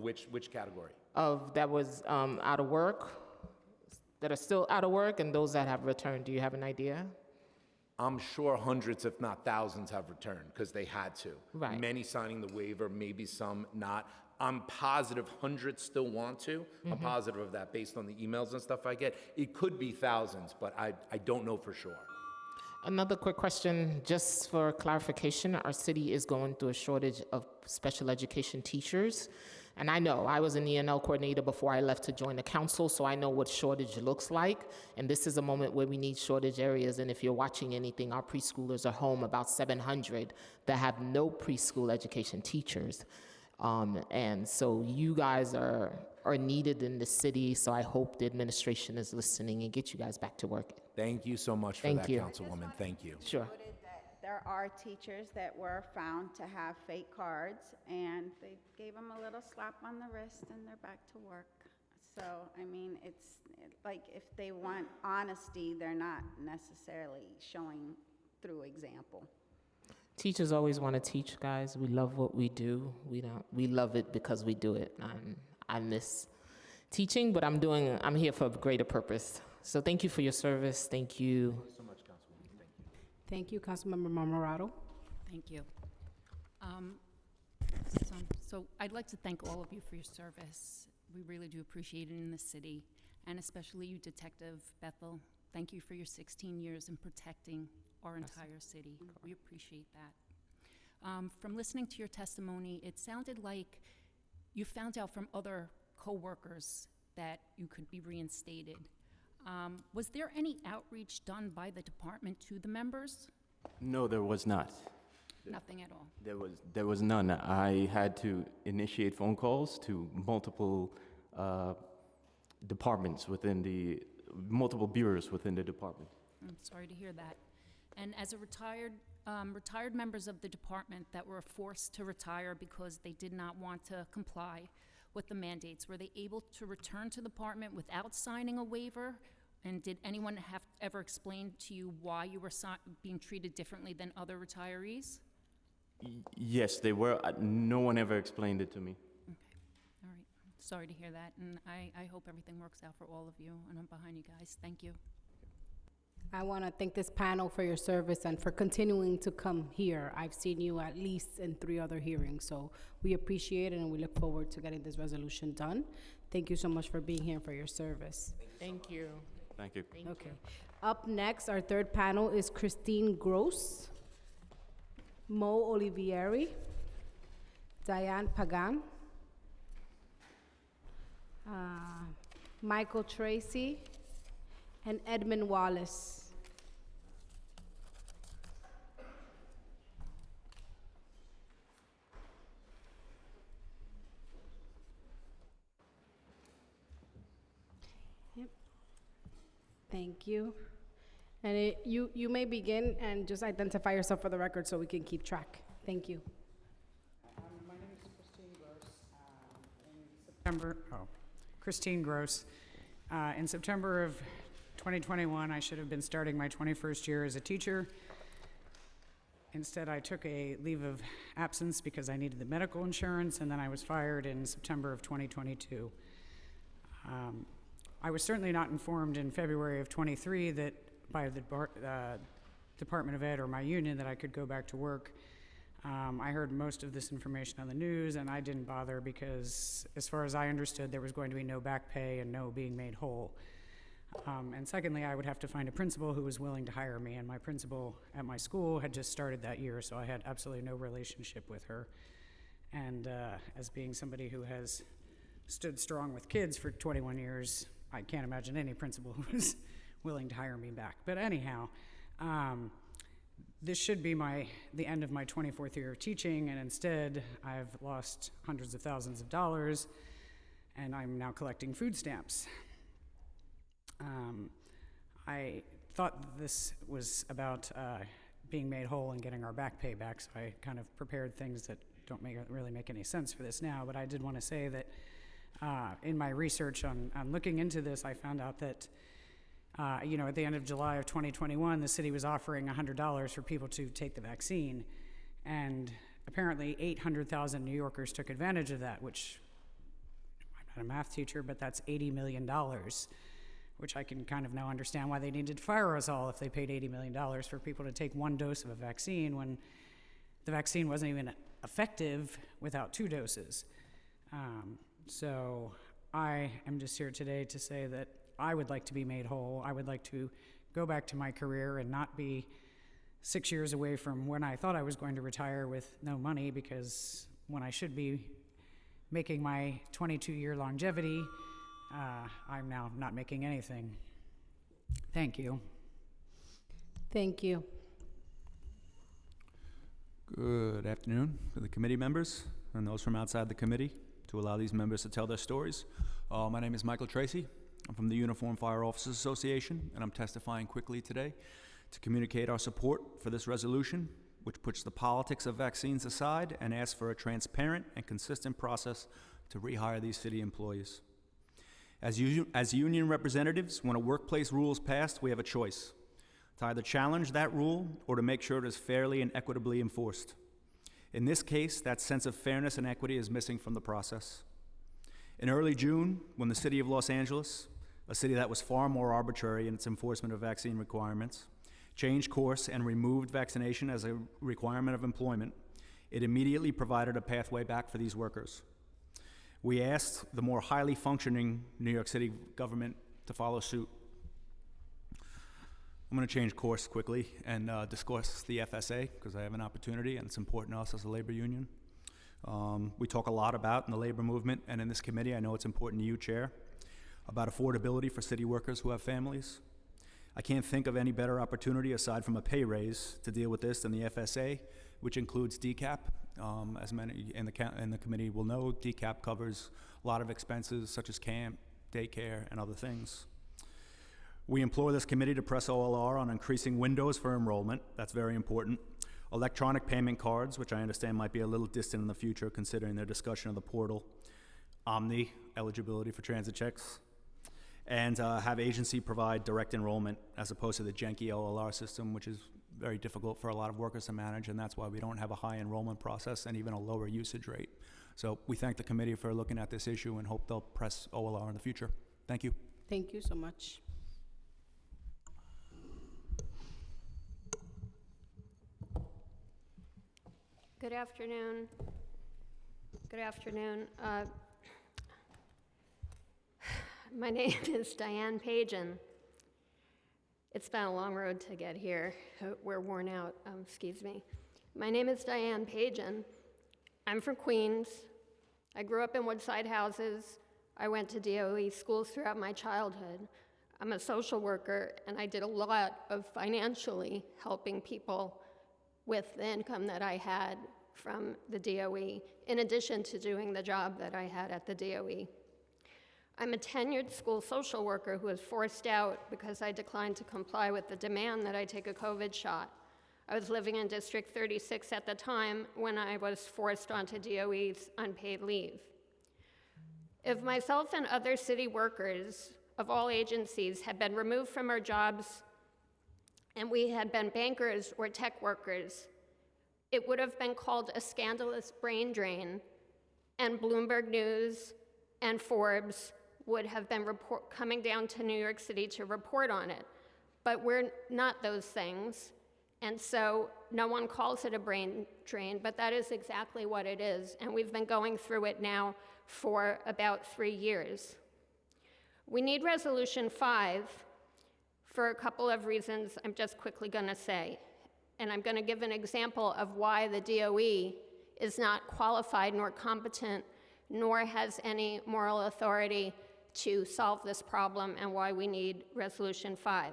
which category? of that was out of work, that are still out of work, and those that have returned. Do you have an idea? I'm sure hundreds, if not thousands, have returned because they had to. Right. Many signing the waiver, maybe some not. I'm positive hundreds still want to. I'm positive of that based on the emails and stuff I get. It could be thousands, but I don't know for sure. Another quick question, just for clarification. Our city is going through a shortage of special education teachers. And I know, I was an ENL coordinator before I left to join the council, so I know what shortage looks like. And this is a moment where we need shortage areas. And if you're watching anything, our preschoolers are home, about 700 that have no preschool education teachers. And so you guys are needed in the city, so I hope the administration is listening and get you guys back to work. Thank you so much for Thank that, you. Councilwoman. Thank you. Sure. Noted that there are teachers that were found to have fake cards, and they gave them a little slap on the wrist, and they're back to work. So, I mean, like if they want honesty, they're not necessarily showing through example. Teachers always want to teach, guys. We love what we do. We love it because we do it. I miss teaching, but I'm here for a greater purpose. So thank you for your service. Thank you. Thank you so much, Councilwoman. Thank you. Thank you, Councilmember Marmorato. Thank you. So I'd like to thank all of you for your service. We really do appreciate it in the city, and especially you, Detective Bethel. Thank you for your 16 years in protecting our entire city. We appreciate that. From listening to your testimony, it sounded like you found out from other co-workers that you could be reinstated. Was there any outreach done by the department to the members? No, there was not. Nothing at all. There was none. I had to initiate phone calls to multiple departments within multiple bureaus within the department. I'm sorry to hear that. And as a retired members of the department that were forced to retire because they did not want to comply with the mandates, were they able to return to the department without signing a waiver? And did anyone ever explain to you why you were being treated differently than other retirees? Yes, they were. No one ever explained it to me. Okay, all right. Sorry to hear that, and I hope everything works out for all of you, and I'm behind you guys. Thank you. I want to thank this panel for your service and for continuing to come here. I've seen you at least in 3 other hearings, so we appreciate it and we look forward to getting this resolution done. Thank you so much for being here and for your service. Thank you. Thank you. Okay. Up next, our third panel is Christine Gross, Mo Olivieri, Diane Pagan, Michael Tracy, and Edmund Wallace. Yep. Thank you. And you may begin and just identify yourself for the record so we can keep track. Thank you. My name is Christine Gross. Christine Gross. In September of 2021, I should have been starting my 21st year as a teacher. Instead, I took a leave of absence because I needed the medical insurance, and then I was fired in September of 2022. I was certainly not informed in February of 23 that by the Department of Ed or my union that I could go back to work. I heard most of this information on the news, and I didn't bother because, as far as I understood, there was going to be no back pay and no being made whole. And secondly, I would have to find a principal who was willing to hire me, and my principal at my school had just started that year, so I had absolutely no relationship with her. And as being somebody who has stood strong with kids for 21 years, I can't imagine any principal who was willing to hire me back. But anyhow, this should be the end of my 24th year of teaching, and instead I've lost hundreds of thousands of dollars, and I'm now collecting food stamps. I thought this was about being made whole and getting our back pay back, so I kind of prepared things that don't really make any sense for this now, but I did want to say that in my research on looking into this, I found out that at the end of July of 2021, the city was offering $100 for people to take the vaccine, and apparently 800,000 New Yorkers took advantage of that, which, I'm not a math teacher, but that's $80 million, which I can kind of now understand why they needed to fire us all if they paid $80 million for people to take one dose of a vaccine when the vaccine wasn't even effective without 2 doses. So I am just here today to say that I would like to be made whole. I would like to go back to my career and not be 6 years away from when I thought I was going to retire with no money, because when I should be making my 22-year longevity, I'm now not making anything. Thank you. Thank you. Good afternoon to the committee members and those from outside the committee to allow these members to tell their stories. My name is Michael Tracy. I'm from the Uniform Fire Officers Association, and I'm testifying quickly today to communicate our support for this resolution, which puts the politics of vaccines aside and asks for a transparent and consistent process to rehire these city employees. As union representatives, when a workplace rule is passed, we have a choice: to either challenge that rule or to make sure it is fairly and equitably enforced. In this case, that sense of fairness and equity is missing from the process. In early June, when the city of Los Angeles, a city that was far more arbitrary in its enforcement of vaccine requirements, changed course and removed vaccination as a requirement of employment, it immediately provided a pathway back for these workers. We asked the more highly functioning New York City government to follow suit. I'm going to change course quickly and discuss the FSA, because I have an opportunity and it's important to us as a labor union. We talk a lot about in the labor movement and in this committee, I know it's important to you, Chair, about affordability for city workers who have families. I can't think of any better opportunity aside from a pay raise to deal with this than the FSA, which includes DCAP. As many in the committee will know, DCAP covers a lot of expenses such as camp, daycare, and other things. We implore this committee to press OLR on increasing windows for enrollment. That's very important. Electronic payment cards, which I understand might be a little distant in the future considering their discussion of the portal. Omni, eligibility for transit checks. And have agency provide direct enrollment as opposed to the janky OLR system, which is very difficult for a lot of workers to manage, and that's why we don't have a high enrollment process and even a lower usage rate. So we thank the committee for looking at this issue and hope they'll press OLR in the future. Thank you. Thank you so much. Good afternoon. Good afternoon. My name is Diane Pagan. It's been a long road to get here. We're worn out, excuse me. My name is Diane Pagan. I'm from Queens. I grew up in Woodside houses. I went to DOE schools throughout my childhood. I'm a social worker, and I did a lot of financially helping people with the income that I had from the DOE, in addition to doing the job that I had at the DOE. I'm a tenured school social worker who was forced out because I declined to comply with the demand that I take a COVID shot. I was living in District 36 at the time when I was forced onto DOE's unpaid leave. If myself and other city workers of all agencies had been removed from our jobs and we had been bankers or tech workers, it would have been called a scandalous brain drain, and Bloomberg News and Forbes would have been coming down to New York City to report on it. But we're not those things, and so no one calls it a brain drain, but that is exactly what it is, and we've been going through it now for about 3 years. We need Resolution 5 for a couple of reasons I'm just quickly going to say. And I'm going to give an example of why the DOE is not qualified nor competent nor has any moral authority to solve this problem and why we need Resolution 5.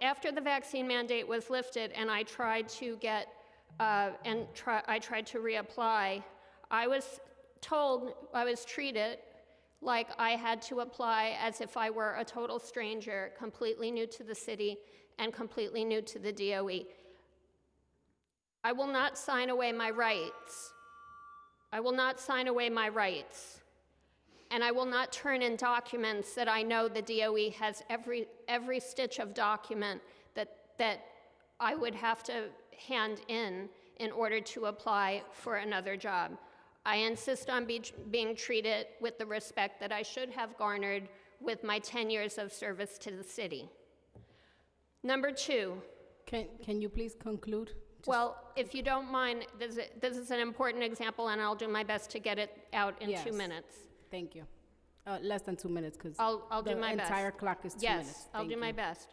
After the vaccine mandate was lifted and I tried to reapply, I was treated like I had to apply as if I were a total stranger, completely new to the city and completely new to the DOE. I will not sign away my rights. I will not sign away my rights. And I will not turn in documents that I know the DOE has every stitch of document that I would have to hand in order to apply for another job. I insist on being treated with the respect that I should have garnered with my 10 years of service to the city. Number 2. Can you please conclude? Well, if you don't mind, this is an important example, and I'll do my best to get it out in 2 minutes. Thank you. Less than 2 minutes, because I'll do my best. The entire clock is 2 minutes. Yes, I'll do my best.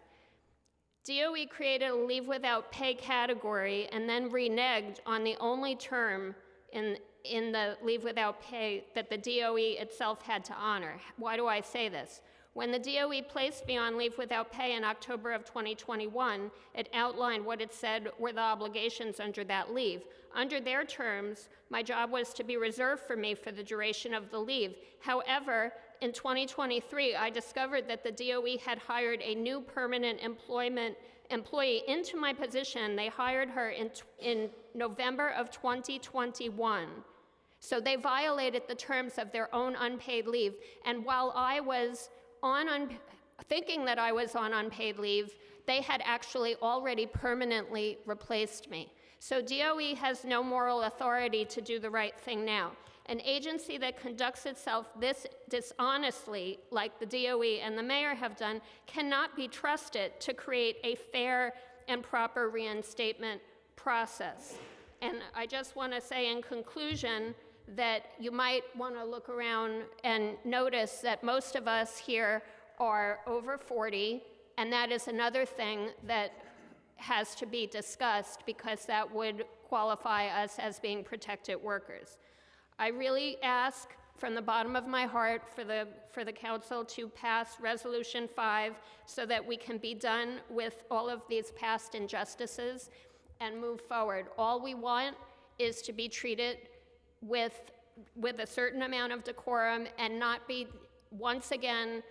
DOE created a leave without pay category and then reneged on the only term in the leave without pay that the DOE itself had to honor. Why do I say this? When the DOE placed me on leave without pay in October of 2021, it outlined what it said were the obligations under that leave. Under their terms, my job was to be reserved for me for the duration of the leave. However, in 2023, I discovered that the DOE had hired a new permanent employee into my position. They hired her in November of 2021. So they violated the terms of their own unpaid leave. And while I was thinking that I was on unpaid leave, they had actually already permanently replaced me. So DOE has no moral authority to do the right thing now. An agency that conducts itself this dishonestly, like the DOE and the mayor have done, cannot be trusted to create a fair and proper reinstatement process. And I just want to say in conclusion that you might want to look around and notice that most of us here are over 40, and that is another thing that has to be discussed because that would qualify us as being protected workers. I really ask from the bottom of my heart for the council to pass Resolution 5 so that we can be done with all of these past injustices and move forward. All we want is to be treated with a certain amount of decorum and not be once again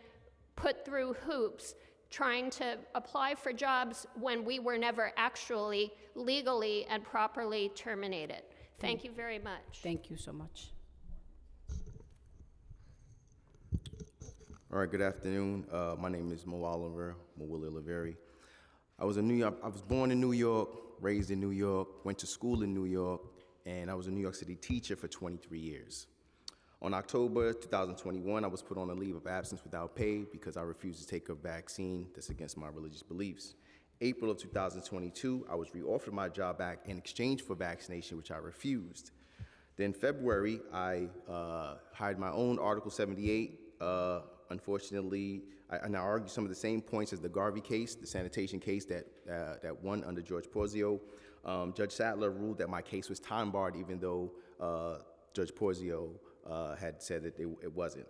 put through hoops trying to apply for jobs when we were never actually legally and properly terminated. Thank you very much. Thank you so much. All right, good afternoon. My name is Mo Oliver, Mawili Oliveri. I was born in New York, raised in New York, went to school in New York, and I was a New York City teacher for 23 years. On October 2021, I was put on a leave of absence without pay because I refused to take a vaccine that's against my religious beliefs. April of 2022, I was reoffered my job back in exchange for vaccination, which I refused. Then February, I hired my own Article 78. Unfortunately, I now argue some of the same points as the Garvey case, the sanitation case that won under George Porzio. Judge Sattler ruled that my case was time barred, even though Judge Porzio had said that it wasn't.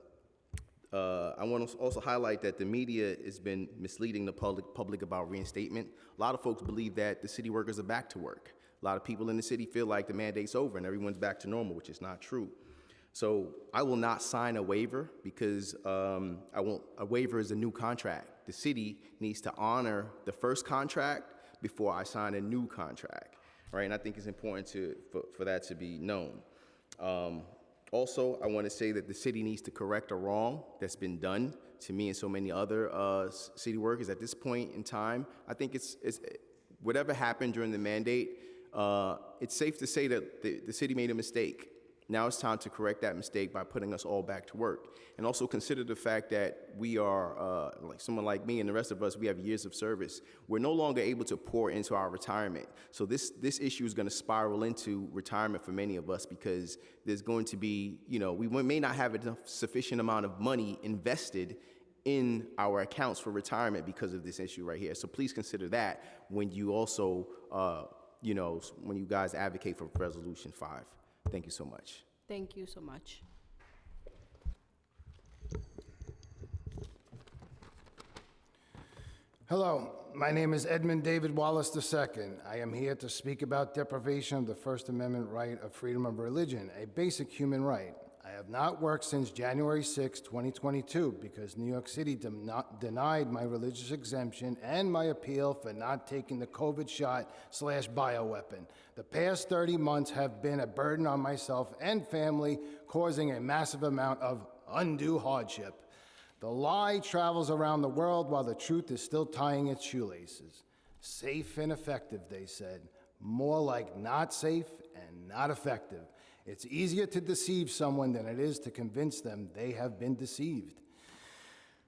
I want to also highlight that the media has been misleading the public about reinstatement. A lot of folks believe that the city workers are back to work. A lot of people in the city feel like the mandate's over and everyone's back to normal, which is not true. So I will not sign a waiver because a waiver is a new contract. The city needs to honor the first contract before I sign a new contract, right? And I think it's important for that to be known. Also, I want to say that the city needs to correct a wrong that's been done to me and so many other city workers. At this point in time, I think it's whatever happened during the mandate, it's safe to say that the city made a mistake. Now it's time to correct that mistake by putting us all back to work. And also consider the fact that we are, like someone like me and the rest of us, we have years of service. We're no longer able to pour into our retirement. So this issue is going to spiral into retirement for many of us because there's going to be, we may not have enough sufficient amount of money invested in our accounts for retirement because of this issue right here. So please consider that when you also, when you guys advocate for Resolution 5. Thank you so much. Thank you so much. Hello, my name is Edmund David Wallace II. I am here to speak about deprivation of the First Amendment right of freedom of religion, a basic human right. I have not worked since January 6, 2022, because New York City denied my religious exemption and my appeal for not taking the COVID shot/bioweapon. The past 30 months have been a burden on myself and family, causing a massive amount of undue hardship. The lie travels around the world while the truth is still tying its shoelaces. Safe and effective, they said. More like not safe and not effective. It's easier to deceive someone than it is to convince them they have been deceived.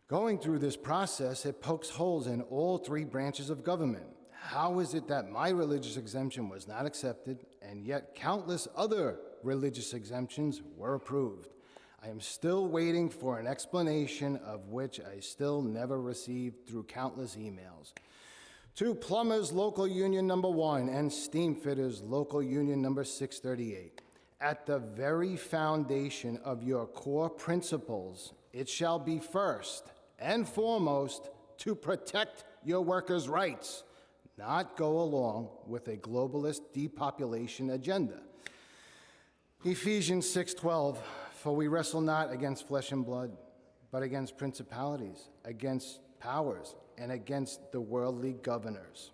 Going through this process, it pokes holes in all three branches of government. How is it that my religious exemption was not accepted, and yet countless other religious exemptions were approved? I am still waiting for an explanation, of which I still never received through countless emails. To Plumbers Local Union Number 1 and Steam Fitters Local Union Number 638, at the very foundation of your core principles, it shall be first and foremost to protect your workers' rights, not go along with a globalist depopulation agenda. Ephesians 6:12, for we wrestle not against flesh and blood, but against principalities, against powers, and against the worldly governors,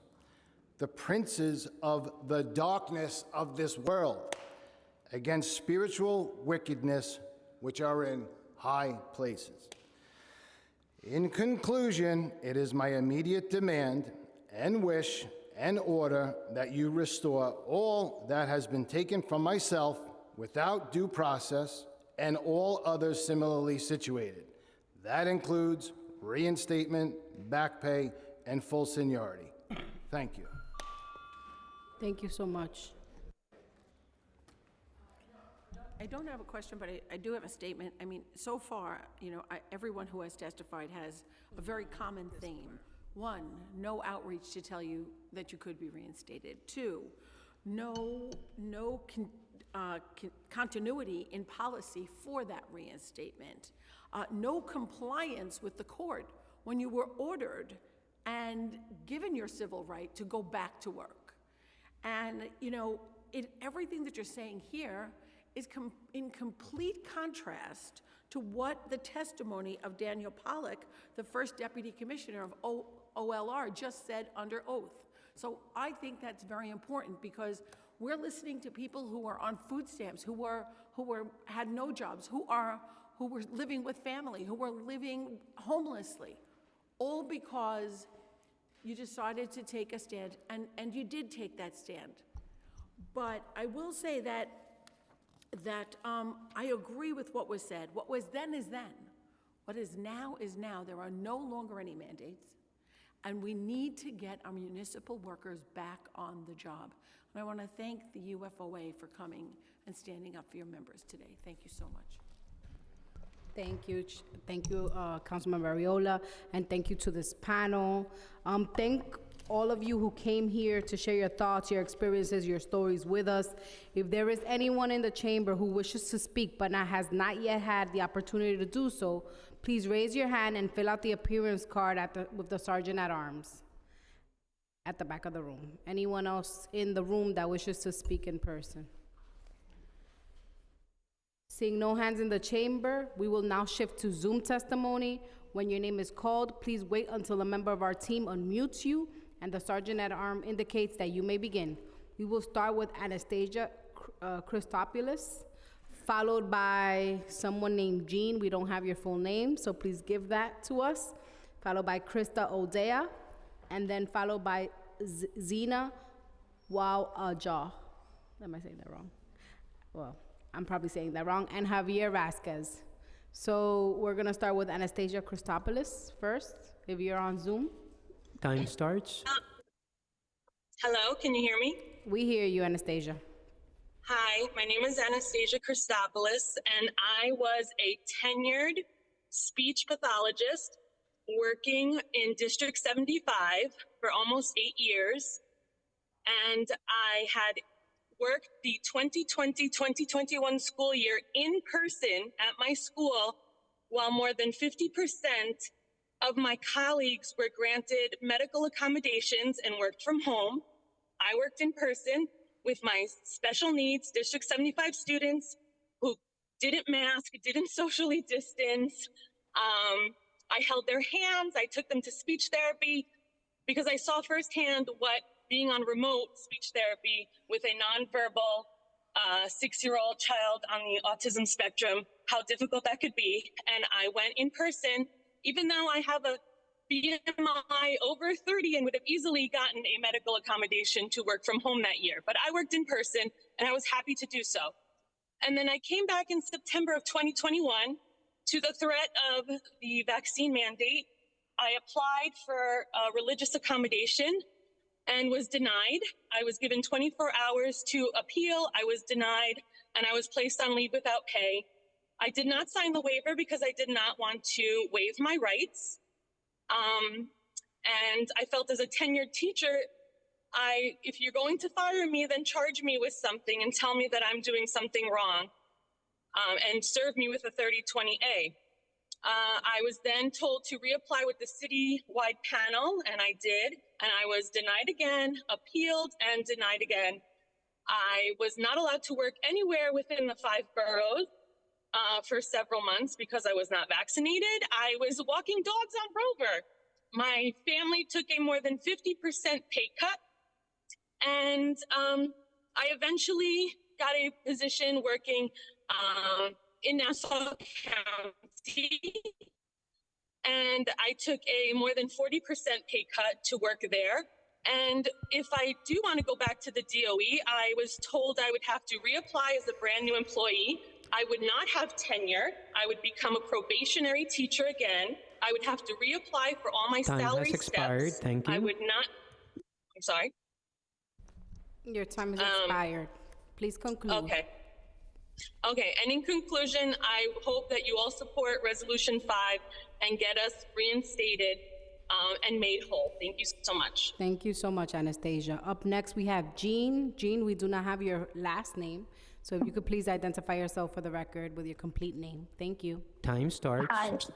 the princes of the darkness of this world, against spiritual wickedness which are in high places. In conclusion, it is my immediate demand and wish and order that you restore all that has been taken from myself without due process and all others similarly situated. That includes reinstatement, back pay, and full seniority. Thank you. Thank you so much. I don't have a question, but I do have a statement. I mean, so far, everyone who has testified has a very common theme. One, no outreach to tell you that you could be reinstated. Two, no continuity in policy for that reinstatement. No compliance with the court when you were ordered and given your civil right to go back to work. And, everything that you're saying here is in complete contrast to what the testimony of Daniel Pollack, the first deputy commissioner of OLR, just said under oath. So I think that's very important, because we're listening to people who are on food stamps, who had no jobs, who were living with family, who were living homelessly, all because you decided to take a stand, and you did take that stand. But I will say that I agree with what was said. What was then is then. What is now is now. There are no longer any mandates, and we need to get our municipal workers back on the job. And I want to thank the UFOA for coming and standing up for your members today. Thank you so much. Thank you, Councilmember Arreola, and thank you to this panel. Thank all of you who came here to share your thoughts, your experiences, your stories with us. If there is anyone in the chamber who wishes to speak but has not yet had the opportunity to do so, please raise your hand and fill out the appearance card with the Sergeant at Arms at the back of the room. Anyone else in the room that wishes to speak in person? Seeing no hands in the chamber, we will now shift to Zoom testimony. When your name is called, please wait until a member of our team unmutes you and the Sergeant at Arms indicates that you may begin. We will start with Anastasia Christopoulos, followed by someone named Jean. We don't have your full name, so please give that to us. Followed by Krista Odea, and then followed by Zena Wawaja. Am I saying that wrong? Well, I'm probably saying that wrong. And Javier Vasquez. So we're gonna start with Anastasia Christopoulos first, if you're on Zoom. Time starts. Hello, can you hear me? We hear you, Anastasia. Hi, my name is Anastasia Christopoulos, and I was a tenured speech pathologist working in District 75 for almost 8 years. And I had worked the 2020-2021 school year in person at my school, while more than 50% of my colleagues were granted medical accommodations and worked from home. I worked in person with my special needs District 75 students who didn't mask, didn't socially distance. I held their hands, I took them to speech therapy because I saw firsthand what being on remote speech therapy with a nonverbal 6-year-old child on the autism spectrum, how difficult that could be. And I went in person, even though I have a BMI over 30 and would have easily gotten a medical accommodation to work from home that year. But I worked in person and I was happy to do so. And then I came back in September of 2021 to the threat of the vaccine mandate. I applied for a religious accommodation and was denied. I was given 24 hours to appeal. I was denied, and I was placed on leave without pay. I did not sign the waiver because I did not want to waive my rights. And I felt as a tenured teacher, if you're going to fire me, then charge me with something and tell me that I'm doing something wrong, and serve me with a 3020A. I was then told to reapply with the citywide panel, and I did, and I was denied again, appealed, and denied again. I was not allowed to work anywhere within the 5 boroughs for several months because I was not vaccinated. I was walking dogs on Rover. My family took a more than 50% pay cut, and I eventually got a position working in Nassau County, and I took a more than 40% pay cut to work there. And if I do want to go back to the DOE, I was told I would have to reapply as a brand new employee. I would not have tenure. I would become a probationary teacher again. I would have to reapply for all my salary has expired. steps. Thank you. I would not, I'm sorry. Your time has expired. Please conclude. Okay. Okay, and in conclusion, I hope that you all support Resolution 5 and get us reinstated and made whole. Thank you so much. Thank you so much, Anastasia. Up next, we have Jean. Jean, we do not have your last name, so if you could please identify yourself for the record with your complete name. Thank you. Time starts.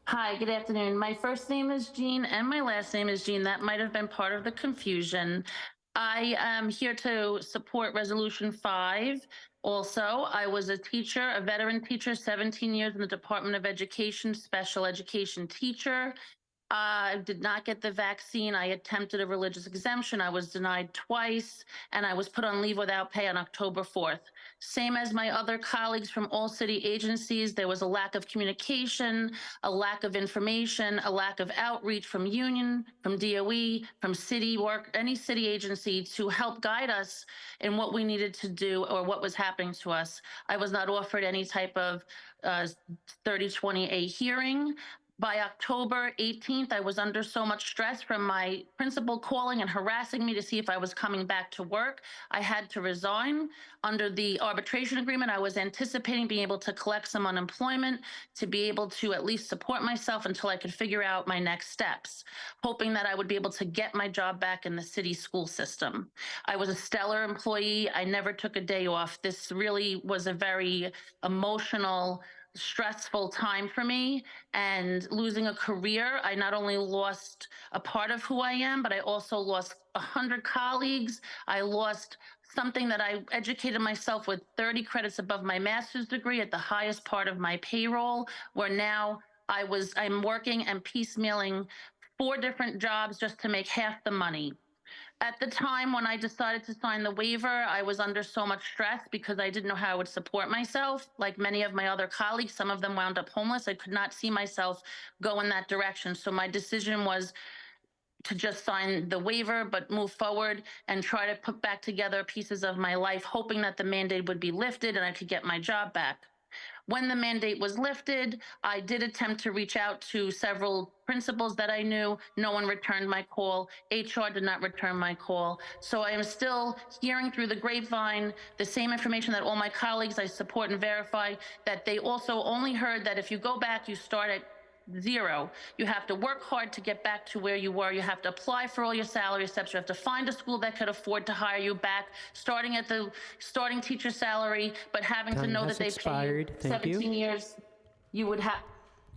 Hi, good afternoon. My first name is Jean and my last name is Jean. That might have been part of the confusion. I am here to support Resolution 5. Also, I was a teacher, a veteran teacher, 17 years in the Department of Education, special education teacher. I did not get the vaccine. I attempted a religious exemption. I was denied twice, and I was put on leave without pay on October 4th. Same as my other colleagues from all city agencies, there was a lack of communication, a lack of information, a lack of outreach from union, from DOE, from city work, any city agency to help guide us in what we needed to do or what was happening to us. I was not offered any type of 3020A hearing. By October 18th, I was under so much stress from my principal calling and harassing me to see if I was coming back to work. I had to resign. Under the arbitration agreement, I was anticipating being able to collect some unemployment to be able to at least support myself until I could figure out my next steps, hoping that I would be able to get my job back in the city school system. I was a stellar employee. I never took a day off. This really was a very emotional, stressful time for me, and losing a career, I not only lost a part of who I am, but I also lost 100 colleagues. I lost something that I educated myself with 30 credits above my master's degree at the highest part of my payroll, where now I'm working and piecemealing 4 different jobs just to make half the money. At the time when I decided to sign the waiver, I was under so much stress because I didn't know how I would support myself. Like many of my other colleagues, some of them wound up homeless. I could not see myself go in that direction. So my decision was to just sign the waiver, but move forward and try to put back together pieces of my life, hoping that the mandate would be lifted and I could get my job back. When the mandate was lifted, I did attempt to reach out to several principals that I knew. No one returned my call. HR did not return my call. So I am still hearing through the grapevine the same information that all my colleagues I support and verify, that they also only heard that if you go back, you start at 0. You have to work hard to get back to where you were. You have to apply for all your salary steps. You have to find a school that could afford to hire you back, starting at the starting teacher salary, but having to know that they pay you 17 years. You would have.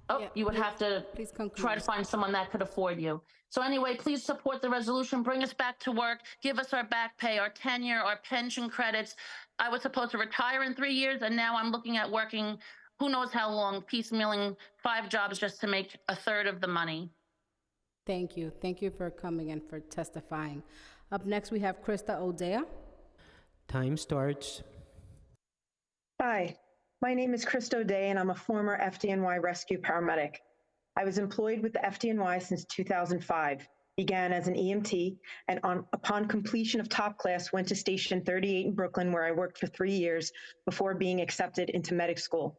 Oh, Yeah, you would please- have to please conclude. try to find someone that could afford you. So anyway, please support the resolution, bring us back to work, give us our back pay, our tenure, our pension credits. I was supposed to retire in 3 years, and now I'm looking at working who knows how long, piecemealing 5 jobs just to make a third of the money. Thank you. Thank you for coming and for testifying. Up next, we have Krista Odea. Time starts. Hi, my name is Krista O'Day, and I'm a former FDNY rescue paramedic. I was employed with the FDNY since 2005, began as an EMT, and upon completion of top class, went to Station 38 in Brooklyn, where I worked for 3 years before being accepted into medic school.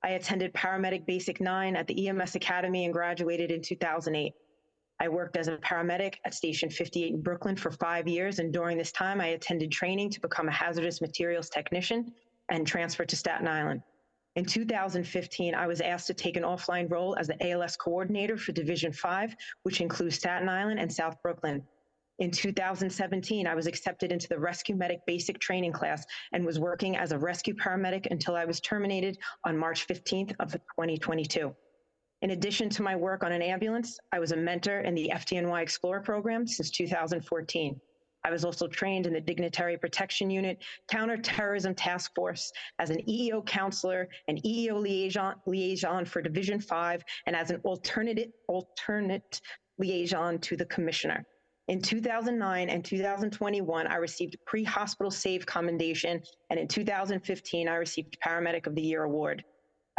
I attended Paramedic Basic 9 at the EMS Academy and graduated in 2008. I worked as a paramedic at Station 58 in Brooklyn for 5 years, and during this time, I attended training to become a hazardous materials technician and transferred to Staten Island. In 2015, I was asked to take an offline role as the ALS coordinator for Division 5, which includes Staten Island and South Brooklyn. In 2017, I was accepted into the Rescue Medic Basic Training class and was working as a rescue paramedic until I was terminated on March 15th of 2022. In addition to my work on an ambulance, I was a mentor in the FDNY Explorer program since 2014. I was also trained in the Dignitary Protection Unit, Counterterrorism Task Force, as an EEO counselor and EEO liaison for Division 5, and as an alternate liaison to the commissioner. In 2009 and 2021, I received Pre-Hospital Save Commendation, and in 2015, I received Paramedic of the Year Award.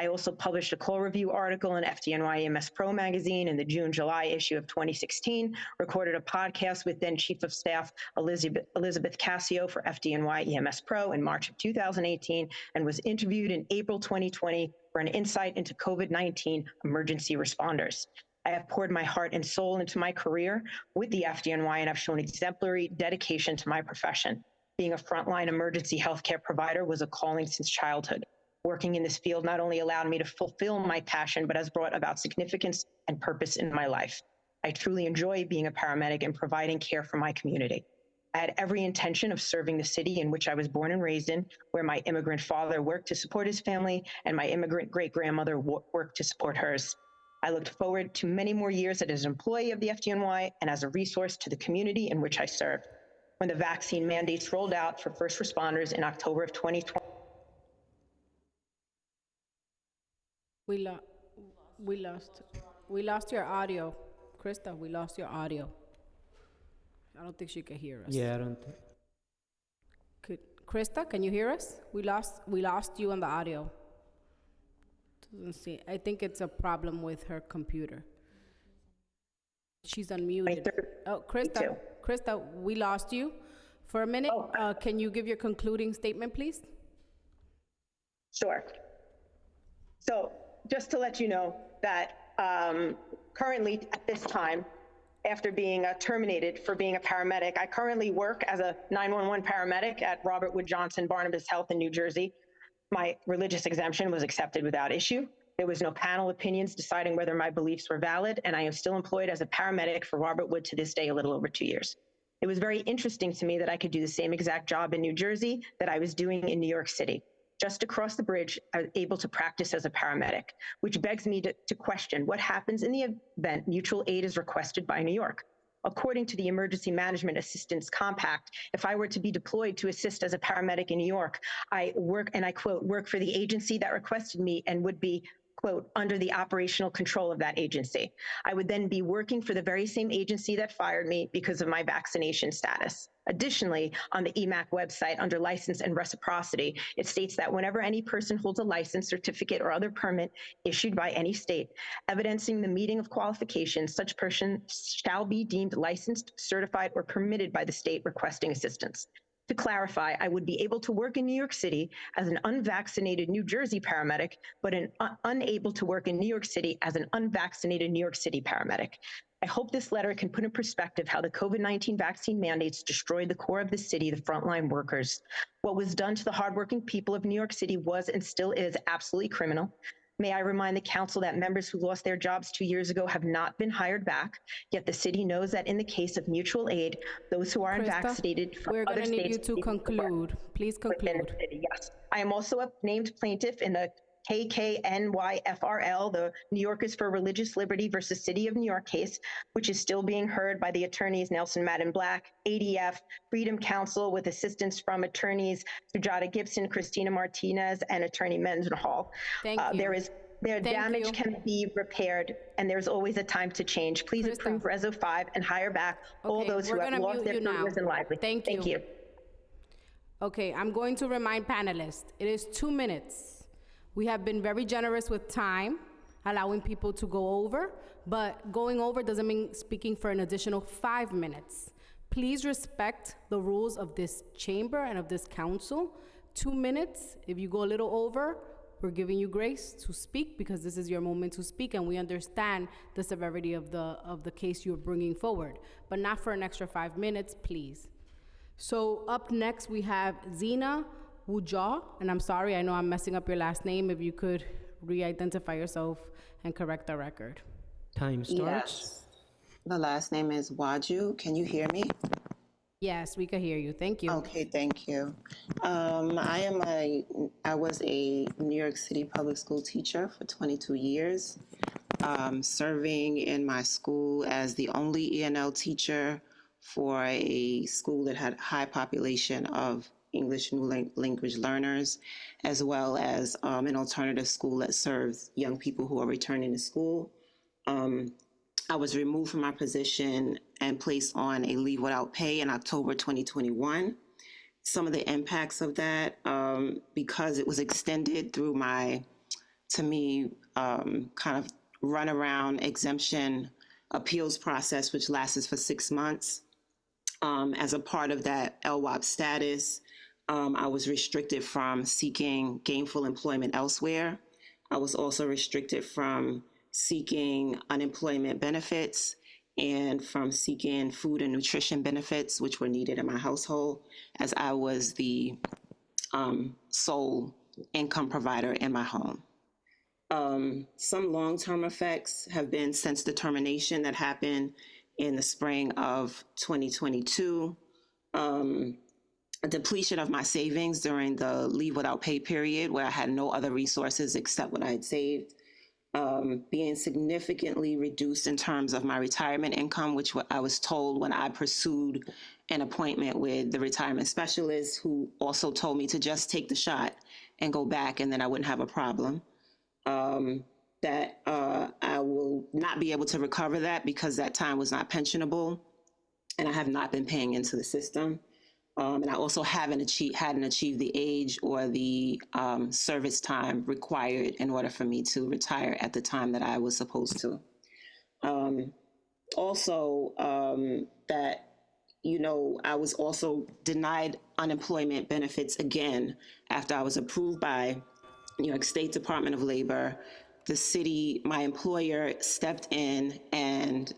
I also published a call review article in FDNY EMS Pro magazine in the June-July issue of 2016, recorded a podcast with then Chief of Staff Elizabeth Cassio for FDNY EMS Pro in March of 2018, and was interviewed in April 2020 for an insight into COVID-19 emergency responders. I have poured my heart and soul into my career with the FDNY, and I've shown exemplary dedication to my profession. Being a frontline emergency healthcare provider was a calling since childhood. Working in this field not only allowed me to fulfill my passion, but has brought about significance and purpose in my life. I truly enjoy being a paramedic and providing care for my community. I had every intention of serving the city in which I was born and raised in, where my immigrant father worked to support his family and my immigrant great-grandmother worked to support hers. I looked forward to many more years as an employee of the FDNY and as a resource to the community in which I served. When the vaccine mandates rolled out for first responders in October of 2020, We lost your audio. Krista, we lost your audio. I don't think she could hear us. Yeah, I don't. Krista, can you hear us? We lost you on the audio. Doesn't see. I think it's a problem with her computer. She's unmuted. Oh, Krista, we lost you for a minute. Can you give your concluding statement, please? Sure. So just to let you know that currently at this time, after being terminated for being a paramedic, I currently work as a 911 paramedic at Robert Wood Johnson Barnabas Health in New Jersey. My religious exemption was accepted without issue. There was no panel opinions deciding whether my beliefs were valid, and I am still employed as a paramedic for Robert Wood to this day, a little over 2 years. It was very interesting to me that I could do the same exact job in New Jersey that I was doing in New York City. Just across the bridge, I was able to practice as a paramedic, which begs me to question what happens in the event mutual aid is requested by New York. According to the Emergency Management Assistance Compact, if I were to be deployed to assist as a paramedic in New York, I work, and I quote, work for the agency that requested me and would be, quote, under the operational control of that agency. I would then be working for the very same agency that fired me because of my vaccination status. Additionally, on the EMAC website under license and reciprocity, it states that whenever any person holds a license, certificate, or other permit issued by any state, evidencing the meeting of qualifications, such person shall be deemed licensed, certified, or permitted by the state requesting assistance. To clarify, I would be able to work in New York City as an unvaccinated New Jersey paramedic, but unable to work in New York City as an unvaccinated New York City paramedic. I hope this letter can put in perspective how the COVID-19 vaccine mandates destroyed the core of the city, the frontline workers. What was done to the hardworking people of New York City was and still is absolutely criminal. May I remind the council that members who lost their jobs 2 years ago have not been hired back, yet the city knows that in the case of mutual aid, those who are unvaccinated from we're other going to need states— you to conclude. Please conclude. Yes. I am also a named plaintiff in the KKNYFRL, the New Yorkers for Religious Liberty versus City of New York case, which is still being heard by the attorneys Nelson Madden Black, ADF, Freedom Counsel, with assistance from attorneys Sujata Gibson, Christina Martinez, and attorney Mendenhall. Thank you. Their damage can be repaired, and there's always a time to change. Please approve Reso 5 and hire back all those who have lost their careers and livelihoods. Thank you. Okay, I'm going to remind panelists, it is 2 minutes. We have been very generous with time, allowing people to go over, but going over doesn't mean speaking for an additional 5 minutes. Please respect the rules of this chamber and of this council. 2 minutes, if you go a little over, we're giving you grace to speak because this is your moment to speak, and we understand the severity of the case you're bringing forward, but not for an extra 5 minutes, please. So up next, we have Zina Wujaw, and I'm sorry, I know I'm messing up your last name. If you could re-identify yourself and correct the record. Time starts. Yes. The last name is Waju. Can you hear me? Yes, we can hear you. Thank you. Okay, thank you. I was a New York City public school teacher for 22 years, serving in my school as the only ENL teacher for a school that had a high population of English new language learners, as well as an alternative school that serves young people who are returning to school. I was removed from my position and placed on a leave without pay in October 2021. Some of the impacts of that, because it was extended through my, to me, kind of runaround exemption appeals process, which lasts for 6 months. As a part of that LWOP status, I was restricted from seeking gainful employment elsewhere. I was also restricted from seeking unemployment benefits and from seeking food and nutrition benefits, which were needed in my household, as I was the sole income provider in my home. Some long-term effects have been since the termination that happened in the spring of 2022. A depletion of my savings during the leave without pay period, where I had no other resources except what I had saved. Being significantly reduced in terms of my retirement income, which I was told when I pursued an appointment with the retirement specialist, who also told me to just take the shot and go back and then I wouldn't have a problem. That I will not be able to recover that because that time was not pensionable and I have not been paying into the system. And I also hadn't achieved the age or the service time required in order for me to retire at the time that I was supposed to. That, you know, I was also denied unemployment benefits again after I was approved by New York State Department of Labor. The city, my employer, stepped in and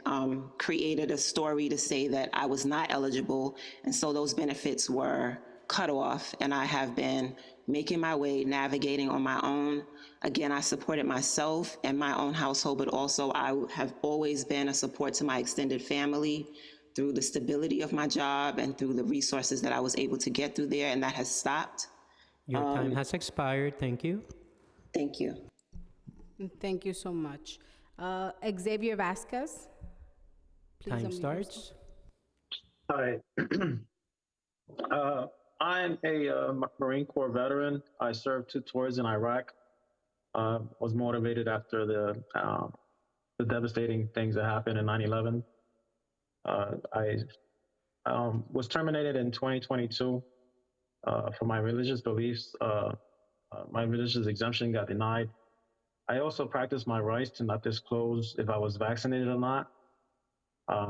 created a story to say that I was not eligible, and so those benefits were cut off, and I have been making my way, navigating on my own. Again, I supported myself and my own household, but also I have always been a support to my extended family through the stability of my job and through the resources that I was able to get through there, and that has stopped. Your time has expired. Thank you. Thank you. Thank you so much. Xavier Vasquez. Please Time unmute starts. Hi. I'm a Marine Corps veteran. I served 2 tours in Iraq. Was motivated after the devastating things that happened in 9/11. I was terminated in 2022 for my religious beliefs. My religious exemption got denied. I also practiced my rights to not disclose if I was vaccinated or not,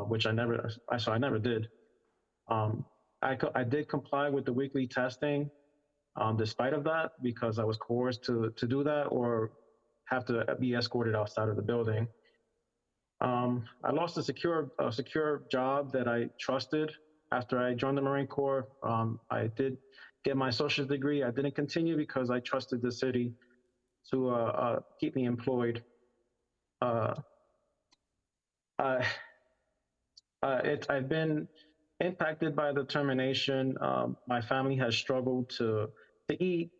which I never did. I did comply with the weekly testing, despite of that, because I was coerced to do that or have to be escorted outside of the building. I lost a secure job that I trusted after I joined the Marine Corps. I did get my associate's degree. I didn't continue because I trusted the city to keep me employed. I've been impacted by the termination. My family has struggled to eat.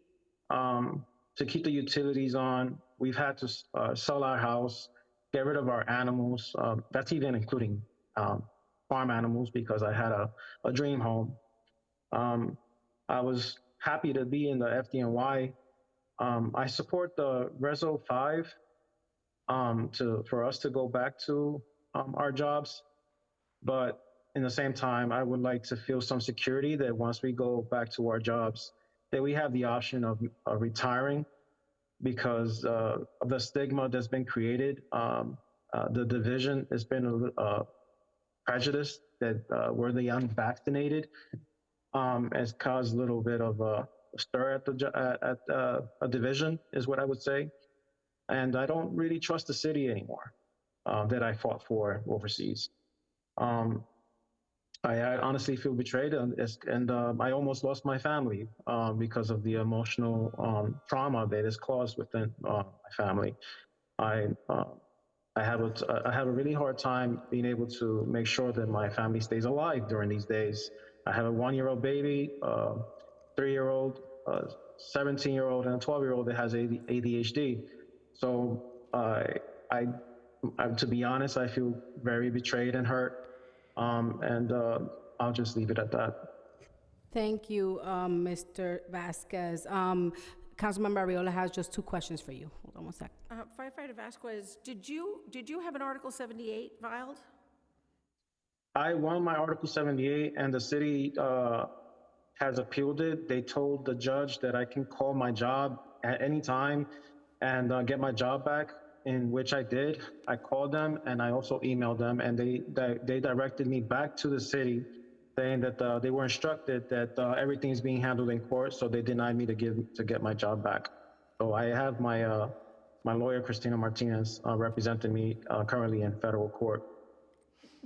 to keep the utilities on. We've had to sell our house, get rid of our animals. That's even including farm animals because I had a dream home. I was happy to be in the FDNY. I support the Reso 5 for us to go back to our jobs. But in the same time, I would like to feel some security that once we go back to our jobs, that we have the option of retiring because of the stigma that's been created. The division has been prejudice that we're the unvaccinated has caused a little bit of a stir at a division, is what I would say. And I don't really trust the city anymore that I fought for overseas. I honestly feel betrayed, and I almost lost my family because of the emotional trauma that is caused within my family. I have a really hard time being able to make sure that my family stays alive during these days. I have a 1-year-old baby, 3-year-old, 17-year-old, and a 12-year-old that has ADHD. So to be honest, I feel very betrayed and hurt. And I'll just leave it at that. Thank you, Mr. Vasquez. Councilmember Arreola has just 2 questions for you. Hold on one sec. Firefighter Vasquez, did you have an Article 78 filed? I won my Article 78, and the city has appealed it. They told the judge that I can call my job at any time and get my job back, in which I did. I called them and I also emailed them, and they directed me back to the city, saying that they were instructed that everything is being handled in court, so they denied me to get my job back. So I have my my lawyer, Christina Martinez, representing me currently in federal court.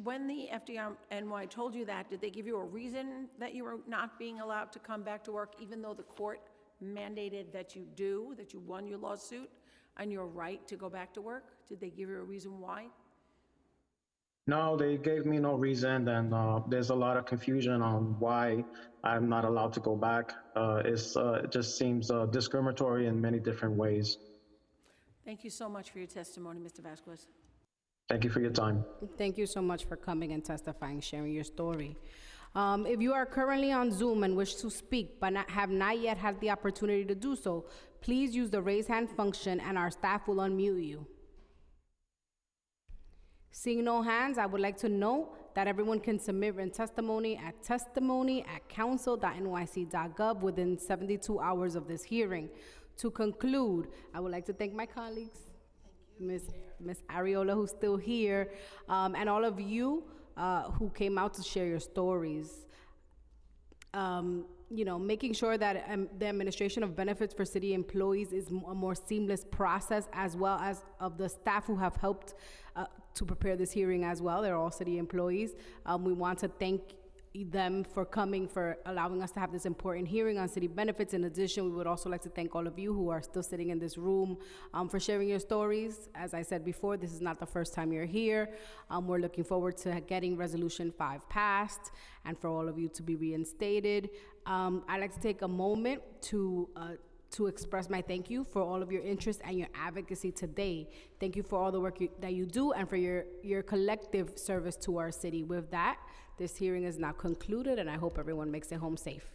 When the FDNY told you that, did they give you a reason that you were not being allowed to come back to work, even though the court mandated that you won your lawsuit on your right to go back to work? Did they give you a reason why? No, they gave me no reason, and there's a lot of confusion on why I'm not allowed to go back. It just seems discriminatory in many different ways. Thank you so much for your testimony, Mr. Vasquez. Thank you for your time. Thank you so much for coming and testifying, sharing your story. If you are currently on Zoom and wish to speak but have not yet had the opportunity to do so, please use the raise hand function and our staff will unmute you. Seeing no hands, I would like to note that everyone can submit written testimony at council.nyc.gov within 72 hours of this hearing. To conclude, I would like to thank my colleagues, Ms. Arreola, who's still here, and all of you who came out to share your stories. Making sure that the administration of benefits for city employees is a more seamless process, as well as of the staff who have helped to prepare this hearing as well. They're all city employees. We want to thank them for coming, for allowing us to have this important hearing on city benefits. In addition, we would also like to thank all of you who are still sitting in this room for sharing your stories. As I said before, this is not the first time you're here. We're looking forward to getting Resolution 5 passed and for all of you to be reinstated. I'd like to take a moment to express my thank you for all of your interest and your advocacy today. Thank you for all the work that you do and for your collective service to our city. With that, this hearing is now concluded, and I hope everyone makes it home safe.